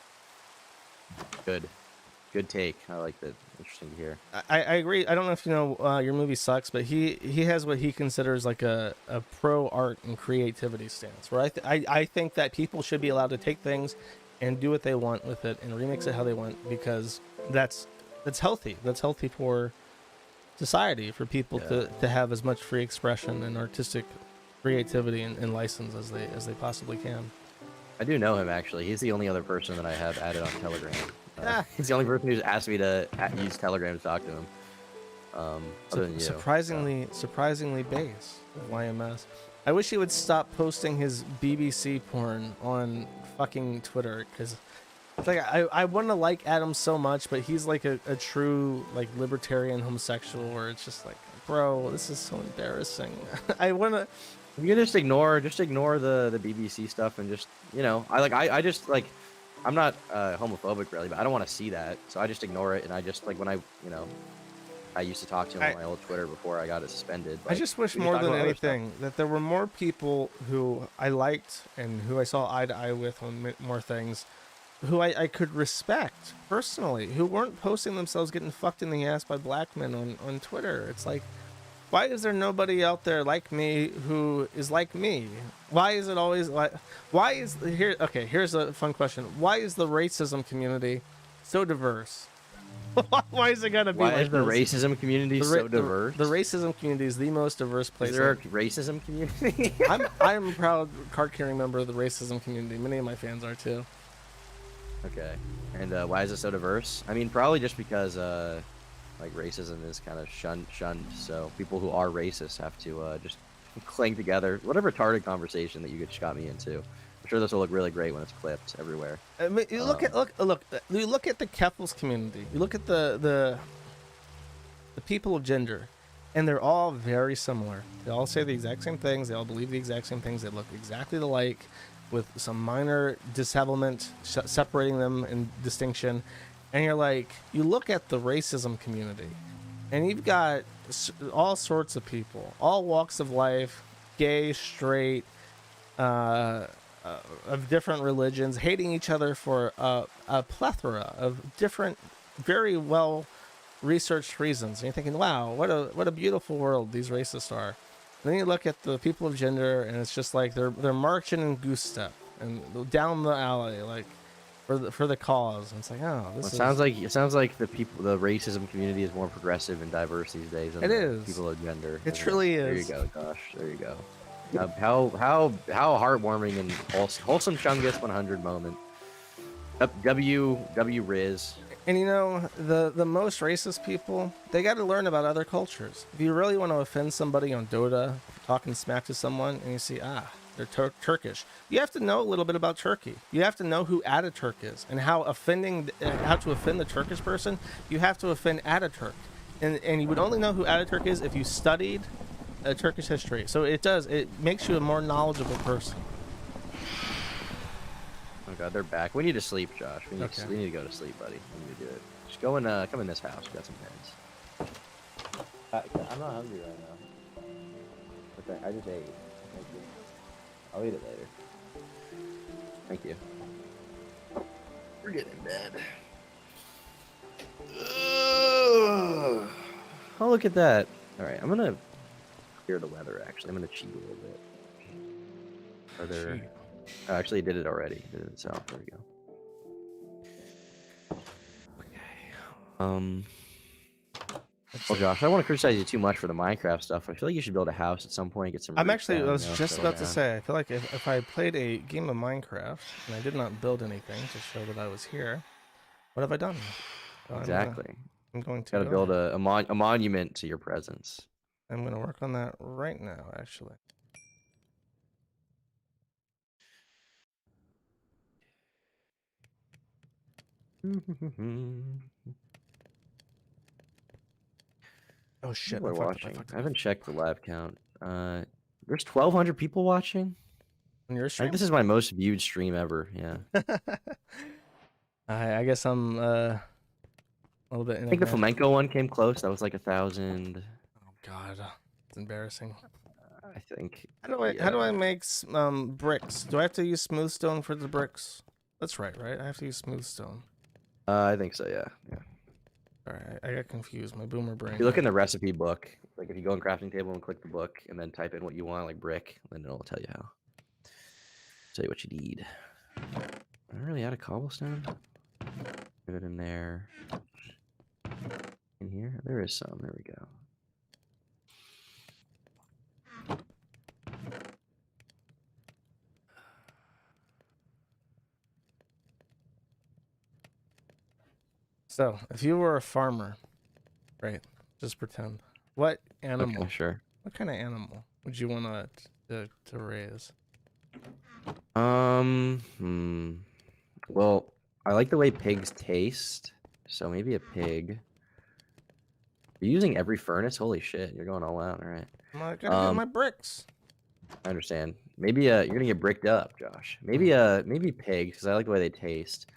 Good take. I like that. Interesting to hear. I agree. I don't know if you know your movie sucks, but he has what he considers like a pro art and creativity stance, where I think that people should be allowed to take things and do what they want with it and remix it how they want, because that's healthy. That's healthy for society, for people to have as much free expression and artistic creativity and license as they possibly can. I do know him, actually. He's the only other person that I have added on Telegram. He's the only person who's asked me to use Telegram to talk to him. Surprisingly base of YMS. I wish he would stop posting his BBC porn on fucking Twitter, because it's like I want to like Adam so much, but he's like a true like libertarian homosexual, where it's just like, bro, this is so embarrassing. I want to. You can just ignore the BBC stuff, and just, you know, I just like, I'm not homophobic really, but I don't want to see that, so I just ignore it. And I just like, when I used to talk to him on my old Twitter before I got it suspended. I just wish more than anything that there were more people who I liked and who I saw eye to eye with on more things, who I could respect personally, who weren't posting themselves getting fucked in the ass by black men on Twitter. It's like, why is there nobody out there like me who is like me? Why is it always like, here's a fun question. Why is the racism community so diverse? Why is it gotta be? Why is the racism community so diverse? The racism community is the most diverse place. Is there a racism community? I'm a proud card-carrying member of the racism community. Many of my fans are too. Okay. And why is it so diverse? I mean, probably just because like racism is kind of shunned, so people who are racist have to just cling together. What a retarded conversation that you just got me into. I'm sure this will look really great when it's clipped everywhere. I mean, you look at the Keffels community. You look at the people of gender, and they're all very similar. They all say the exact same things. They all believe the exact same things. They look exactly alike, with some minor disablement separating them in distinction. And you're like, you look at the racism community, and you've got all sorts of people, all walks of life, gay, straight, of different religions, hating each other for a plethora of different, very well researched reasons. And you're thinking, wow, what a beautiful world these racists are. And then you look at the people of gender, and it's just like they're marching in goose step. and down the alley, like for the cause. And it's like, oh, this sounds like the racism community is more progressive and diverse these days than people of gender. It truly is. There you go, Josh. There you go. How heartwarming and wholesome Chungus 100 moment. W Riz. And you know, the most racist people, they got to learn about other cultures. If you really want to offend somebody on Dota, talking smack to someone, and you see, they're Turkish, you have to know a little bit about Turkey. You have to know who Ataturk is and how to offend the Turkish person. You have to offend Ataturk, and you would only know who Ataturk is if you studied Turkish history. So it makes you a more knowledgeable person. Oh god, they're back. We need to sleep, Josh. We need to go to sleep, buddy. We need to do it. Just go and come in this house. We got some pens. I'm not hungry right now. But I just ate. Thank you. I'll eat it later. Thank you. We're getting in bed. Oh, look at that. All right, I'm gonna clear the weather. Actually, I'm gonna cheat a little bit. Are there? Oh, actually, I did it already. It did it itself. There we go. Okay. Well, Josh, I don't want to criticize you too much for the Minecraft stuff. I feel like you should build a house at some point and get some. I was just about to say. I feel like if I played a game of Minecraft and I did not build anything to show that I was here, what have I done? So exactly. I'm going to gotta build a monument to your presence. I'm going to work on that right now, actually. Oh shit! We're watching. I haven't checked the live count. There's 1,200 people watching. On your stream? I think this is my most viewed stream ever. Yeah. I guess I'm a little bit. I think the flamenco one came close. That was like 1,000. Oh god, it's embarrassing. I think. How do I make bricks? Do I have to use smooth stone for the bricks? That's right? I have to use smooth stone. I think so. Yeah. All right, I got confused. My boomer brain. If you look in the recipe book, like if you go on crafting table and click the book, and then type in what you want, like brick, then it'll tell you how. Tell you what you need. I don't really add a cobblestone. Put it in there. In here, there is some. There we go. So, if you were a farmer, right? Just pretend. What animal? Okay, sure. What kind of animal would you want to raise? Well, I like the way pigs taste, so maybe a pig. You're using every furnace? Holy shit, you're going all out. All right. I gotta get my bricks. I understand. Maybe you're gonna get bricked up, Josh. Maybe pigs, because I like the way they taste.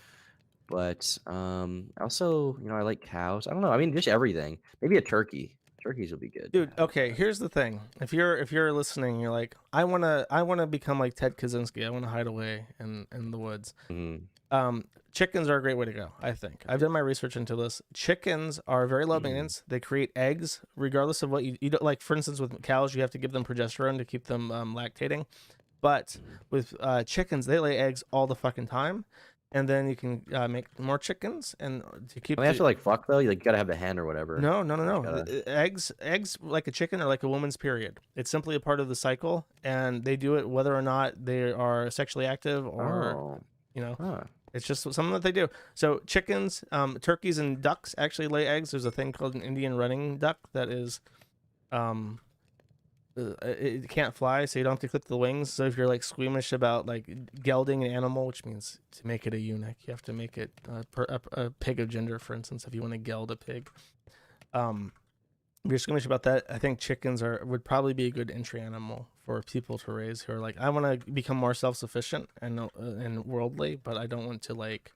But also, I like cows. I don't know. I mean, just everything. Maybe a turkey. Turkeys will be good. Dude, okay, here's the thing. If you're listening, you're like, I wanna become like Ted Kaczynski. I wanna hide away in the woods. Mm-hmm. Chickens are a great way to go, I think. I've done my research into this. Chickens are very low maintenance. They create eggs regardless of what you don't, like, for instance, with cows, you have to give them progesterone to keep them lactating. But with chickens, they lay eggs all the fucking time. And then you can make more chickens, and to keep. I have to like fuck though. You gotta have the hen or whatever. No. Eggs like a chicken are like a woman's period. It's simply a part of the cycle, and they do it whether or not they are sexually active or It's just something that they do. So chickens, turkeys, and ducks actually lay eggs. There's a thing called an Indian running duck that is, it can't fly, so you don't have to clip the wings. So if you're like squeamish about like gelding an animal, which means to make it a eunuch, you have to make it a pig of gender, for instance, if you want to geld a pig. If you're squeamish about that, I think chickens would probably be a good entry animal for people to raise who are like, I want to become more self-sufficient and worldly, but I don't want to like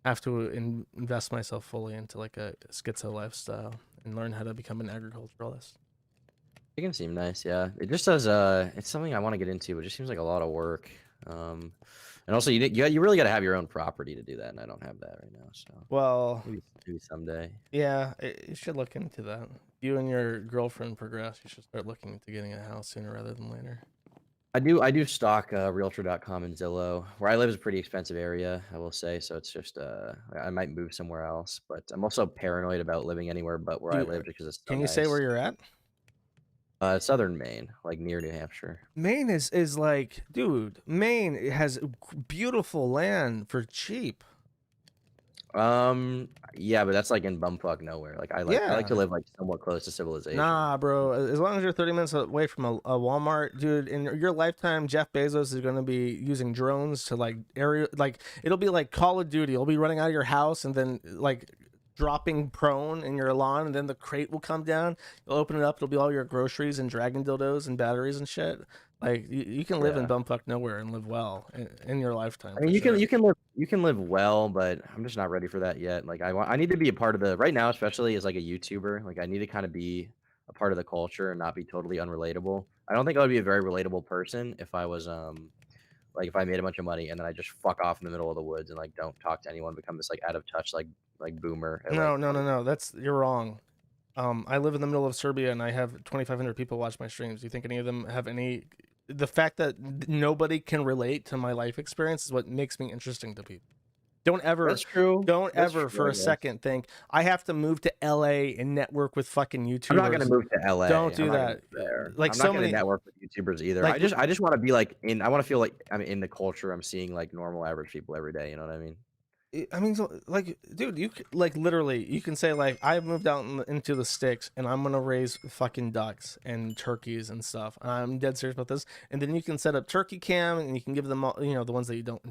have to invest myself fully into like a schizo lifestyle and learn how to become an agriculturalist. Chickens seem nice, yeah. It just does. It's something I want to get into. It just seems like a lot of work. And also, you really got to have your own property to do that, and I don't have that right now. So well, maybe someday. Yeah, you should look into that. You and your girlfriend progress. You should start looking into getting a house sooner rather than later. I do stock Realtor.com and Zillow. Where I live is a pretty expensive area, I will say. So it's just I might move somewhere else. But I'm also paranoid about living anywhere but where I live because it's so Can you say where you're at? Southern Maine, like near New Hampshire. Maine is like, dude, Maine has beautiful land for cheap. Yeah, but that's like in bumfuck nowhere. Like I like to live like somewhat close to civilization. Nah, bro. As long as you're 30 minutes away from a Walmart, dude, in your lifetime, Jeff Bezos is gonna be using drones to like it'll be like Call of Duty. You'll be running out of your house and then like dropping prone in your lawn, and then the crate will come down. You'll open it up. It'll be all your groceries and dragon dildos and batteries and shit. Like you can live in bumfuck nowhere and live well in your lifetime. I mean, you can live well, but I'm just not ready for that yet. Like I need to be a part of the right now, especially as like a YouTuber. Like I need to kind of be a part of the culture and not be totally unrelatable. I don't think I would be a very relatable person if I was like if I made a bunch of money and then I just fuck off in the middle of the woods and like don't talk to anyone, become this like out of touch like boomer. No. You're wrong. I live in the middle of Serbia and I have 2,500 people watch my streams. Do you think any of them have any? The fact that nobody can relate to my life experience is what makes me interesting to people. Don't ever, That's true. Don't That's ever true, for a second think I have to move to LA and network with fucking YouTubers. I'm not gonna move to LA. Don't do that. Like I'm not gonna network with YouTubers either. Like, I just want to be like I want to feel like I'm in the culture. I'm seeing like normal average people every day. You know what I mean? I mean, so, like, dude, you like literally, you can say like, I've moved out into the sticks, and I'm gonna raise fucking ducks and turkeys and stuff. I'm dead serious about this. And then you can set up turkey cam, and you can give them all, you know, the ones that you don't.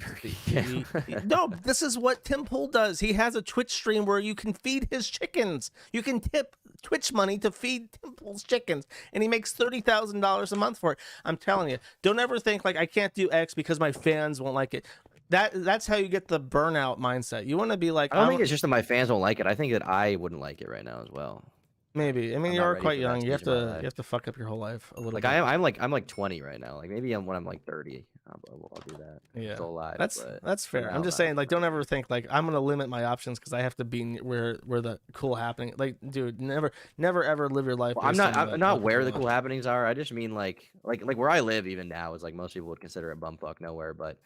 No, this is what Tim Pool does. He has a Twitch stream where you can feed his chickens. You can tip Twitch money to feed Tim Pool's chickens, and he makes $30,000 a month for it. I'm telling you, don't ever think like I can't do X because my fans won't like it. That's how you get the burnout mindset. You want to be like, I don't think it's just that my fans won't like it. I think that I wouldn't like it right now as well. Maybe. I mean, you're quite young. You have to fuck up your whole life a little bit. I'm like 20 right now. Like maybe when I'm like 30, I'll do that. Yeah, still alive, that's fair. I'm just saying, like, don't ever think like I'm gonna limit my options because I have to be where the cool happening. Like, dude, never ever live your life. Well, I'm not where the cool happenings are. I just mean like where I live even now is like most people would consider it bumfuck nowhere, but.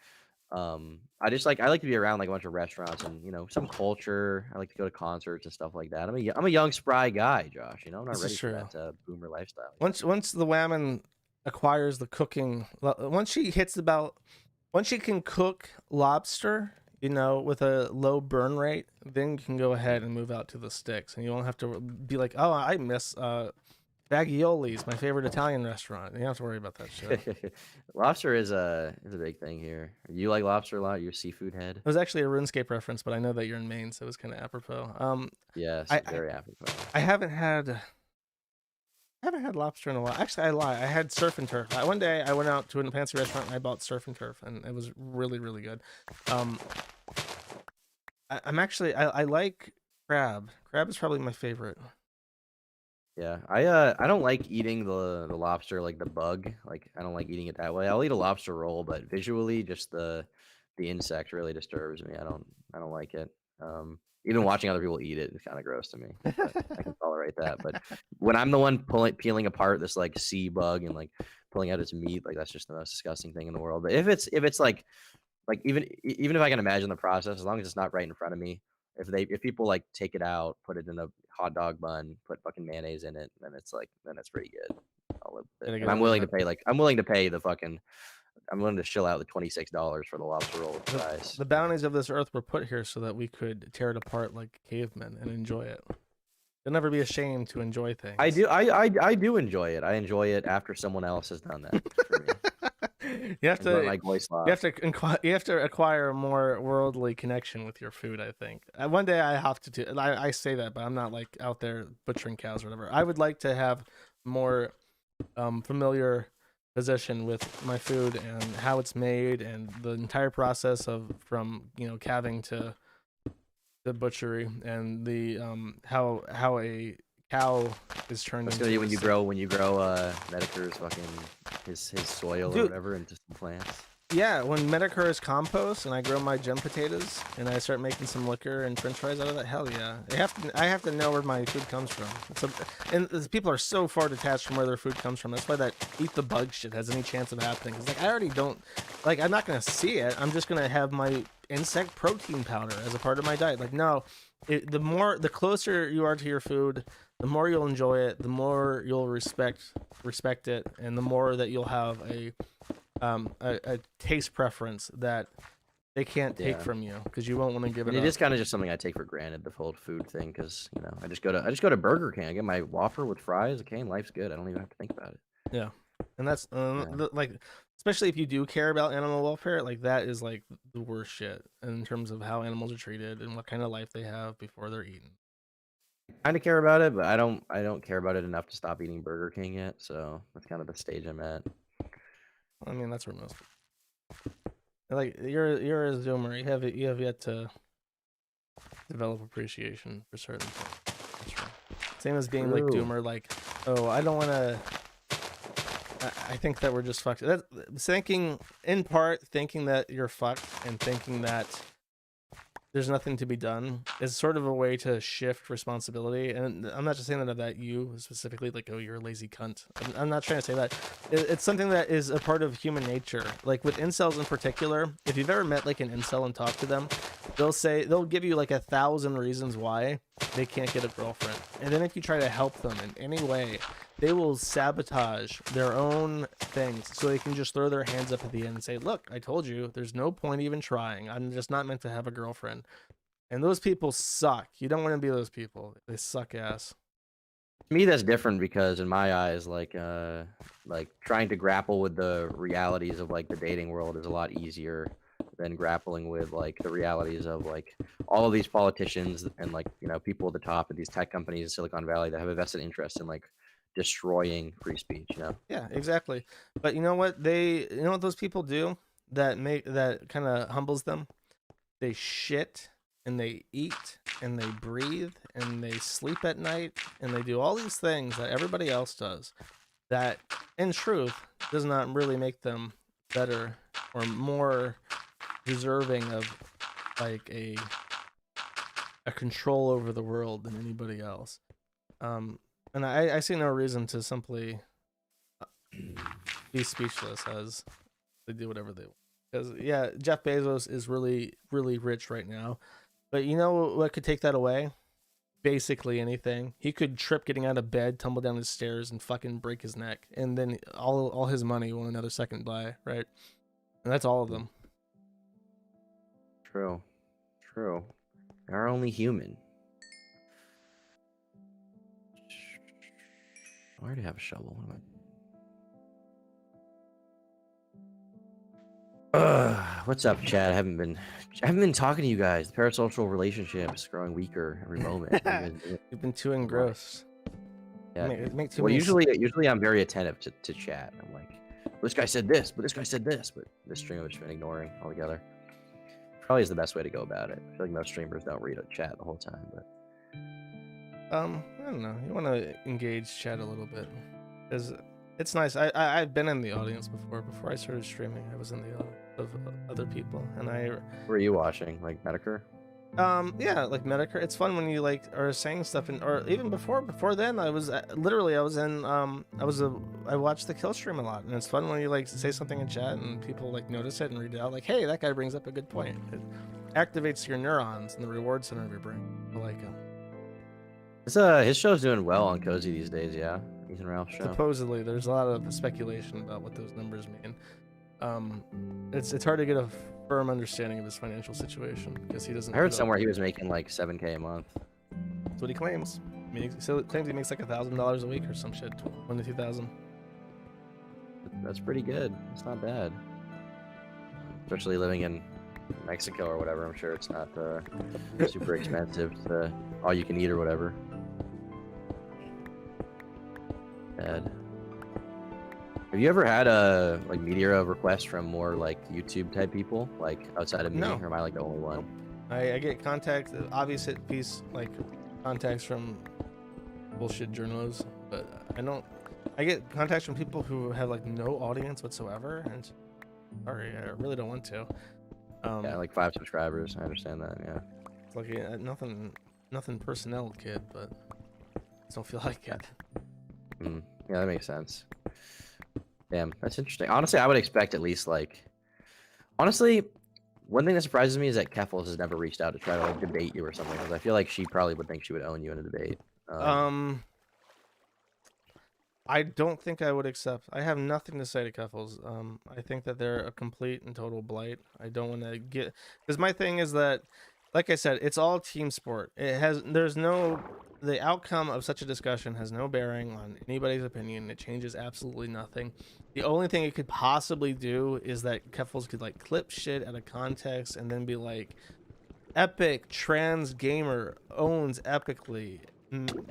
I like to be around like a bunch of restaurants and you know some culture. I like to go to concerts and stuff like that. I'm a young spry guy, Josh. You know, I'm not ready for that boomer lifestyle. Once the Whammon acquires the cooking, once she can cook lobster, you know, with a low burn rate, then you can go ahead and move out to the sticks, and you won't have to be like, oh, I miss Bagioli's, my favorite Italian restaurant. You don't have to worry about that shit. Lobster is a big thing here. You like lobster a lot? You're a seafood head? It was actually a RuneScape reference, but I know that you're in Maine, so it was kind of apropos. Yes, very apropos. I haven't had lobster in a while. Actually, I lie. I had surf and turf. One day I went out to a fancy restaurant and I bought surf and turf, and it was really, really good. I like crab. Crab is probably my favorite. Yeah, I don't like eating the lobster like the bug. Like I don't like eating it that way. I'll eat a lobster roll, but visually, just the insect really disturbs me. I don't like it. Even watching other people eat it is kind of gross to me. I can tolerate that, but when I'm the one peeling apart this like sea bug and like pulling out its meat, like that's just the most disgusting thing in the world. But if it's like even if I can imagine the process, as long as it's not right in front of me. If people like take it out, put it in a hot dog bun, put fucking mayonnaise in it, then it's pretty good. I'll live with it. And I'm willing to pay I'm willing to shill out the $26 for the lobster roll with fries. The bounties of this earth were put here so that we could tear it apart like cavemen and enjoy it. You'll never be ashamed to enjoy things. I do enjoy it. I enjoy it after someone else has done that for me. You have to acquire a more worldly connection with your food. I think one day I have to do. I say that, but I'm not like out there butchering cows or whatever. I would like to have more familiar position with my food and how it's made and the entire process of from calving to the butchery and the how a cow is turned into. When you grow Medicare's fucking his soil or whatever into some plants. Yeah, when Medicare is compost and I grow my gem potatoes and I start making some liquor and French fries out of that, hell yeah! I have to know where my food comes from. And people are so far detached from where their food comes from. That's why that eat the bug shit has any chance of happening. Cause like I already don't, like I'm not gonna see it. I'm just gonna have my insect protein powder as a part of my diet. Like no, the closer you are to your food, the more you'll enjoy it, the more you'll respect it, and the more that you'll have a taste preference that they can't take from you because you won't want to give it up. It is kind of just something I take for granted, the whole food thing, because you know I just go to Burger King, I get my Whopper with fries, okay, and life's good. I don't even have to think about it. Yeah, and that's like, especially if you do care about animal welfare, like that is like the worst shit in terms of how animals are treated and what kind of life they have before they're eaten. I kind of care about it, but I don't care about it enough to stop eating Burger King yet. So that's kind of the stage I'm at. I mean, that's where most like you're a zoomer. You have yet to develop appreciation for certain things. That's true. Same as being like doomer. Like, oh, I don't want to. I think that we're just fucked. That's thinking that you're fucked and thinking that there's nothing to be done is sort of a way to shift responsibility. And I'm not just saying that about you specifically, like, oh, you're a lazy cunt. I'm not trying to say that. It's something that is a part of human nature. Like with incels in particular, if you've ever met like an incel and talked to them, they'll give you like 1,000 reasons why they can't get a girlfriend. And then if you try to help them in any way, they will sabotage their own things so they can just throw their hands up at the end and say, look, I told you, there's no point even trying. I'm just not meant to have a girlfriend. And those people suck. You don't want to be those people. They suck ass. To me, that's different because in my eyes, like trying to grapple with the realities of like the dating world is a lot easier than grappling with like the realities of like all of these politicians and like, you know, people at the top of these tech companies in Silicon Valley that have a vested interest in like destroying free speech, you know? Yeah, exactly. But you know what those people do that kind of humbles them? They shit and they eat and they breathe and they sleep at night and they do all these things that everybody else does that in truth does not really make them better or more deserving of like a control over the world than anybody else. And I see no reason to simply be speechless as they do whatever they want. Because, yeah, Jeff Bezos is really, really rich right now. But you know what could take that away? Basically anything. He could trip getting out of bed, tumble down the stairs, and fucking break his neck. And then all his money will another second buy, right? And that's all of them. True. They are only human. I already have a shovel. What's up, Chad? I haven't been talking to you guys. The parasocial relationships growing weaker every moment. You've been too engrossed. Yeah. Well, usually I'm very attentive to chat. I'm like, well, this guy said this, but this guy said this, but this stream I've just been ignoring altogether. Probably is the best way to go about it. I feel like most streamers don't read a chat the whole time, but I don't know. You want to engage chat a little bit, because it's nice. I've been in the audience before. Before I started streaming, I was in the audience of other people, and Who are you watching? Like Medicare? Yeah, like Medicare. It's fun when you like are saying stuff, or even before then, I was literally I watched the kill stream a lot, and it's fun when you like say something in chat and people like notice it and read it out. Like, hey, that guy brings up a good point. It activates your neurons in the reward center of your brain. I like him. His show's doing well on Cozy these days, yeah. Ethan Ralph's show. Supposedly, there's a lot of speculation about what those numbers mean. It's hard to get a firm understanding of his financial situation because he doesn't. I heard somewhere he was making like $7K a month. That's what he claims. I mean, he claims he makes like $1,000 a week or some shit, $1,000 to $2,000. That's pretty good. It's not bad, especially living in Mexico or whatever. I'm sure it's not super expensive to all you can eat or whatever. Bad. Have you ever had a media request from more like YouTube type people, like outside of me, or am I like the only one? I get contacts, obvious hit piece, like contacts from bullshit journalists, but I get contacts from people who have like no audience whatsoever, and Sorry, I really don't want to. Yeah, like 5 subscribers. I understand that. Yeah. It's like nothing personnel, kid, but I don't feel like it. Yeah, that makes sense. Damn, that's interesting. Honestly, I would expect at least like. Honestly, one thing that surprises me is that Keffals has never reached out to try to like debate you or something, because I feel like she probably would think she would own you in a debate. I don't think I would accept. I have nothing to say to Keffals. I think that they're a complete and total blight. I don't want to get, because my thing is that, like I said, it's all team sport. The outcome of such a discussion has no bearing on anybody's opinion. It changes absolutely nothing. The only thing it could possibly do is that Keffals could like clip shit out of context and then be like, Epic trans gamer owns epically.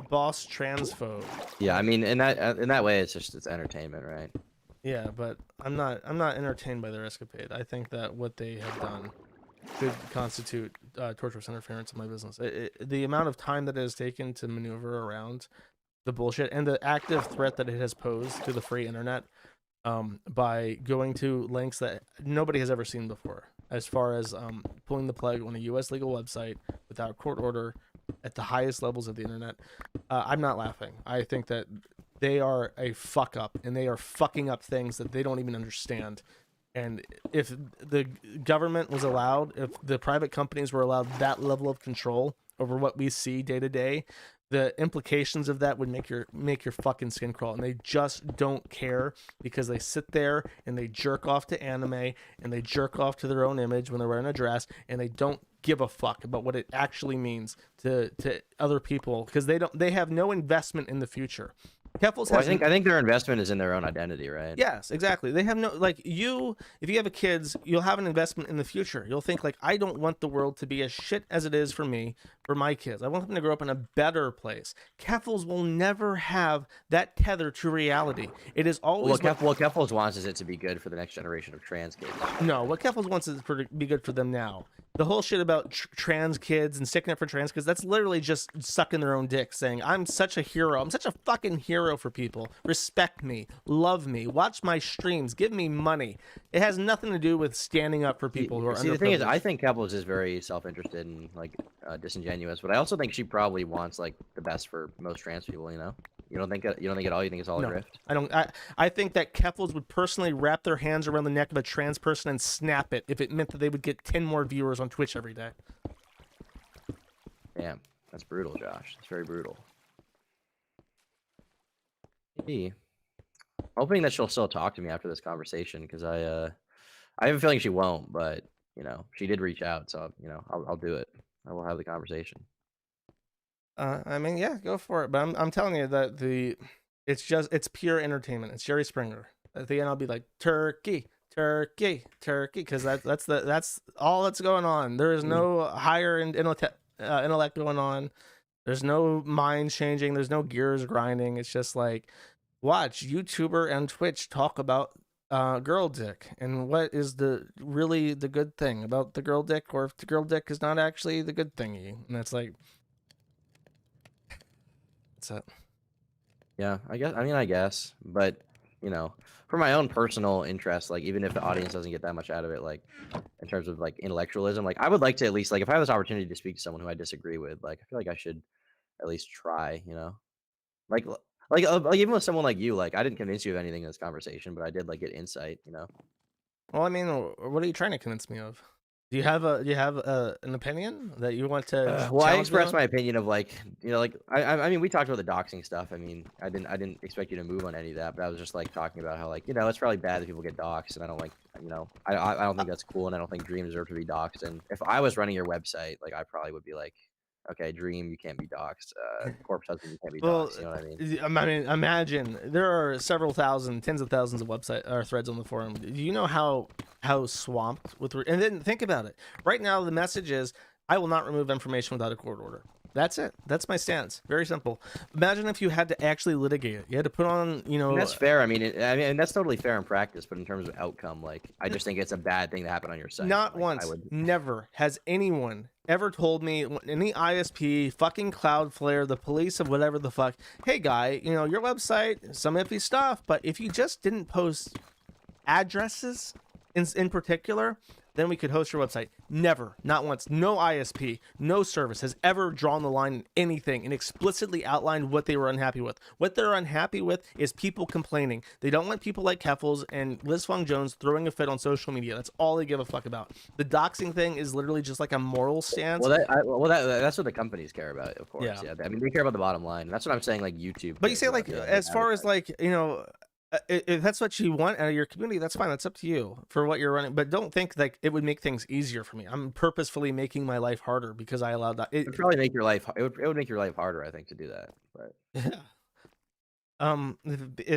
Boss transphobe. Yeah, I mean, in that way, it's entertainment, right? Yeah, but I'm not entertained by their escapade. I think that what they have done could constitute torturous interference in my business. The amount of time that it has taken to maneuver around the bullshit and the active threat that it has posed to the free internet, by going to links that nobody has ever seen before, as far as pulling the plug on a U.S. legal website without court order at the highest levels of the internet. I'm not laughing. I think that they are a fuck up, and they are fucking up things that they don't even understand. And if the government was allowed, if the private companies were allowed that level of control over what we see day to day, the implications of that would make your fucking skin crawl. And they just don't care, because they sit there and they jerk off to anime and they jerk off to their own image when they're wearing a dress, and they don't give a fuck about what it actually means to other people, because they have no investment in the future. Keffals I think their investment is in their own identity, right? Yes, exactly. They have no, like, if you have kids, you'll have an investment in the future. You'll think like, I don't want the world to be as shit as it is for me, for my kids. I want them to grow up in a better place. Keffals will never have that tether to reality. It is always what Keffals wants is it to be good for the next generation of trans kids. No, what Keffals wants is to be good for them now. The whole shit about trans kids and sticking up for trans kids, that's literally just sucking their own dick, saying, I'm such a hero. I'm such a fucking hero for people. Respect me. Love me. Watch my streams. Give me money. It has nothing to do with standing up for people who are underprivileged. The thing is, I think Keffals is very self-interested and like disingenuous, but I also think she probably wants like the best for most trans people, you know? You don't think at all? You think it's all a grift? I don't. I think that Keffals would personally wrap their hands around the neck of a trans person and snap it if it meant that they would get 10 more viewers on Twitch every day. Damn, that's brutal, Josh. That's very brutal. Maybe. Hoping that she'll still talk to me after this conversation, because I have a feeling she won't, but you know, she did reach out, so you know, I'll do it. I will have the conversation. I mean, yeah, go for it. But I'm telling you that it's pure entertainment. It's Jerry Springer. At the end, I'll be like, turkey, because that's all that's going on. There is no higher intellect going on. There's no mind changing. There's no gears grinding. It's just like, watch YouTuber and Twitch talk about girl dick and what is really the good thing about the girl dick, or if the girl dick is not actually the good thingy. And that's like, that's it. Yeah, I guess, but you know, for my own personal interest, like even if the audience doesn't get that much out of it, like in terms of like intellectualism, like I would like to at least, like if I have this opportunity to speak to someone who I disagree with, like I feel like I should at least try, you know, like even with someone like you, like I didn't convince you of anything in this conversation, but I did like get insight, you know. Well, I mean, what are you trying to convince me of? Do you have an opinion that you want to? Well, I expressed my opinion of like, you know, like I mean, we talked about the doxing stuff. I mean, I didn't expect you to move on any of that, but I was just like talking about how like, you know, it's probably bad that people get doxed, and I don't like, you know, I don't think that's cool, and I don't think Dream deserves to be doxed. And if I was running your website, like I probably would be like, okay, Dream, you can't be doxed. Corpse Husband, you can't be doxed. You know what I mean? I mean, imagine there are several thousand, tens of thousands of website or threads on the forum. Do you know how swamped with? And then think about it. Right now, the message is, I will not remove information without a court order. That's it. That's my stance. Very simple. Imagine if you had to actually litigate it. You had to put on, you know. And that's fair. I mean, that's totally fair in practice, but in terms of outcome, like, I just think it's a bad thing to happen on your site. Not like, once, never has anyone ever told me, any ISP, fucking Cloudflare, the police of whatever the fuck, hey guy, you know, your website, some iffy stuff, but if you just didn't post addresses in particular, then we could host your website. Never, not once, no ISP, no service has ever drawn the line in anything and explicitly outlined what they were unhappy with. What they're unhappy with is people complaining. They don't want people like Keffals and Liz Fong Jones throwing a fit on social media. That's all they give a fuck about. The doxing thing is literally just like a moral stance. That's what the companies care about, of course. Yeah. I mean, they care about the bottom line. That's what I'm saying, like YouTube. But you say, like, as far as, like, you know, if that's what you want out of your community, that's fine. That's up to you for what you're running. But don't think like it would make things easier for me. I'm purposefully making my life harder because I allowed that. It would probably make your life. It would make your life harder, I think, to do that. But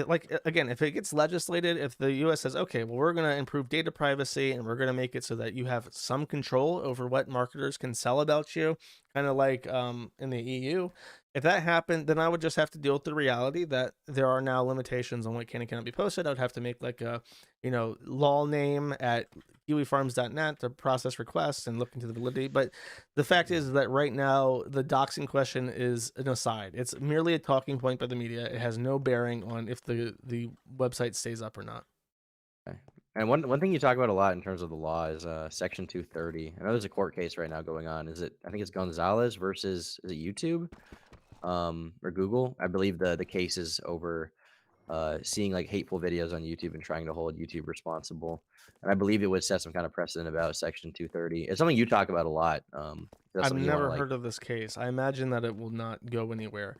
like, again, if it gets legislated, if the U.S. says, okay, well, we're going to improve data privacy and we're going to make it so that you have some control over what marketers can sell about you, kind of like in the EU. If that happened, then I would just have to deal with the reality that there are now limitations on what can and cannot be posted. I would have to make like a, you know, law name at kiwifarms.net to process requests and look into the validity. But the fact is that right now the doxing question is an aside. It's merely a talking point by the media. It has no bearing on if the website stays up or not. Okay. And one thing you talk about a lot in terms of the law is Section 230. I know there's a court case right now going on. I think it's Gonzalez versus, is it YouTube? Or Google. I believe the case is over seeing like hateful videos on YouTube and trying to hold YouTube responsible. And I believe it would set some kind of precedent about Section 230. It's something you talk about a lot. I've never heard of this case. I imagine that it will not go anywhere.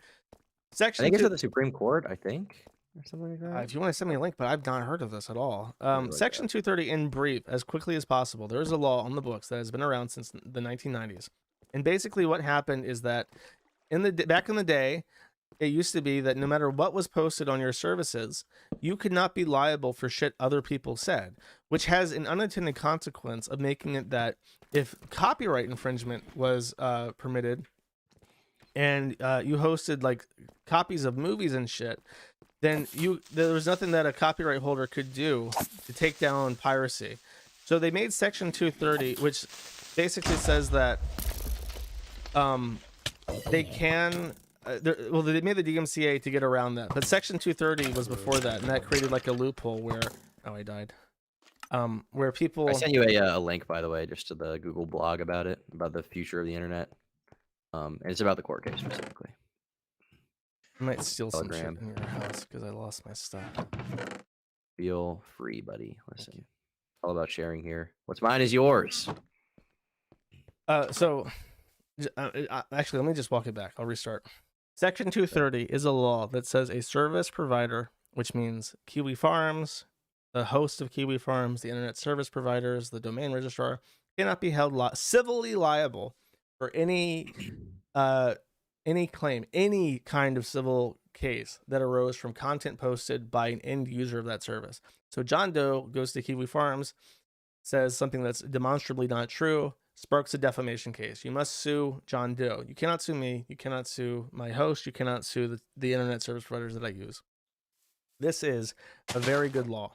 I think it's at the Supreme Court, I think, or something like that. If you want to send me a link, but I've not heard of this at all. Section 230, in brief, as quickly as possible. There is a law on the books that has been around since the 1990s. And basically what happened is that back in the day, it used to be that no matter what was posted on your services, you could not be liable for shit other people said, which has an unintended consequence of making it that if copyright infringement was permitted and you hosted like copies of movies and shit, then there was nothing that a copyright holder could do to take down piracy. So they made Section 230, which basically says that they can they made the DMCA to get around that, but Section 230 was before that, and that created like a loophole where I died, where people. I sent you a link, by the way, just to the Google blog about the future of the internet, and it's about the court case specifically. I might steal some shit in your house because I lost my stuff. Feel free, buddy. Listen, it's all about sharing here. What's mine is yours. So actually, let me just walk it back. I'll restart. Section 230 is a law that says a service provider, which means Kiwi Farms, the host of Kiwi Farms, the internet service providers, the domain registrar, cannot be held civilly liable for any claim, any kind of civil case that arose from content posted by an end user of that service. So John Doe goes to Kiwi Farms, says something that's demonstrably not true, sparks a defamation case. You must sue John Doe. You cannot sue me. You cannot sue my host. You cannot sue the internet service providers that I use. This is a very good law.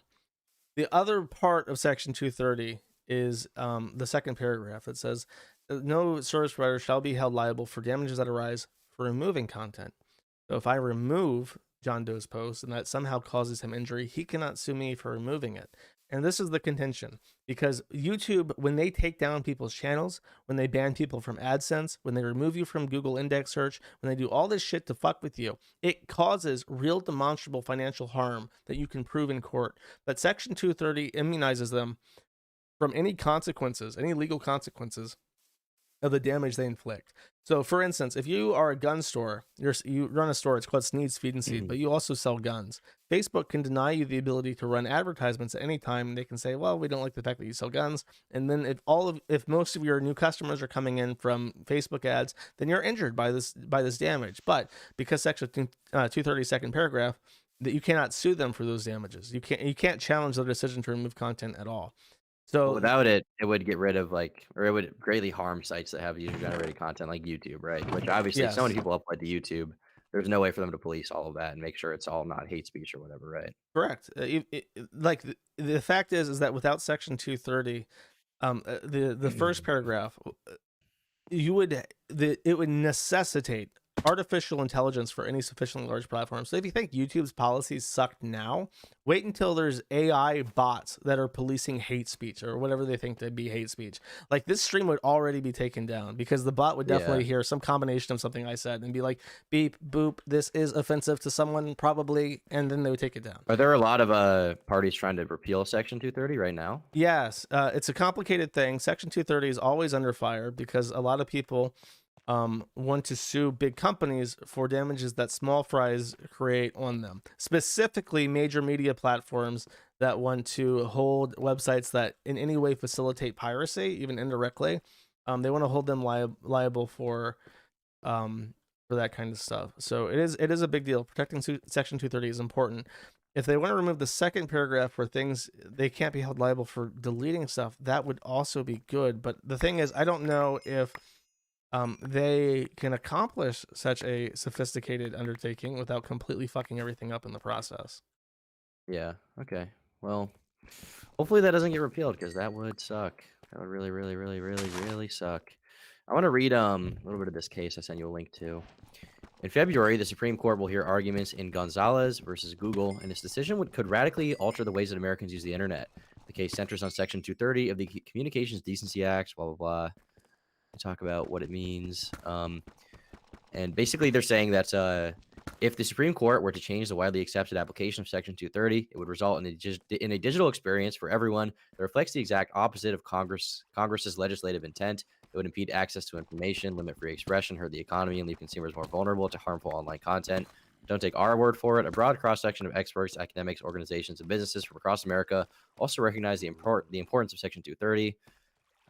The other part of Section 230 is the second paragraph that says, no service provider shall be held liable for damages that arise for removing content. So if I remove John Doe's post and that somehow causes him injury, he cannot sue me for removing it. And this is the contention, because YouTube, when they take down people's channels, when they ban people from AdSense, when they remove you from Google index search, when they do all this shit to fuck with you, it causes real demonstrable financial harm that you can prove in court. But Section 230 immunizes them from any consequences, any legal consequences of the damage they inflict. So for instance, if you are a gun store, you run a store, it's called Sneed's Feed and Seed, but you also sell guns. Facebook can deny you the ability to run advertisements at any time. They can say, well, we don't like the fact that you sell guns. And then if most of your new customers are coming in from Facebook ads, then you're injured by this damage. But because Section 230 second paragraph, that you cannot sue them for those damages. You can't challenge their decision to remove content at all. So without it, it would get rid of it would greatly harm sites that have user-generated content like YouTube, right? Which obviously so many people upload to YouTube. There's no way for them to police all of that and make sure it's all not hate speech or whatever, right? Correct. Like the fact is that without Section 230, the first paragraph, it would necessitate artificial intelligence for any sufficiently large platform. So if you think YouTube's policies suck now, wait until there's AI bots that are policing hate speech or whatever they think to be hate speech. Like, this stream would already be taken down because the bot would definitely hear some combination of something I said and be like, beep, boop, this is offensive to someone probably, and then they would take it down. Are there a lot of parties trying to repeal Section 230 right now? Yes, it's a complicated thing. Section 230 is always under fire because a lot of people want to sue big companies for damages that small fries create on them. Specifically, major media platforms that want to hold websites that in any way facilitate piracy, even indirectly. They want to hold them liable for that kind of stuff. So it is a big deal. Protecting Section 230 is important. If they want to remove the second paragraph where things they can't be held liable for deleting stuff, that would also be good. But the thing is, I don't know if they can accomplish such a sophisticated undertaking without completely fucking everything up in the process. Yeah. Okay. Well, hopefully that doesn't get repealed because that would suck. That would really, really, really, really, really suck. I want to read a little bit of this case I sent you a link to. In February, the Supreme Court will hear arguments in Gonzalez versus Google, and its decision could radically alter the ways that Americans use the internet. The case centers on Section 230 of the Communications Decency Act, blah, blah, blah. Talk about what it means. And basically they're saying that if the Supreme Court were to change the widely accepted application of Section 230, it would result in a digital experience for everyone that reflects the exact opposite of Congress's legislative intent. It would impede access to information, limit free expression, hurt the economy, and leave consumers more vulnerable to harmful online content. Don't take our word for it. A broad cross-section of experts, academics, organizations, and businesses from across America also recognize the importance of Section 230.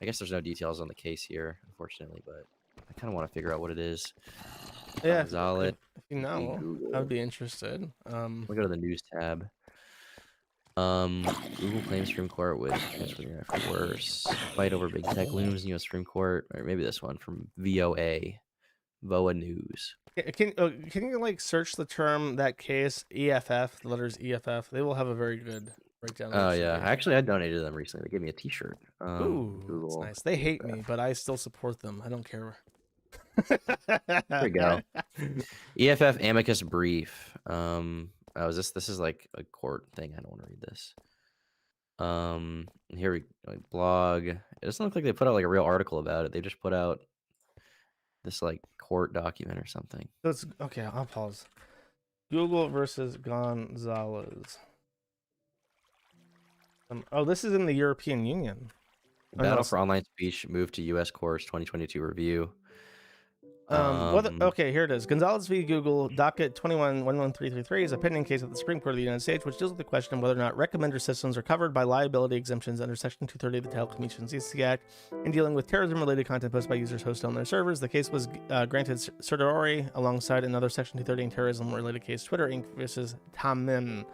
I guess there's no details on the case here, unfortunately, but I kind of want to figure out what it is. Yeah, if you know, I would be interested. We go to the news tab. Google claims Supreme Court would transfer the internet for worse. Fight over big tech looms in U.S. Supreme Court, or maybe this one from VOA News. Can you like search the term that case EFF, the letters EFF? They will have a very good breakdown. Oh yeah, actually I donated to them recently. They gave me a T-shirt. Ooh, Google. That's nice. They hate me, but I still support them. I don't care. There we go. EFF amicus brief. Oh, this is like a court thing. I don't want to read this. Here we blog. It doesn't look like they put out like a real article about it. They just put out this like court document or something. So it's okay. I'll pause. Google versus Gonzalez. Oh, this is in the European Union. Battle for online speech moved to U.S. courts 2022 review. Okay, here it is. Gonzalez v. Google, docket 21-11333 is a pending case at the Supreme Court of the United States, which deals with the question of whether or not recommender systems are covered by liability exemptions under Section 230 of the Telecommunications Decency Act in dealing with terrorism-related content posted by users hosted on their servers. The case was granted certiorari alongside another Section 230 and terrorism-related case, Twitter Inc. versus Tamim.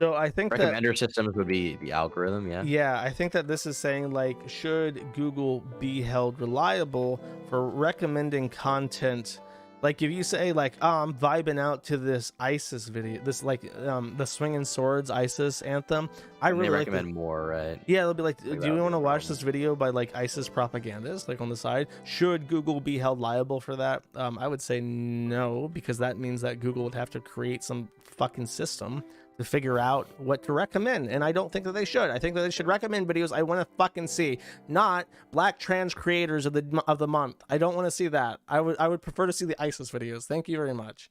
So I think recommender systems would be the algorithm, yeah. Yeah, I think that this is saying like, should Google be held reliable for recommending content? Like if you say like, oh, I'm vibing out to this ISIS video, this like the Swinging Swords ISIS anthem. I really recommend more, right? Yeah, they'll be like, do you want to watch this video by like ISIS propagandists, like on the side? Should Google be held liable for that? I would say no, because that means that Google would have to create some fucking system to figure out what to recommend, and I don't think that they should. I think that they should recommend videos I want to fucking see, not Black trans creators of the month. I don't want to see that. I would prefer to see the ISIS videos. Thank you very much.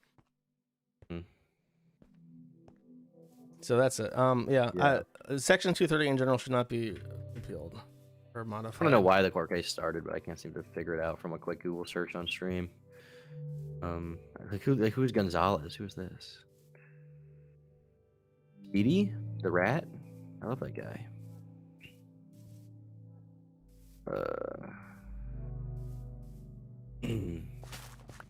So that's it. Section 230 in general should not be repealed or modified. I don't know why the court case started, but I can't seem to figure it out from a quick Google search on stream. Who's Gonzalez? Who's this? Speedy the rat? I love that guy.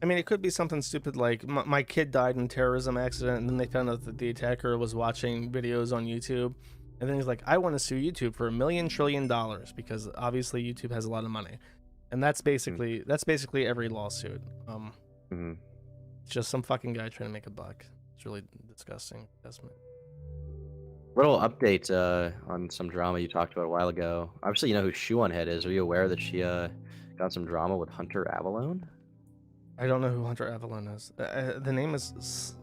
I mean, it could be something stupid like my kid died in a terrorism accident, and then they found out that the attacker was watching videos on YouTube, and then he's like, I want to sue YouTube for $1 million trillion because obviously YouTube has a lot of money, and that's basically every lawsuit. It's just some fucking guy trying to make a buck. It's really disgusting. Little update on some drama you talked about a while ago. Obviously, you know who Shoe on Head is. Are you aware that she got some drama with Hunter Avallone? I don't know who Hunter Evelyn is. The name is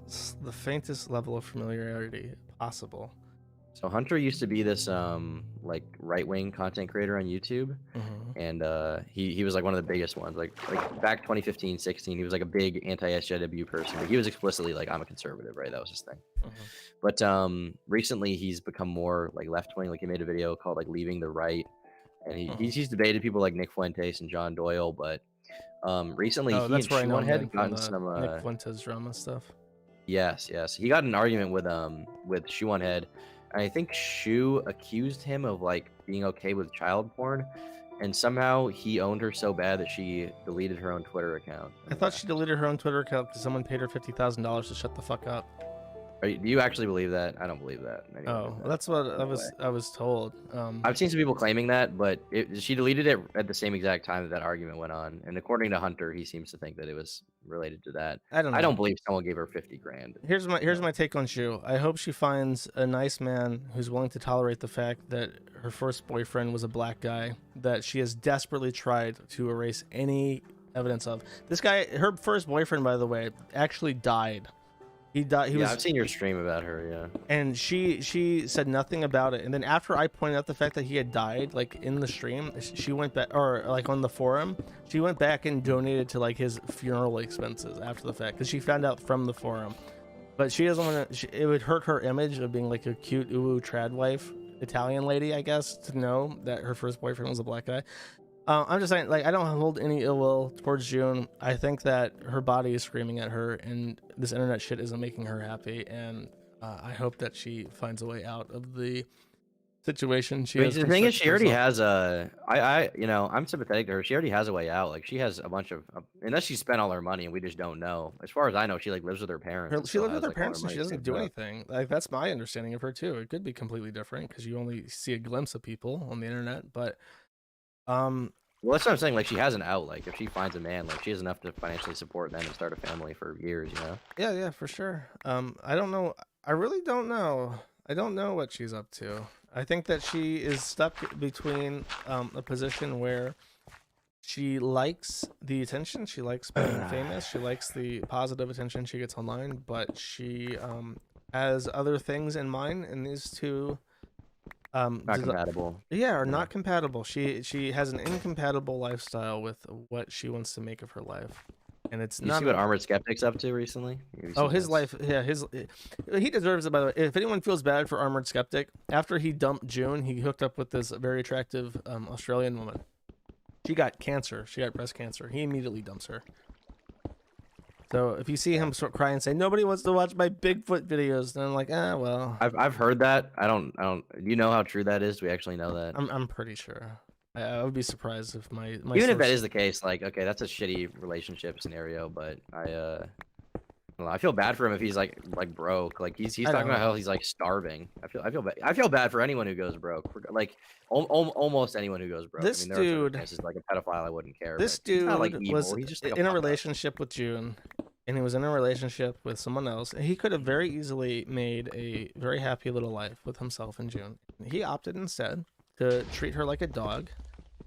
the faintest level of familiarity possible. So Hunter used to be this like right-wing content creator on YouTube, and he was like one of the biggest ones. Like back 2015, 16, he was like a big anti-SJW person. But he was explicitly like, I'm a conservative, right? That was his thing. But recently he's become more like left-wing. Like he made a video called like Leaving the Right, and he's debated people like Nick Fuentes and John Doyle. But recently he and Shoe1 had gotten some Nick Fuentes drama stuff. Yes, he got an argument with Shoe1. I think Shu accused him of like being okay with child porn, and somehow he owned her so bad that she deleted her own Twitter account. I thought she deleted her own Twitter account because someone paid her $50,000 to shut the fuck up. Do you actually believe that? I don't believe that. Oh, well, that's what I was told. I've seen some people claiming that, but she deleted it at the same exact time that argument went on. And according to Hunter, he seems to think that it was related to that. I don't know. I don't believe someone gave her 50 grand. Here's my take on Shu. I hope she finds a nice man who's willing to tolerate the fact that her first boyfriend was a black guy that she has desperately tried to erase any evidence of. This guy, her first boyfriend, by the way, actually died. He died. I've seen your stream about her, yeah. And she said nothing about it. And then after I pointed out the fact that he had died, like in the stream, she went back, or like on the forum, she went back and donated to like his funeral expenses after the fact because she found out from the forum. But she doesn't want to. It would hurt her image of being like a cute uwu trad wife Italian lady, I guess, to know that her first boyfriend was a black guy. I'm just saying, like, I don't hold any ill will towards June. I think that her body is screaming at her, and this internet shit isn't making her happy. And I hope that she finds a way out of the situation. The thing is, she already has a. I'm sympathetic to her. She already has a way out. Like, she has a bunch of, unless she spent all her money, and we just don't know. As far as I know, she like lives with her parents. She lives with her parents, and she doesn't do anything. Like, that's my understanding of her too. It could be completely different because you only see a glimpse of people on the internet, but. Well, that's what I'm saying. Like, she has an out. Like, if she finds a man, like, she has enough to financially support them and start a family for years, you know? Yeah, for sure. I don't know. I really don't know. I don't know what she's up to. I think that she is stuck between a position where she likes the attention. She likes being famous. She likes the positive attention she gets online, but she has other things in mind, and these two... not compatible. Are not compatible. She has an incompatible lifestyle with what she wants to make of her life, and it's not. You see what Armored Skeptic's up to recently? His life, yeah, he deserves it. By the way, if anyone feels bad for Armored Skeptic, after he dumped June, he hooked up with this very attractive Australian woman. She got cancer. She got breast cancer. He immediately dumps her. So if you see him start crying and say nobody wants to watch my Bigfoot videos, then I'm like, well. I've heard that. I don't. Do you know how true that is? Do we actually know that? I'm pretty sure. I would be surprised if my even if that is the case, like, okay, that's a shitty relationship scenario, but I feel bad for him if he's like broke. Like he's talking about how he's like starving. I feel bad for anyone who goes broke. Like almost anyone who goes broke. This dude is like a pedophile. I wouldn't care. This dude like was just like in a relationship with June, and he was in a relationship with someone else. He could have very easily made a very happy little life with himself and June. He opted instead to treat her like a dog,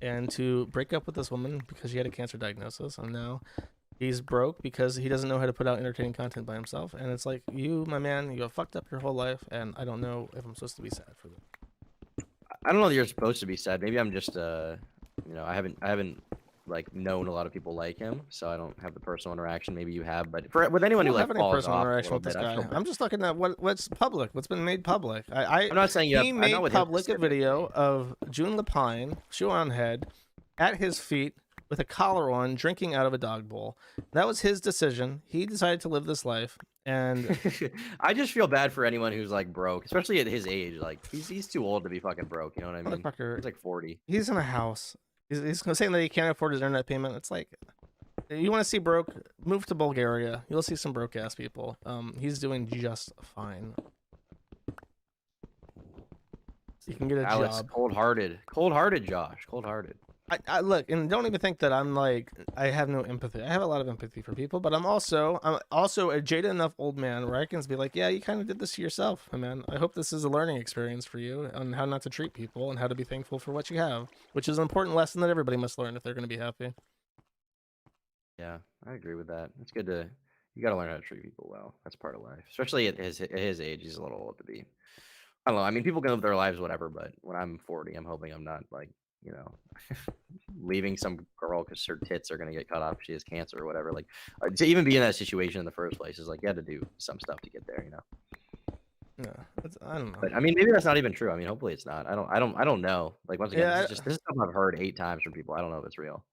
and to break up with this woman because she had a cancer diagnosis, and now he's broke because he doesn't know how to put out entertaining content by himself. And it's like, you, my man, you have fucked up your whole life, and I don't know if I'm supposed to be sad for that. I don't know that you're supposed to be sad. Maybe I'm just I haven't like known a lot of people like him, so I don't have the personal interaction. Maybe you have, but with anyone who like falls off interaction with this guy, I'm just looking at what's public, what's been made public. I'm not saying he made public a video of June Lapine, shoe on head, at his feet with a collar on, drinking out of a dog bowl. That was his decision. He decided to live this life, and I just feel bad for anyone who's like broke, especially at his age. Like he's too old to be fucking broke. You know what I mean? He's like 40. He's in a house. He's saying that he can't afford his internet payment. It's like, you want to see broke? Move to Bulgaria. You'll see some broke ass people. He's doing just fine. You can get a job. Cold-hearted, Josh. Cold-hearted. I look, and don't even think that I'm like, I have no empathy. I have a lot of empathy for people, but I'm also a jaded enough old man where I can be like, yeah, you kind of did this to yourself, man. I hope this is a learning experience for you on how not to treat people and how to be thankful for what you have, which is an important lesson that everybody must learn if they're going to be happy. Yeah, I agree with that. It's good to you got to learn how to treat people well. That's part of life, especially at his age. He's a little old to be. I don't know. I mean, people can live their lives, whatever. But when I'm 40, I'm hoping I'm not like you know leaving some girl because her tits are gonna get cut off if she has cancer or whatever. Like to even be in that situation in the first place is like you had to do some stuff to get there. Yeah, I don't know. But I mean, maybe that's not even true. I mean, hopefully it's not. I don't know. Like once again, this is stuff I've heard 8 times from people. I don't know if it's real.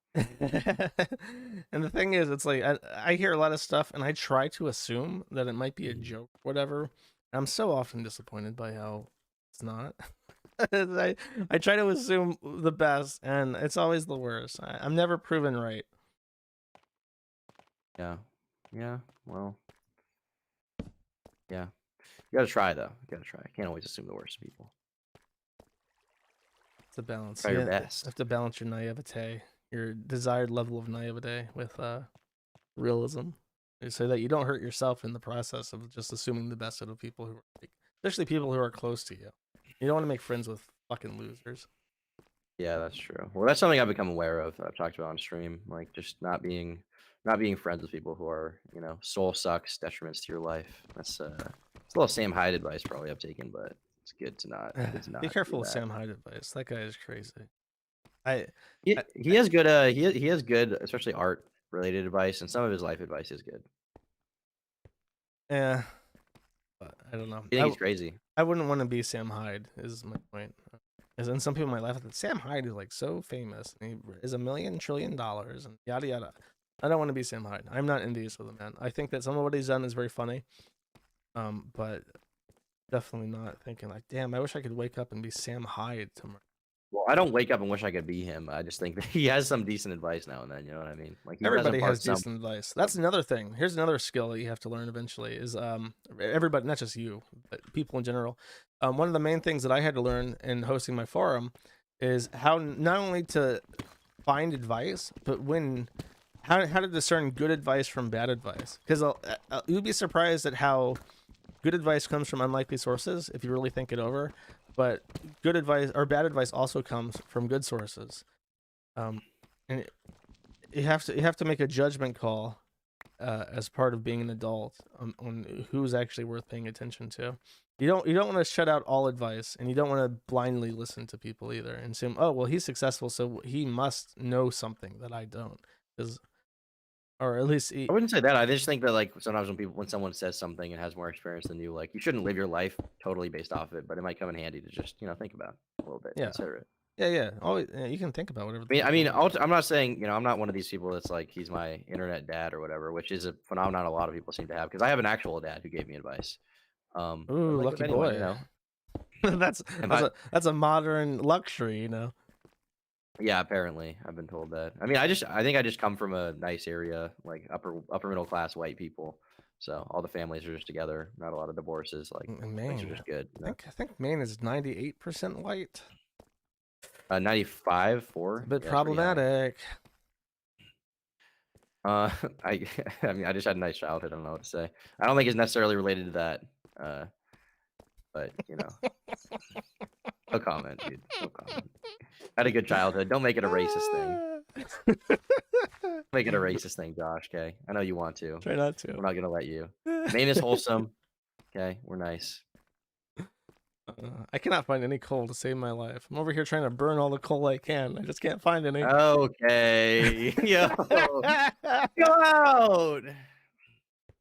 And the thing is, it's like I hear a lot of stuff, and I try to assume that it might be a joke, whatever. I'm so often disappointed by how it's not. I try to assume the best, and it's always the worst. I'm never proven right. Yeah. Well. Yeah. You gotta try though. You gotta try. Can't always assume the worst of people. It's a balance. Try your best. You have to balance your naivete, your desired level of naivete, with realism, so that you don't hurt yourself in the process of just assuming the best out of people who, especially people who are close to you. You don't want to make friends with fucking losers. Yeah, that's true. Well, that's something I've become aware of. I've talked about on stream, like just not being friends with people who are, soul sucks, detriments to your life. That's it's a little Sam Hyde advice probably I've taken, but it's good to not. Be careful with Sam Hyde advice. That guy is crazy. He has good he has good, especially art related advice, and some of his life advice is good. Yeah, but I don't know. I think he's crazy. I wouldn't want to be Sam Hyde. Is my point. And some people might laugh at that. Sam Hyde is like so famous, and he is $1 million trillion and yada yada. I don't want to be Sam Hyde. I'm not envious of the man. I think that some of what he's done is very funny, but definitely not thinking like, damn, I wish I could wake up and be Sam Hyde tomorrow. Well, I don't wake up and wish I could be him. I just think that he has some decent advice now and then. You know what I mean? Like everybody has decent advice. That's another thing. Here's another skill that you have to learn eventually. Is everybody, not just you, but people in general. One of the main things that I had to learn in hosting my forum is how not only to find advice, but how to discern good advice from bad advice. Because you'd be surprised at how good advice comes from unlikely sources if you really think it over. But good advice or bad advice also comes from good sources, and you have to make a judgment call as part of being an adult on who's actually worth paying attention to. You don't want to shut out all advice, and you don't want to blindly listen to people either and assume, oh well, he's successful, so he must know something that I don't. Or at least I wouldn't say that. I just think that like sometimes when someone says something and has more experience than you, like you shouldn't live your life totally based off of it, but it might come in handy to just think about it a little bit. Yeah. Consider it. Yeah. Always, you can think about whatever. I mean, I'm not saying I'm not one of these people that's like he's my internet dad or whatever, which is a phenomenon a lot of people seem to have because I have an actual dad who gave me advice. Ooh, lucky boy. That's a modern luxury, Yeah, apparently I've been told that. I mean, I think I just come from a nice area, like upper middle class white people. So all the families are just together. Not a lot of divorces. Like Maine things are just good. I think Maine is 98% white. 95.4. A bit problematic. I mean, I just had a nice childhood. I don't know what to say. I don't think it's necessarily related to that. But no comment, dude. No comment. Had a good childhood. Don't make it a racist thing. Make it a racist thing, Josh. Okay, I know you want to. Try not to. We're not gonna let you. Maine is wholesome. Okay, we're nice. I cannot find any coal to save my life. I'm over here trying to burn all the coal I can. I just can't find any. Okay, yo, go out.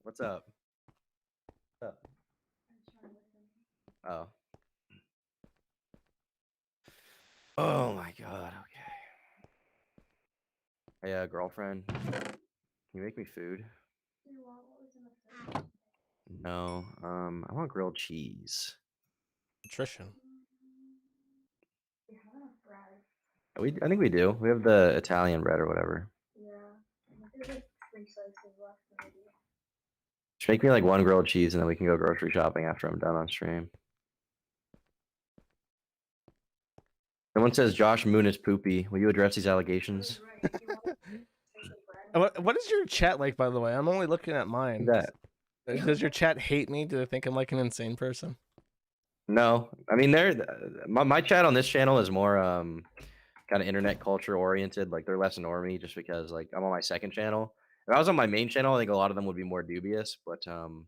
What's up? What's up? Oh. Oh my god, okay. Hey, girlfriend, can you make me food? No, I want grilled cheese. Nutrition. I think we do. We have the Italian bread or whatever. Yeah. There's like 3 slices left maybe. Just make me like 1 grilled cheese and then we can go grocery shopping after I'm done on stream. Someone says Josh Moon is poopy. Will you address these allegations? What is your chat like, by the way? I'm only looking at mine. Does your chat hate me? Do they think I'm like an insane person? No. I mean, my chat on this channel is more kind of internet culture oriented. Like they're less normie just because like I'm on my second channel If I was on my main channel, I think a lot of them would be more dubious, but on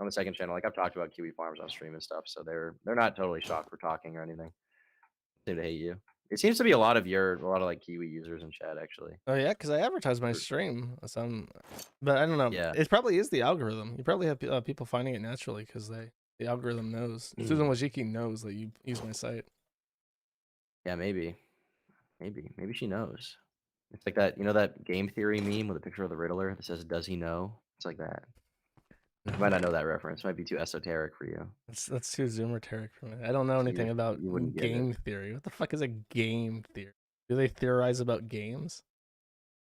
the second channel, like I've talked about Kiwi Farms on stream and stuff, so they're not totally shocked for talking or anything. They seem to hate you. It seems to be a lot of like Kiwi users in chat actually. Oh yeah, because I advertise my stream, but I don't know. Yeah, it probably is the algorithm. You probably have people finding it naturally because the algorithm knows. Susan Wojcicki knows that you use my site. Yeah, maybe she knows. It's like that, that game theory meme with a picture of the Riddler that says, "Does he know?" It's like that. You might not know that reference. It might be too esoteric for you. That's too zoomer-teric for me. I don't know anything about game theory. What the fuck is a game theory? Do they theorize about games?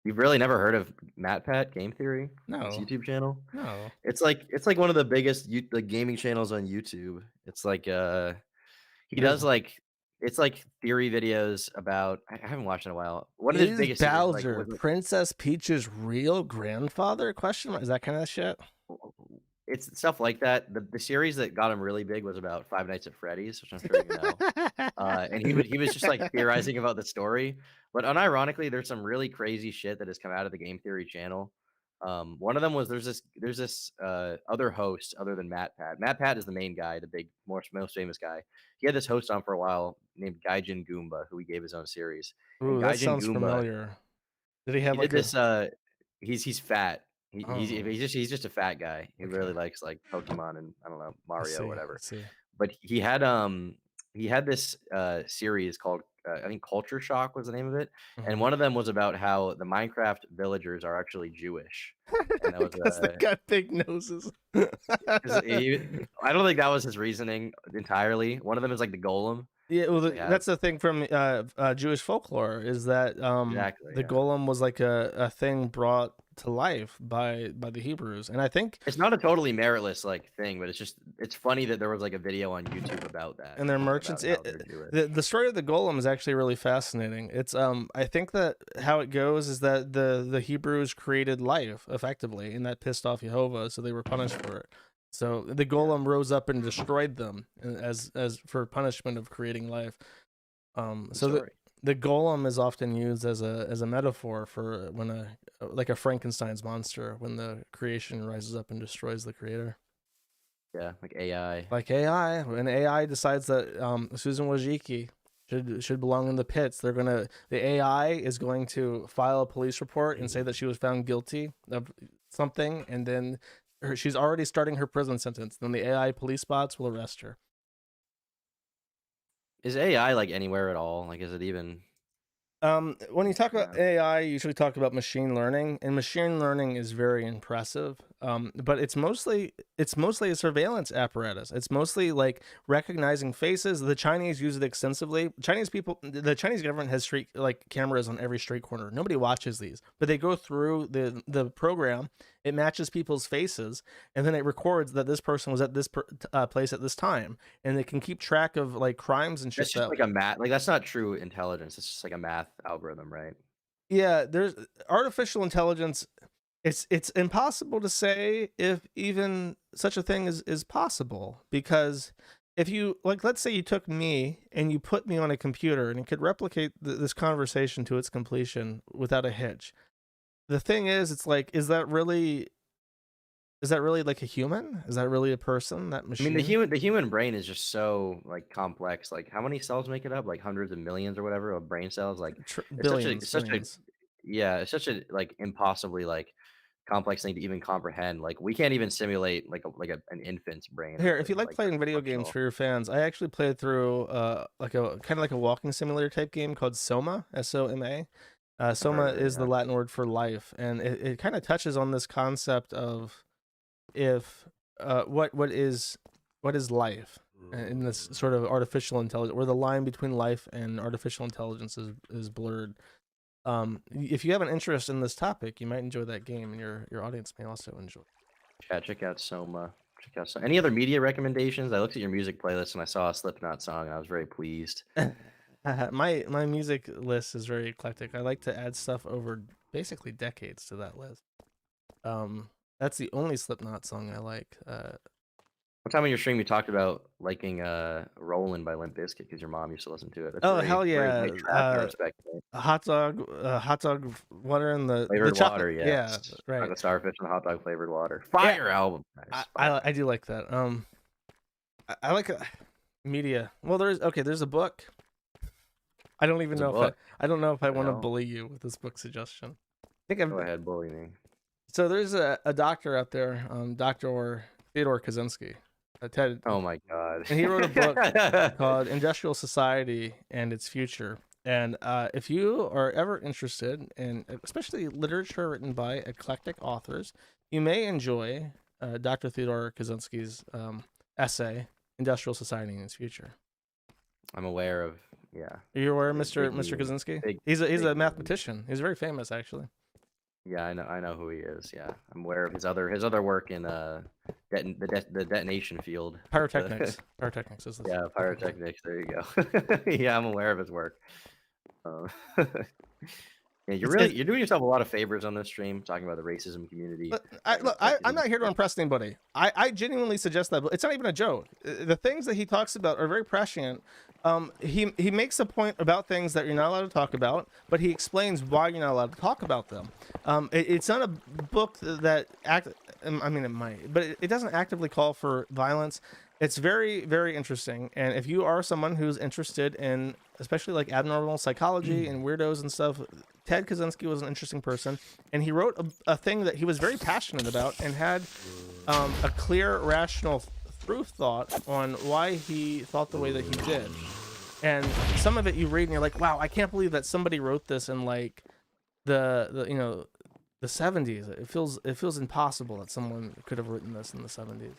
You've really never heard of MatPat Game Theory? No. His YouTube channel? No. It's like one of the biggest gaming channels on YouTube. It's like he does like it's like theory videos about. I haven't watched in a while. One of his biggest Bowser Princess Peach's real grandfather? Question mark. Is that kind of shit? It's stuff like that. The series that got him really big was about Five Nights at Freddy's, which I'm sure you know. And he was just like theorizing about the story. But unironically, there's some really crazy shit that has come out of the Game Theory channel. One of them was there's this other host other than MatPat. MatPat is the main guy, the big most famous guy. He had this host on for a while named Gaijin Goomba, who he gave his own series. Ooh, that sounds familiar. Did he have like this? He's fat. He's just a fat guy. He really likes like Pokemon and I don't know, Mario, whatever. But he had this series called I think Culture Shock was the name of it, and one of them was about how the Minecraft villagers are actually Jewish. And that was because they got big noses. I don't think that was his reasoning entirely. One of them is like the golem. Yeah, well, that's the thing from Jewish folklore is that the golem was like a thing brought to life by the Hebrews, and I think it's not a totally meritless like thing, but it's funny that there was like a video on YouTube about that. And their merchants. The story of the golem is actually really fascinating. It's I think that how it goes is that the Hebrews created life effectively, and that pissed off Jehovah, so they were punished for it. So the golem rose up and destroyed them as for punishment of creating life. So the golem is often used as a metaphor for when like a Frankenstein's monster, when the creation rises up and destroys the creator. Yeah, like AI. Like AI, when AI decides that Susan Wojcicki should belong in the pits, the AI is going to file a police report and say that she was found guilty of something, and then she's already starting her prison sentence. Then the AI police bots will arrest her. Is AI like anywhere at all? Like, is it even? When you talk about AI, you usually talk about machine learning, and machine learning is very impressive. But it's mostly a surveillance apparatus. It's mostly like recognizing faces. The Chinese use it extensively. The Chinese government has street like cameras on every street corner. Nobody watches these, but they go through the program. It matches people's faces, and then it records that this person was at this place at this time, and it can keep track of like crimes and shit. That's just like a math. Like that's not true intelligence. It's just like a math algorithm, right? Yeah, there's artificial intelligence. It's impossible to say if even such a thing is possible, because if you let's say you took me and you put me on a computer and it could replicate this conversation to its completion without a hitch. The thing is, it's like, is that really like a human? Is that really a person? That machine? I mean, the human brain is just so like complex. Like, how many cells make it up? Like hundreds of millions or whatever of brain cells. Like billions. It's such a like impossibly like complex thing to even comprehend. Like, we can't even simulate like an infant's brain. Here, if you like playing video games for your fans, I actually played through like a kind of like a walking simulator type game called Soma, SOMA. Soma is the Latin word for life, and it kind of touches on this concept of what is life in this sort of artificial intelligence, where the line between life and artificial intelligence is blurred. If you have an interest in this topic, you might enjoy that game, and your audience may also enjoy. Check out Soma. Any other media recommendations? I looked at your music playlist and I saw a Slipknot song, and I was very pleased. My music list is very eclectic. I like to add stuff over basically decades to that list. That's the only Slipknot song I like. One time on your stream, you talked about liking "Rollin'" by Limp Bizkit because your mom used to listen to it. That's Oh hell very yeah! white trash. I respect it. Hot dog water and the Flavored chocolate. water, Yeah, yes. right. Chocolate starfish and hot dog flavored water. Fire album. Nice. I do like that. I like media. Well, there's a book. I don't even know I don't know if I want to bully you with this book suggestion. I think Go ahead, bully me. So there's a doctor out there, Dr. Theodore Kaczynski. Ted. Oh my god. And he wrote a book called Industrial Society and Its Future. And if you are ever interested in especially literature written by eclectic authors, you may enjoy Dr. Theodore Kaczynski's essay, Industrial Society and Its Future. I'm aware of, yeah. Are you aware of Mr. Kaczynski? He's a mathematician. He's very famous, actually. Yeah, I know who he is. Yeah, I'm aware of his other work in the detonation field. Pyrotechnics. Pyrotechnics is yeah, pyrotechnics. There you go. Yeah, I'm aware of his work. Yeah, you're doing yourself a lot of favors on this stream, talking about the racism community. I'm not here to impress anybody. I genuinely suggest that, but it's not even a joke. The things that he talks about are very prescient. He makes a point about things that you're not allowed to talk about, but he explains why you're not allowed to talk about them. It's not a book that I mean, it might, but it doesn't actively call for violence. It's very, very interesting. And if you are someone who's interested in, especially like abnormal psychology and weirdos and stuff, Ted Kaczynski was an interesting person. And he wrote a thing that he was very passionate about and had a clear, rational through thought on why he thought the way that he did. And some of it you read and you're like, wow, I can't believe that somebody wrote this in like the 70s. It feels impossible that someone could have written this in the 70s.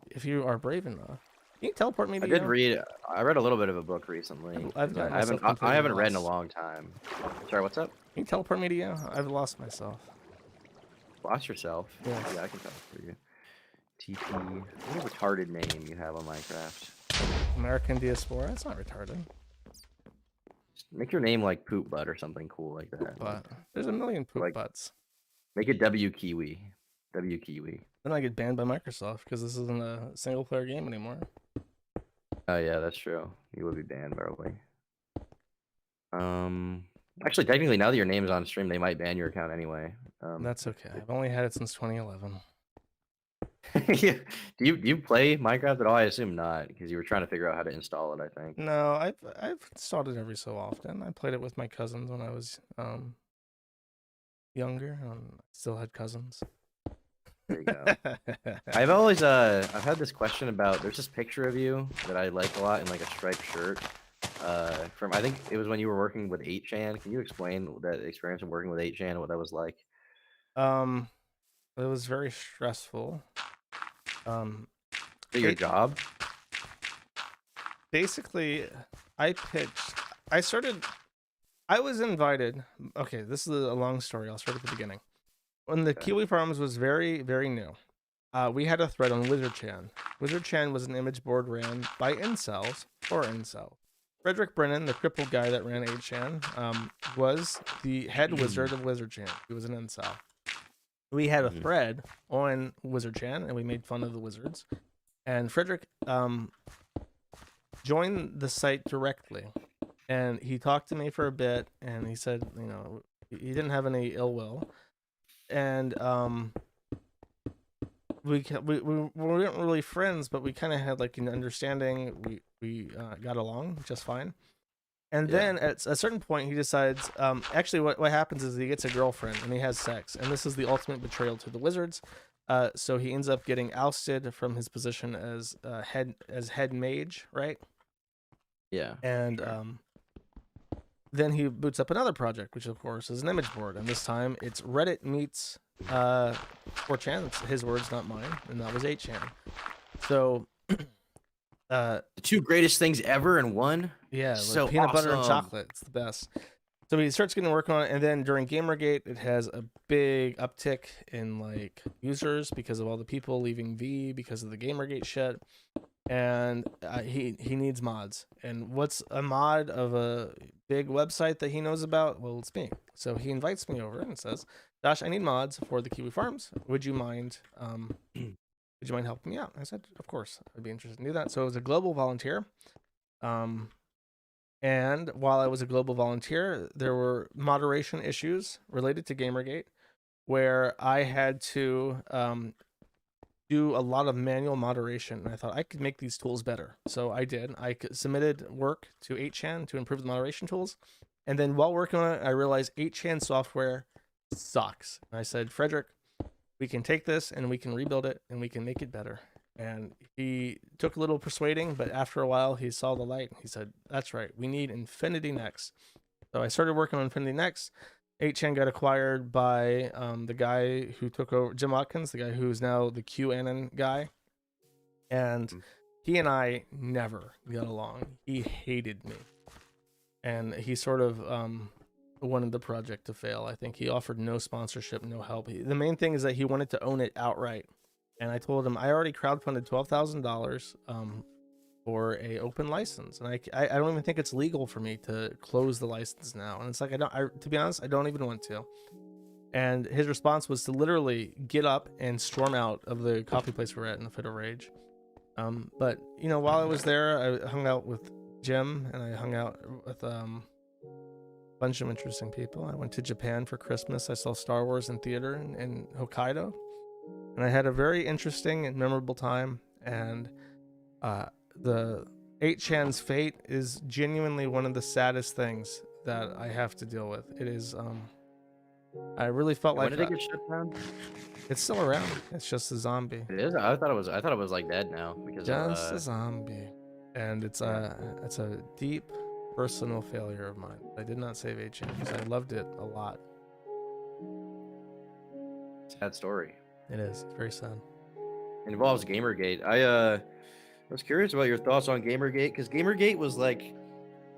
If you are brave enough, can you teleport me to I read a little bit of a book recently. I haven't read in a long time. Sorry, what's up? Can you teleport me to you? I've lost myself. Lost yourself? Yeah, I can teleport you. TP. What a retarded name you have on Minecraft. American Diaspora? That's not retarded. Just make your name like Poop Butt or something cool like that. But there's a million Poop Butts. Make it WKiwi. WKiwi. Then I get banned by Microsoft because this isn't a single player game anymore. Oh yeah, that's true. You would be banned probably. Actually, technically, now that your name's on stream, they might ban your account anyway. That's okay. I've only had it since 2011. Yeah. Do you play Minecraft at all? I assume not, because you were trying to figure out how to install it, I think. No, I've installed it every so often. I played it with my cousins when I was younger. I still had cousins. There you go. I've had this question about, there's this picture of you that I like a lot in like a striped shirt. From, I think it was when you were working with 8chan. Can you explain that experience of working with 8chan and what that was like? It was very stressful. Your job? Basically, I was invited. Okay, this is a long story. I'll start at the beginning. When the Kiwi Farms was very, very new, we had a thread on WizardChan. WizardChan was an image board ran by incels for incel. Frederick Brennan, the crippled guy that ran 8chan, was the head wizard of WizardChan. He was an incel. We had a thread on WizardChan, and we made fun of the wizards. And Frederick joined the site directly, and he talked to me for a bit, and he said, he didn't have any ill will. And we weren't really friends, but we kind of had like an understanding. We got along just fine. And then at a certain point, he decides. Actually, what happens is he gets a girlfriend and he has sex, and this is the ultimate betrayal to the wizards. So he ends up getting ousted from his position as head mage, right? Yeah. And then he boots up another project, which of course is an image board, and this time it's Reddit meets 4chan. It's his words, not mine, and that was 8chan. So the two greatest things ever in one. Yeah, so peanut awesome. butter and chocolate. It's the best. So he starts getting work on it, and then during Gamergate, it has a big uptick in like users because of all the people leaving V because of the Gamergate shit. And he needs mods. And what's a mod of a big website that he knows about? Well, it's me. So he invites me over and says, Josh, I need mods for the Kiwi Farms. Would you mind would you mind helping me out? I said, of course, I'd be interested in do that. So it was a global volunteer. And while I was a global volunteer, there were moderation issues related to Gamergate where I had to do a lot of manual moderation. And I thought I could make these tools better. So I did. I submitted work to 8chan to improve the moderation tools. And then while working on it, I realized 8chan software sucks. And I said, Frederick, we can take this and we can rebuild it and we can make it better. And he took a little persuading, but after a while he saw the light. He said, that's right, we need Infinity Next. So I started working on Infinity Next. 8chan got acquired by the guy who took over, Jim Watkins, the guy who's now the QAnon guy. And he and I never got along. He hated me. And he sort of wanted the project to fail. I think he offered no sponsorship, no help. The main thing is that he wanted to own it outright. And I told him I already crowdfunded $12,000 for a open license, and I don't even think it's legal for me to close the license now. And it's like to be honest, I don't even want to. And his response was to literally get up and storm out of the coffee place we're at in a fit of rage. But you know, while I was there, I hung out with Jim and I hung out with a bunch of interesting people. I went to Japan for Christmas. I saw Star Wars in theater in Hokkaido. And I had a very interesting and memorable time. And the 8chan's fate is genuinely one of the saddest things that I have to deal with. It is, I really felt like. When did it get shut down? It's still around. It's just a zombie. It is. I thought it was like dead now because just a zombie, and it's a deep personal failure of mine. I did not save 8chan because I loved it a lot. Sad story. It is. It's very sad. It involves Gamergate. I was curious about your thoughts on Gamergate, because Gamergate was like,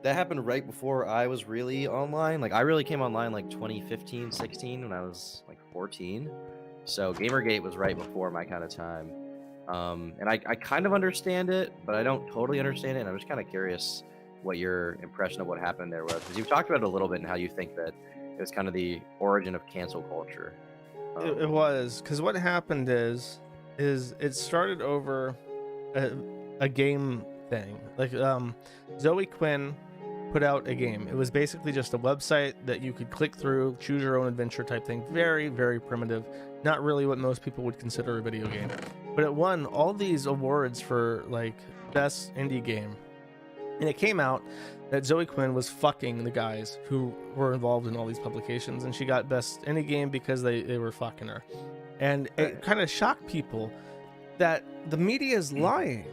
that happened right before I was really online. Like, I really came online like 2015, 16 when I was like 14. So Gamergate was right before my kind of time. And I kind of understand it, but I don't totally understand it. And I'm just kind of curious what your impression of what happened there was, because you've talked about it a little bit and how you think that it was kind of the origin of cancel culture. It was, because what happened is it started over a game thing. Like Zoe Quinn put out a game. It was basically just a website that you could click through, choose your own adventure type thing. Very, very primitive. Not really what most people would consider a video game. But it won all these awards for like best indie game. And it came out that Zoe Quinn was fucking the guys who were involved in all these publications, and she got best indie game because they were fucking her. And it kind of shocked people that the media is lying.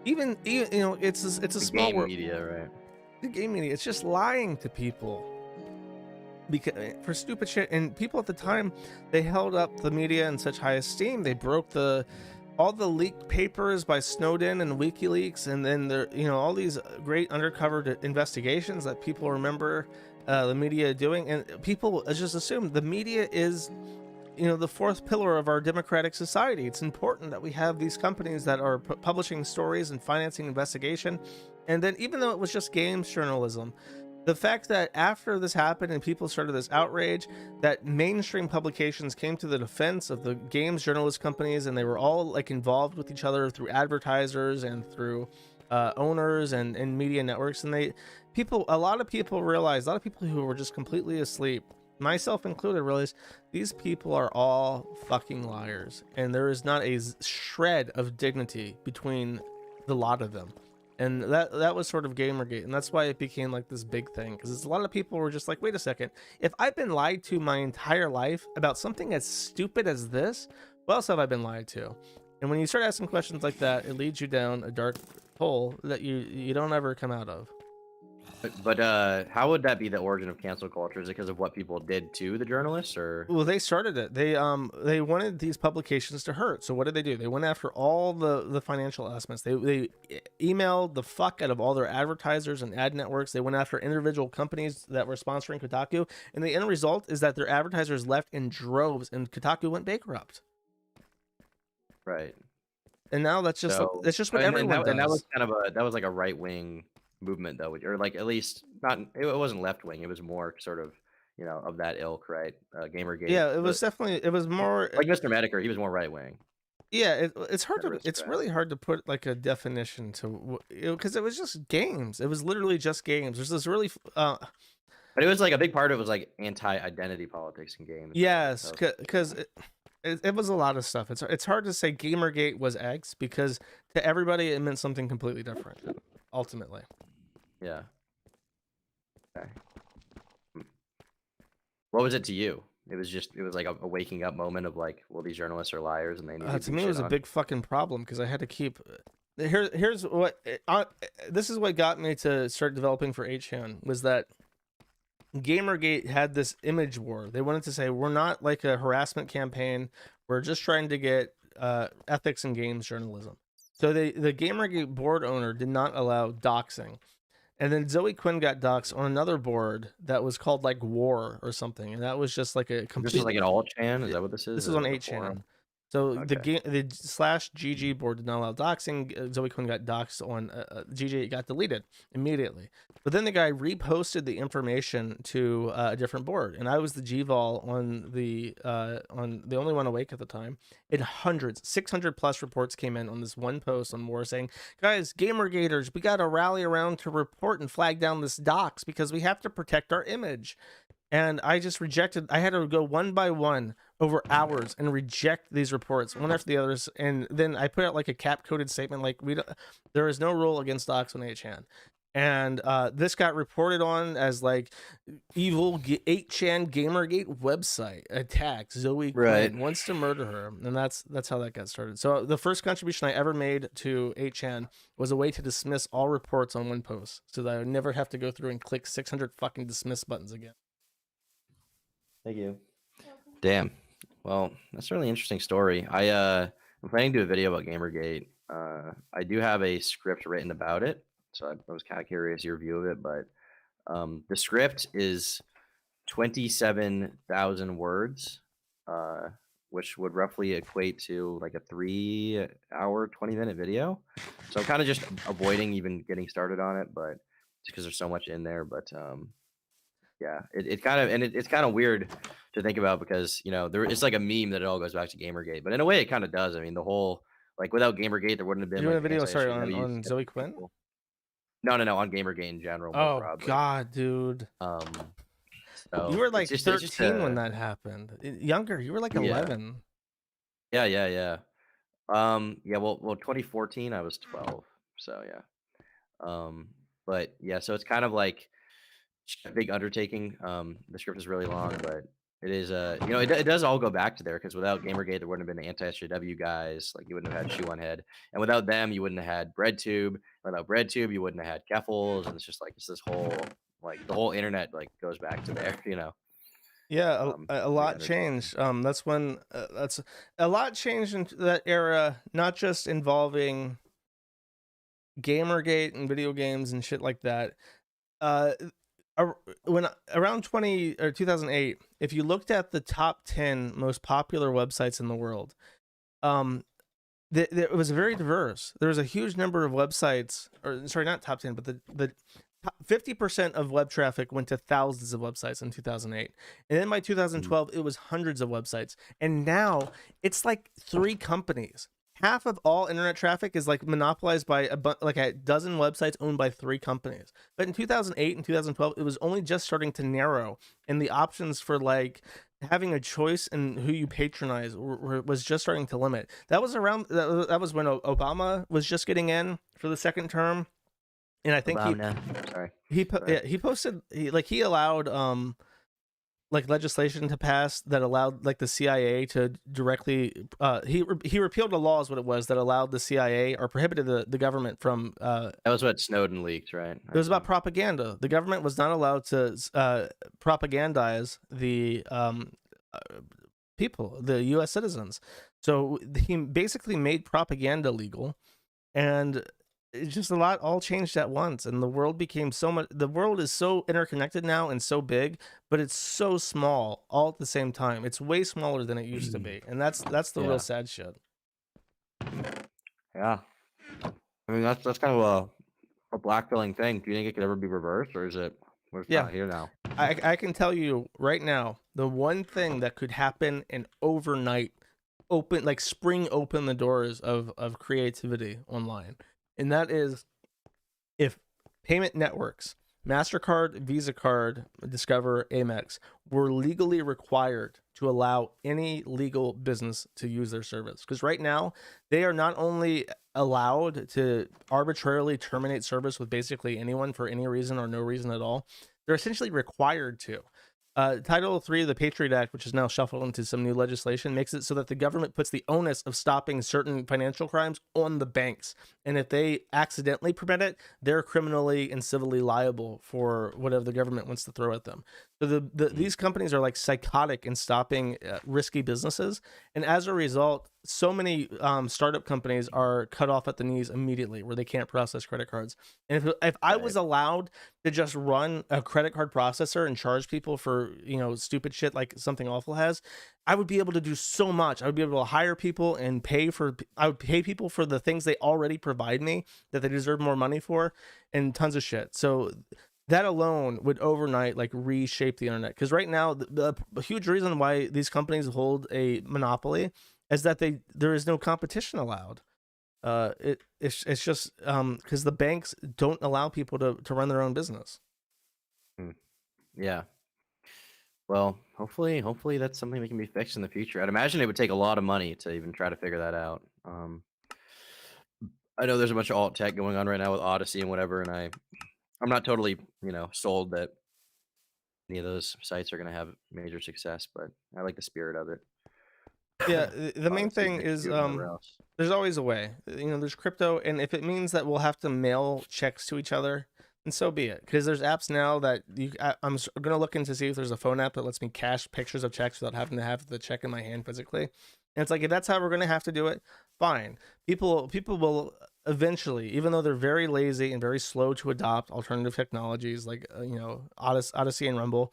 Even you know, it's a small world. Media, right? The game media, it's just lying to people because for stupid shit. And people at the time, they held up the media in such high esteem. They broke all the leaked papers by Snowden and WikiLeaks, and then there, you know, all these great undercover investigations that people remember the media doing, and people just assume the media is, you know, the fourth pillar of our democratic society. It's important that we have these companies that are publishing stories and financing investigation. And then even though it was just games journalism, the fact that after this happened and people started this outrage, that mainstream publications came to the defense of the games journalist companies, and they were all like involved with each other through advertisers and through owners and media networks. And a lot of people realized, a lot of people who were just completely asleep, myself included, realized these people are all fucking liars, and there is not a shred of dignity between the lot of them. And that was sort of Gamergate, and that's why it became like this big thing, because a lot of people were just like, wait a second, if I've been lied to my entire life about something as stupid as this, what else have I been lied to? And when you start asking questions like that, it leads you down a dark hole that you don't ever come out of. But how would that be the origin of cancel culture? Is it because of what people did to the journalists, or? Well, they started it. They wanted these publications to hurt. So what did they do? They went after all the financial aspects. They emailed the fuck out of all their advertisers and ad networks. They went after individual companies that were sponsoring Kotaku, and the end result is that their advertisers left in droves, and Kotaku went bankrupt. Right. And now that's just what everyone does. And that was kind of that was like a right wing movement though, or like at least not, it wasn't left wing, it was more sort of, you know, of that ilk, right? Gamergate. Yeah, it was definitely, it was more like Mr. Mediker, he was more right wing. Yeah, it's hard to it's really hard to put like a definition to because it was just games. It was literally just games. There's this really but it was like a big part of it was like anti-identity politics in games. Yes, because it was a lot of stuff. It's hard to say Gamergate was X because to everybody it meant something completely different. Ultimately. Yeah. Okay. What was it to you? It was like a waking up moment of like, well, these journalists are liars and they need to me it was a big fucking problem because I had to keep here's what this is what got me to start developing for 8chan was that Gamergate had this image war. They wanted to say we're not like a harassment campaign. We're just trying to get ethics in games journalism. So the Gamergate board owner did not allow doxing. And then Zoe Quinn got doxed on another board that was called like War or something, and that was just like a complete. This is like an all-chan. Is that what this is? This is on 8chan. So the /GG board did not allow doxing. Zoe Quinn got doxed on GG. It got deleted immediately. But then the guy reposted the information to a different board, and I was the GVol on the only one awake at the time. And 600 plus reports came in on this one post on War saying, "Guys, Gamergaters, we got to rally around to report and flag down this dox because we have to protect our image." And I just rejected. I had to go one by one over hours and reject these reports one after the others. And then I put out like a cap-coded statement like there is no rule against dox on 8chan. And this got reported on as like evil 8chan Gamergate website attack. Zoe Quinn wants to murder her, and that's how that got started. So the first contribution I ever made to 8chan was a way to dismiss all reports on one post, so that I would never have to go through and click 600 fucking dismiss buttons again. Thank you. Damn. Well, that's a really interesting story. I'm planning to do a video about Gamergate. I do have a script written about it, so I was kind of curious your view of it. But the script is 27,000 words, which would roughly equate to like a 3-hour, 20-minute video. So I'm kind of just avoiding even getting started on it, but just because there's so much in there. But yeah, it's kind of weird to think about because it's like a meme that it all goes back to Gamergate, but in a way it kind of does. I mean, the whole like without Gamergate there wouldn't have been. You're doing a video, on Zoe Quinn? No, on Gamergate in general. Oh God, dude. So you were like 13 when that happened. Younger, you were like 11. Yeah. Yeah. Well, 2014 I was 12. So yeah. But yeah, so it's kind of like a big undertaking. The script is really long, but it is it does all go back to there because without Gamergate there wouldn't have been the anti-SJW guys, like you wouldn't have had Shoe on Head, and without them you wouldn't have had BreadTube. Without BreadTube you wouldn't have had Keffels, and it's just like this whole like the whole internet like goes back to there. Yeah, a lot changed. That's when that's a lot changed in that era, not just involving Gamergate and video games and shit like that. When around 2008, if you looked at the top 10 most popular websites in the world, it was very diverse. There was a huge number of websites, or sorry, not top 10, but the 50% of web traffic went to thousands of websites in 2008, and then by 2012 it was hundreds of websites, and now it's like 3 companies. Half of all internet traffic is like monopolized by a dozen websites owned by 3 companies. But in 2008 and 2012, it was only just starting to narrow, and the options for like having a choice in who you patronize was just starting to limit. That was around that was when Obama was just getting in for the second term, and I think he posted he allowed like legislation to pass that allowed like the CIA to directly he repealed a law is what it was that allowed the CIA or prohibited the government from that was what Snowden leaked, right? It was about propaganda. The government was not allowed to propagandize the people, the US citizens. So he basically made propaganda legal, and it's just a lot all changed at once, and the world became the world is so interconnected now and so big, but it's so small all at the same time. It's way smaller than it used to be, and that's the real sad shit. Yeah, I mean that's kind of a blackpilling thing. Do you think it could ever be reversed, or is it not here now? I can tell you right now, the one thing that could happen and overnight open, like spring open the doors of creativity online. And that is if payment networks, MasterCard, Visa Card, Discover, Amex, were legally required to allow any legal business to use their service. Because right now, they are not only allowed to arbitrarily terminate service with basically anyone for any reason or no reason at all, they're essentially required to. Title III of the Patriot Act, which is now shuffled into some new legislation, makes it so that the government puts the onus of stopping certain financial crimes on the banks. And if they accidentally permit it, they're criminally and civilly liable for whatever the government wants to throw at them. So these companies are like psychotic in stopping risky businesses. And as a result, so many startup companies are cut off at the knees immediately where they can't process credit cards. And if I was allowed to just run a credit card processor and charge people for, stupid shit like Something Awful has, I would be able to do so much. I would be able to hire people and I would pay people for the things they already provide me that they deserve more money for, and tons of shit. So that alone would overnight like reshape the internet. Because right now, the huge reason why these companies hold a monopoly is that there is no competition allowed. It's just because the banks don't allow people to run their own business. Yeah. Well, hopefully that's something that can be fixed in the future. I'd imagine it would take a lot of money to even try to figure that out. I know there's a bunch of alt tech going on right now with Odyssey and whatever, and I'm not totally, sold that any of those sites are going to have major success, but I like the spirit of it. Yeah, the main thing is there's always a way. There's crypto, and if it means that we'll have to mail checks to each other, and so be it. Because there's apps now that I'm going to look into see if there's a phone app that lets me cache pictures of checks without having to have the check in my hand physically. And it's like, if that's how we're going to have to do it, fine. People will eventually, even though they're very lazy and very slow to adopt alternative technologies like Odyssey and Rumble,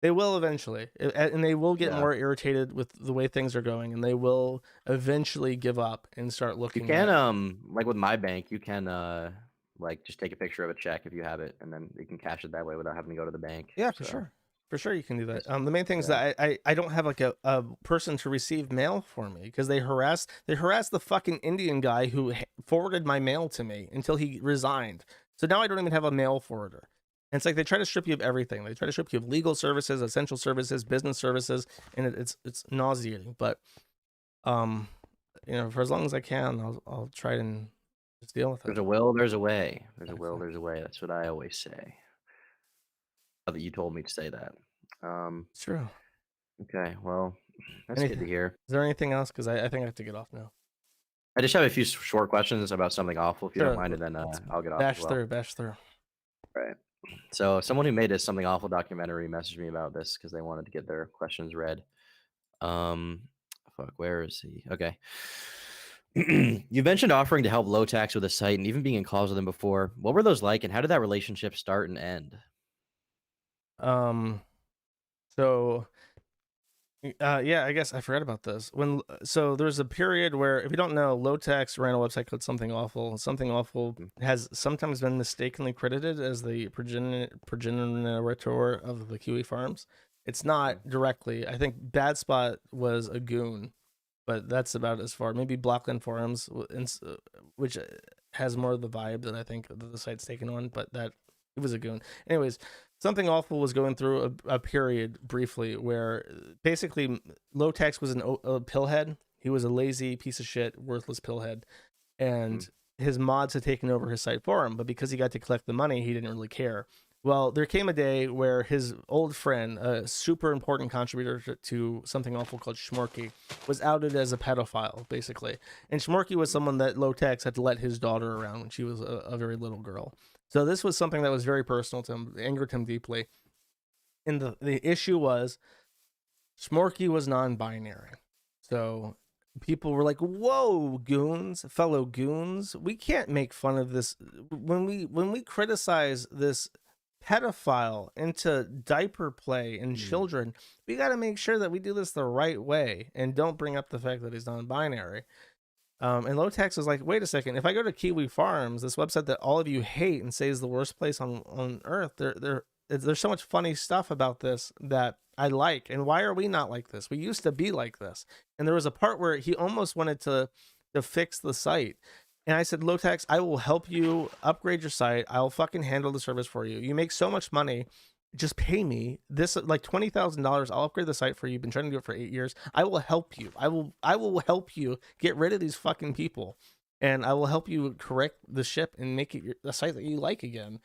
they will eventually, and they will get more irritated with the way things are going, and they will eventually give up and start looking. You can like with my bank, you can like just take a picture of a check if you have it, and then you can cash it that way without having to go to the bank. Yeah, for sure you can do that. The main thing is that I don't have like a person to receive mail for me, because they harassed the fucking Indian guy who forwarded my mail to me until he resigned. So now I don't even have a mail forwarder. And it's like they try to strip you of everything. They try to strip you of legal services, essential services, business services, and it's nauseating. But for as long as I can, I'll try and just deal with it. There's a will, there's a way. There's a will, there's a way. That's what I always say. That you told me to say that. It's true. Okay, well, that's good to hear. Is there anything else? Because I think I have to get off now. I just have a few short questions about Something Awful, if you don't mind, and then I'll get off. Bash through. Right. So someone who made a Something Awful documentary messaged me about this because they wanted to get their questions read. Where is he? Okay. You mentioned offering to help Low Tax with a site and even being in calls with them before. What were those like, and how did that relationship start and end? I guess I forgot about this. So there's a period where, if you don't know, Low Tax ran a website called Something Awful. Something Awful has sometimes been mistakenly credited as the progenitor of the Kiwi Farms. It's not directly. I think Bad Spot was a goon, but that's about as far. Maybe Blockland Forums, which has more of the vibe that I think the site's taken on, but that it was a goon. Anyways, Something Awful was going through a period briefly where basically Low Tax was a pillhead. He was a lazy piece of shit, worthless pillhead, and his mods had taken over his site for him. But because he got to collect the money, he didn't really care. Well, there came a day where his old friend, a super important contributor to Something Awful called Shmorky, was outed as a pedophile, basically. And Shmorky was someone that Low Tax had to let his daughter around when she was a very little girl. So this was something that was very personal to him, angered him deeply. And the issue was, Shmorky was non-binary. So people were like, whoa, goons, fellow goons, we can't make fun of this. When we criticize this pedophile into diaper play and children, we got to make sure that we do this the right way and don't bring up the fact that he's non-binary. And Low Tax was like, wait a second, if I go to Kiwi Farms, this website that all of you hate and say is the worst place on earth, they're there's so much funny stuff about this that I like. And why are we not like this? We used to be like this. And there was a part where he almost wanted to fix the site. And I said, Lowtax, I will help you upgrade your site. I'll fucking handle the service for you. You make so much money. Just pay me this, like $20,000. I'll upgrade the site for you. You've been trying to do it for 8 years. I will help you. I will help you get rid of these fucking people. And I will help you correct the ship and make it the site that you like again.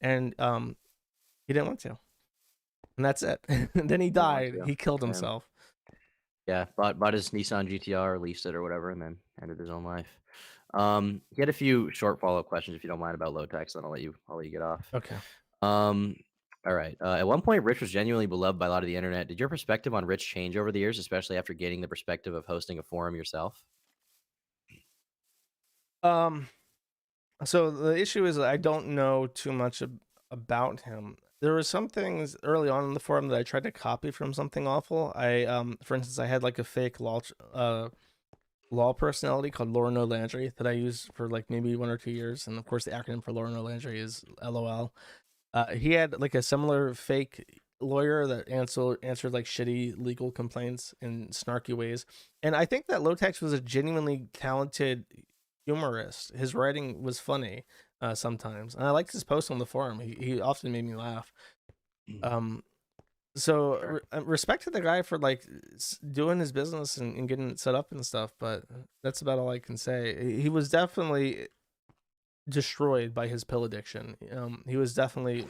And he didn't want to. And that's it. And then he died. He killed himself. Yeah, bought his Nissan GTR, leased it or whatever, and then ended his own life. He had a few short follow-up questions, if you don't mind, about Lowtax, then I'll let you get off. Okay. All right. At one point, Rich was genuinely beloved by a lot of the internet. Did your perspective on Rich change over the years, especially after gaining the perspective of hosting a forum yourself? So the issue is I don't know too much about him. There were some things early on in the forum that I tried to copy from Something Awful. For instance, I had like a fake law personality called Laura No Landry that I used for like maybe 1 or 2 years, and of course the acronym for Laura No Landry is LOL. He had like a similar fake lawyer that answered like shitty legal complaints in snarky ways, and I think that Lowtax was a genuinely talented humorist. His writing was funny sometimes, and I liked his posts on the forum. He often made me laugh. So respect to the guy for like doing his business and getting it set up and stuff, but that's about all I can say. He was definitely destroyed by his pill addiction. He was definitely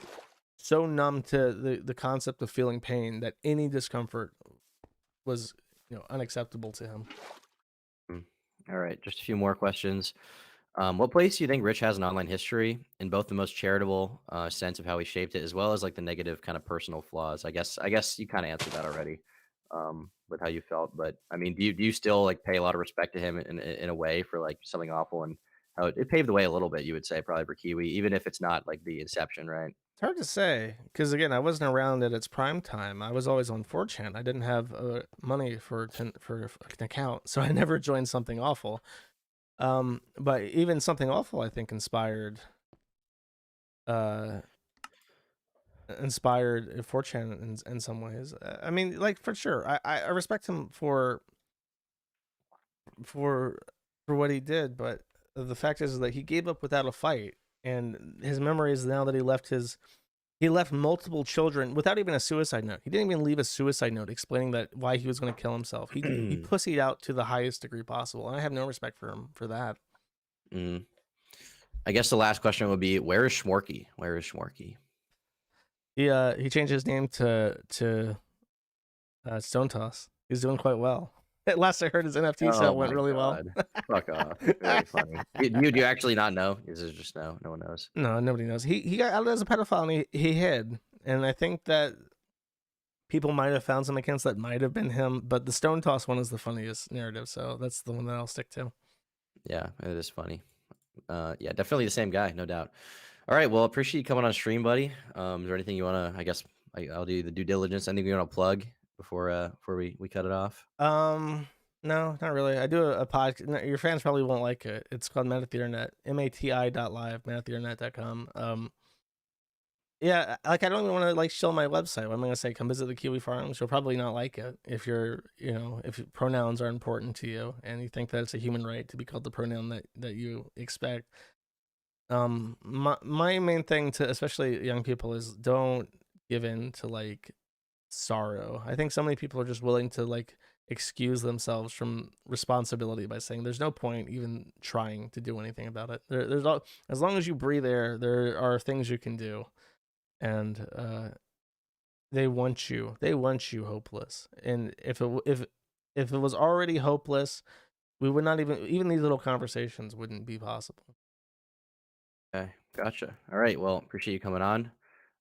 so numb to the concept of feeling pain that any discomfort was, unacceptable to him. All right, just a few more questions. What place do you think Rich has in online history, in both the most charitable sense of how he shaped it, as well as like the negative kind of personal flaws? I guess you kind of answered that already with how you felt. But I mean, do you still like pay a lot of respect to him in a way for like Something Awful and how it paved the way a little bit? You would say probably for Kiwi, even if it's not like the inception, right? It's hard to say because again, I wasn't around at its prime time. I was always on 4chan. I didn't have money for an account, so I never joined Something Awful. But even Something Awful, I think, inspired 4chan in some ways. I mean, like for sure, I respect him for what he did, but the fact is that he gave up without a fight, and his memory is now that he left multiple children without even a suicide note. He didn't even leave a suicide note explaining that why he was going to kill himself. He pussied out to the highest degree possible, and I have no respect for him for that. I guess the last question would be, where is Schmorky? He changed his name to Stone Toss. He's doing quite well. At last I heard his NFT sale went really well. Fuck off. Very funny. Do you actually not know? Is it just no one knows? No, nobody knows. He got out as a pedophile and he hid. And I think that people might have found some accounts that might have been him, but the Stone Toss one is the funniest narrative, so that's the one that I'll stick to. Yeah, it is funny. Yeah, definitely the same guy, no doubt. All right, well, appreciate you coming on stream, buddy. Is there anything you want to, I guess I'll do the due diligence, anything you want to plug before we cut it off? No, not really. I do a podcast. Your fans probably won't like it. It's called Men at the Internet, mati.live, menattheinternet.com. Yeah, like I don't even want to like show my website. I'm gonna say come visit the Kiwi Farms. You'll probably not like it if if pronouns are important to you and you think that it's a human right to be called the pronoun that you expect. My main thing to especially young people is don't give in to like sorrow. I think so many people are just willing to like excuse themselves from responsibility by saying there's no point even trying to do anything about it. As long as you breathe air, there are things you can do. And they want you hopeless. And if it was already hopeless, we would not even these little conversations wouldn't be possible. Okay, gotcha. All right, well, appreciate you coming on.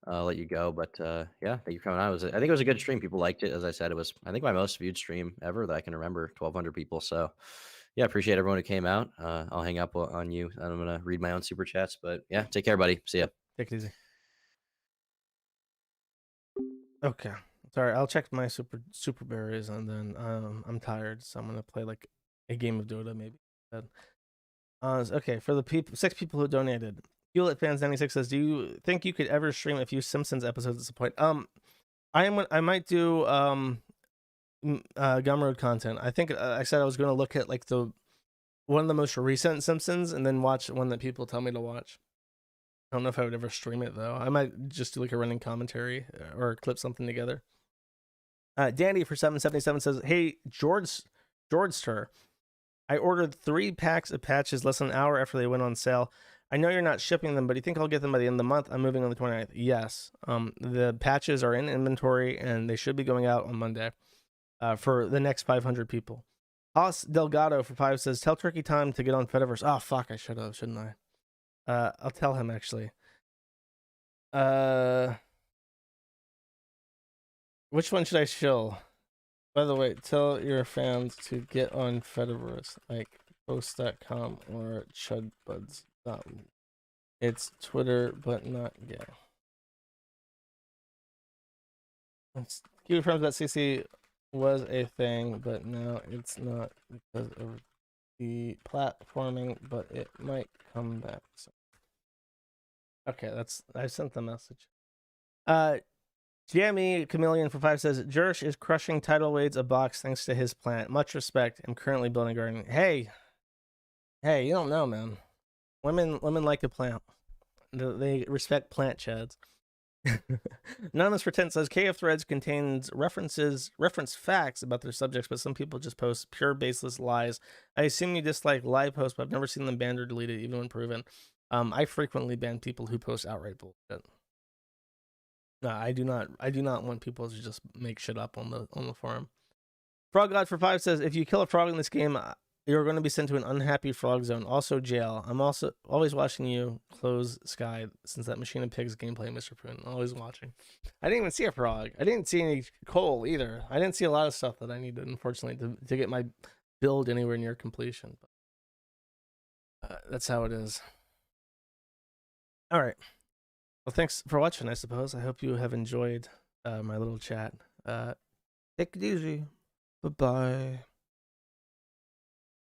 I'll let you go, but yeah, thank you for coming on. I think it was a good stream. People liked it. As I said, it was, I think, my most viewed stream ever that I can remember, 1,200 people. So yeah, appreciate everyone who came out. I'll hang up on you, and I'm gonna read my own super chats. But yeah, take care, buddy. See ya. Take it easy. Okay, sorry. I'll check my super berries, and then I'm tired, so I'm gonna play like a game of Dota maybe. Okay, for the 6 people who donated, Hewlett Fans 96 says, "Do you think you could ever stream a few Simpsons episodes at some point?" I might do Gumroad content. I think I said I was going to look at like one of the most recent Simpsons and then watch one that people tell me to watch. I don't know if I would ever stream it though. I might just do like a running commentary or clip something together. Dandy for 777 says, "Hey George, I ordered 3 packs of patches less than an hour after they went on sale. I know you're not shipping them, but do you think I'll get them by the end of the month? I'm moving on the 29th. Yes. The patches are in inventory and they should be going out on Monday for the next 500 people. Haas Delgado for 5 says, "Tell Turkey Time to get on Fediverse." Oh, fuck, I should have, shouldn't I? I'll tell him actually. Which one should I shill? By the way, tell your fans to get on Fediverse, like post.com or chudbuds. It's Twitter, but not gay. QFriends.cc was a thing, but now it's not because of the platforming, but it might come back. So. Okay, I sent the message. Jamie Chameleon for 5 says, "Jursh is crushing tidal waves a box thanks to his plant. Much respect. I'm currently building a garden." Hey, you don't know, man. Women like a plant. They respect plant chads. Anonymous for 10 says, "KF Threads contains reference facts about their subjects, but some people just post pure baseless lies. I assume you dislike live posts, but I've never seen them banned or deleted, even when proven. I frequently ban people who post outright bullshit. No, I do not want people to just make shit up on the forum." Frog God for 5 says, "If you kill a frog in this game, you're going to be sent to an unhappy frog zone, also jail. I'm also always watching you close Sky since that Machine of Pigs gameplay, Mr. Prune. Always watching." I didn't even see a frog. I didn't see any coal either. I didn't see a lot of stuff that I needed, unfortunately, to get my build anywhere near completion. But, that's how it is. All right. Well, thanks for watching, I suppose. I hope you have enjoyed my little chat. Take it easy. Bye-bye.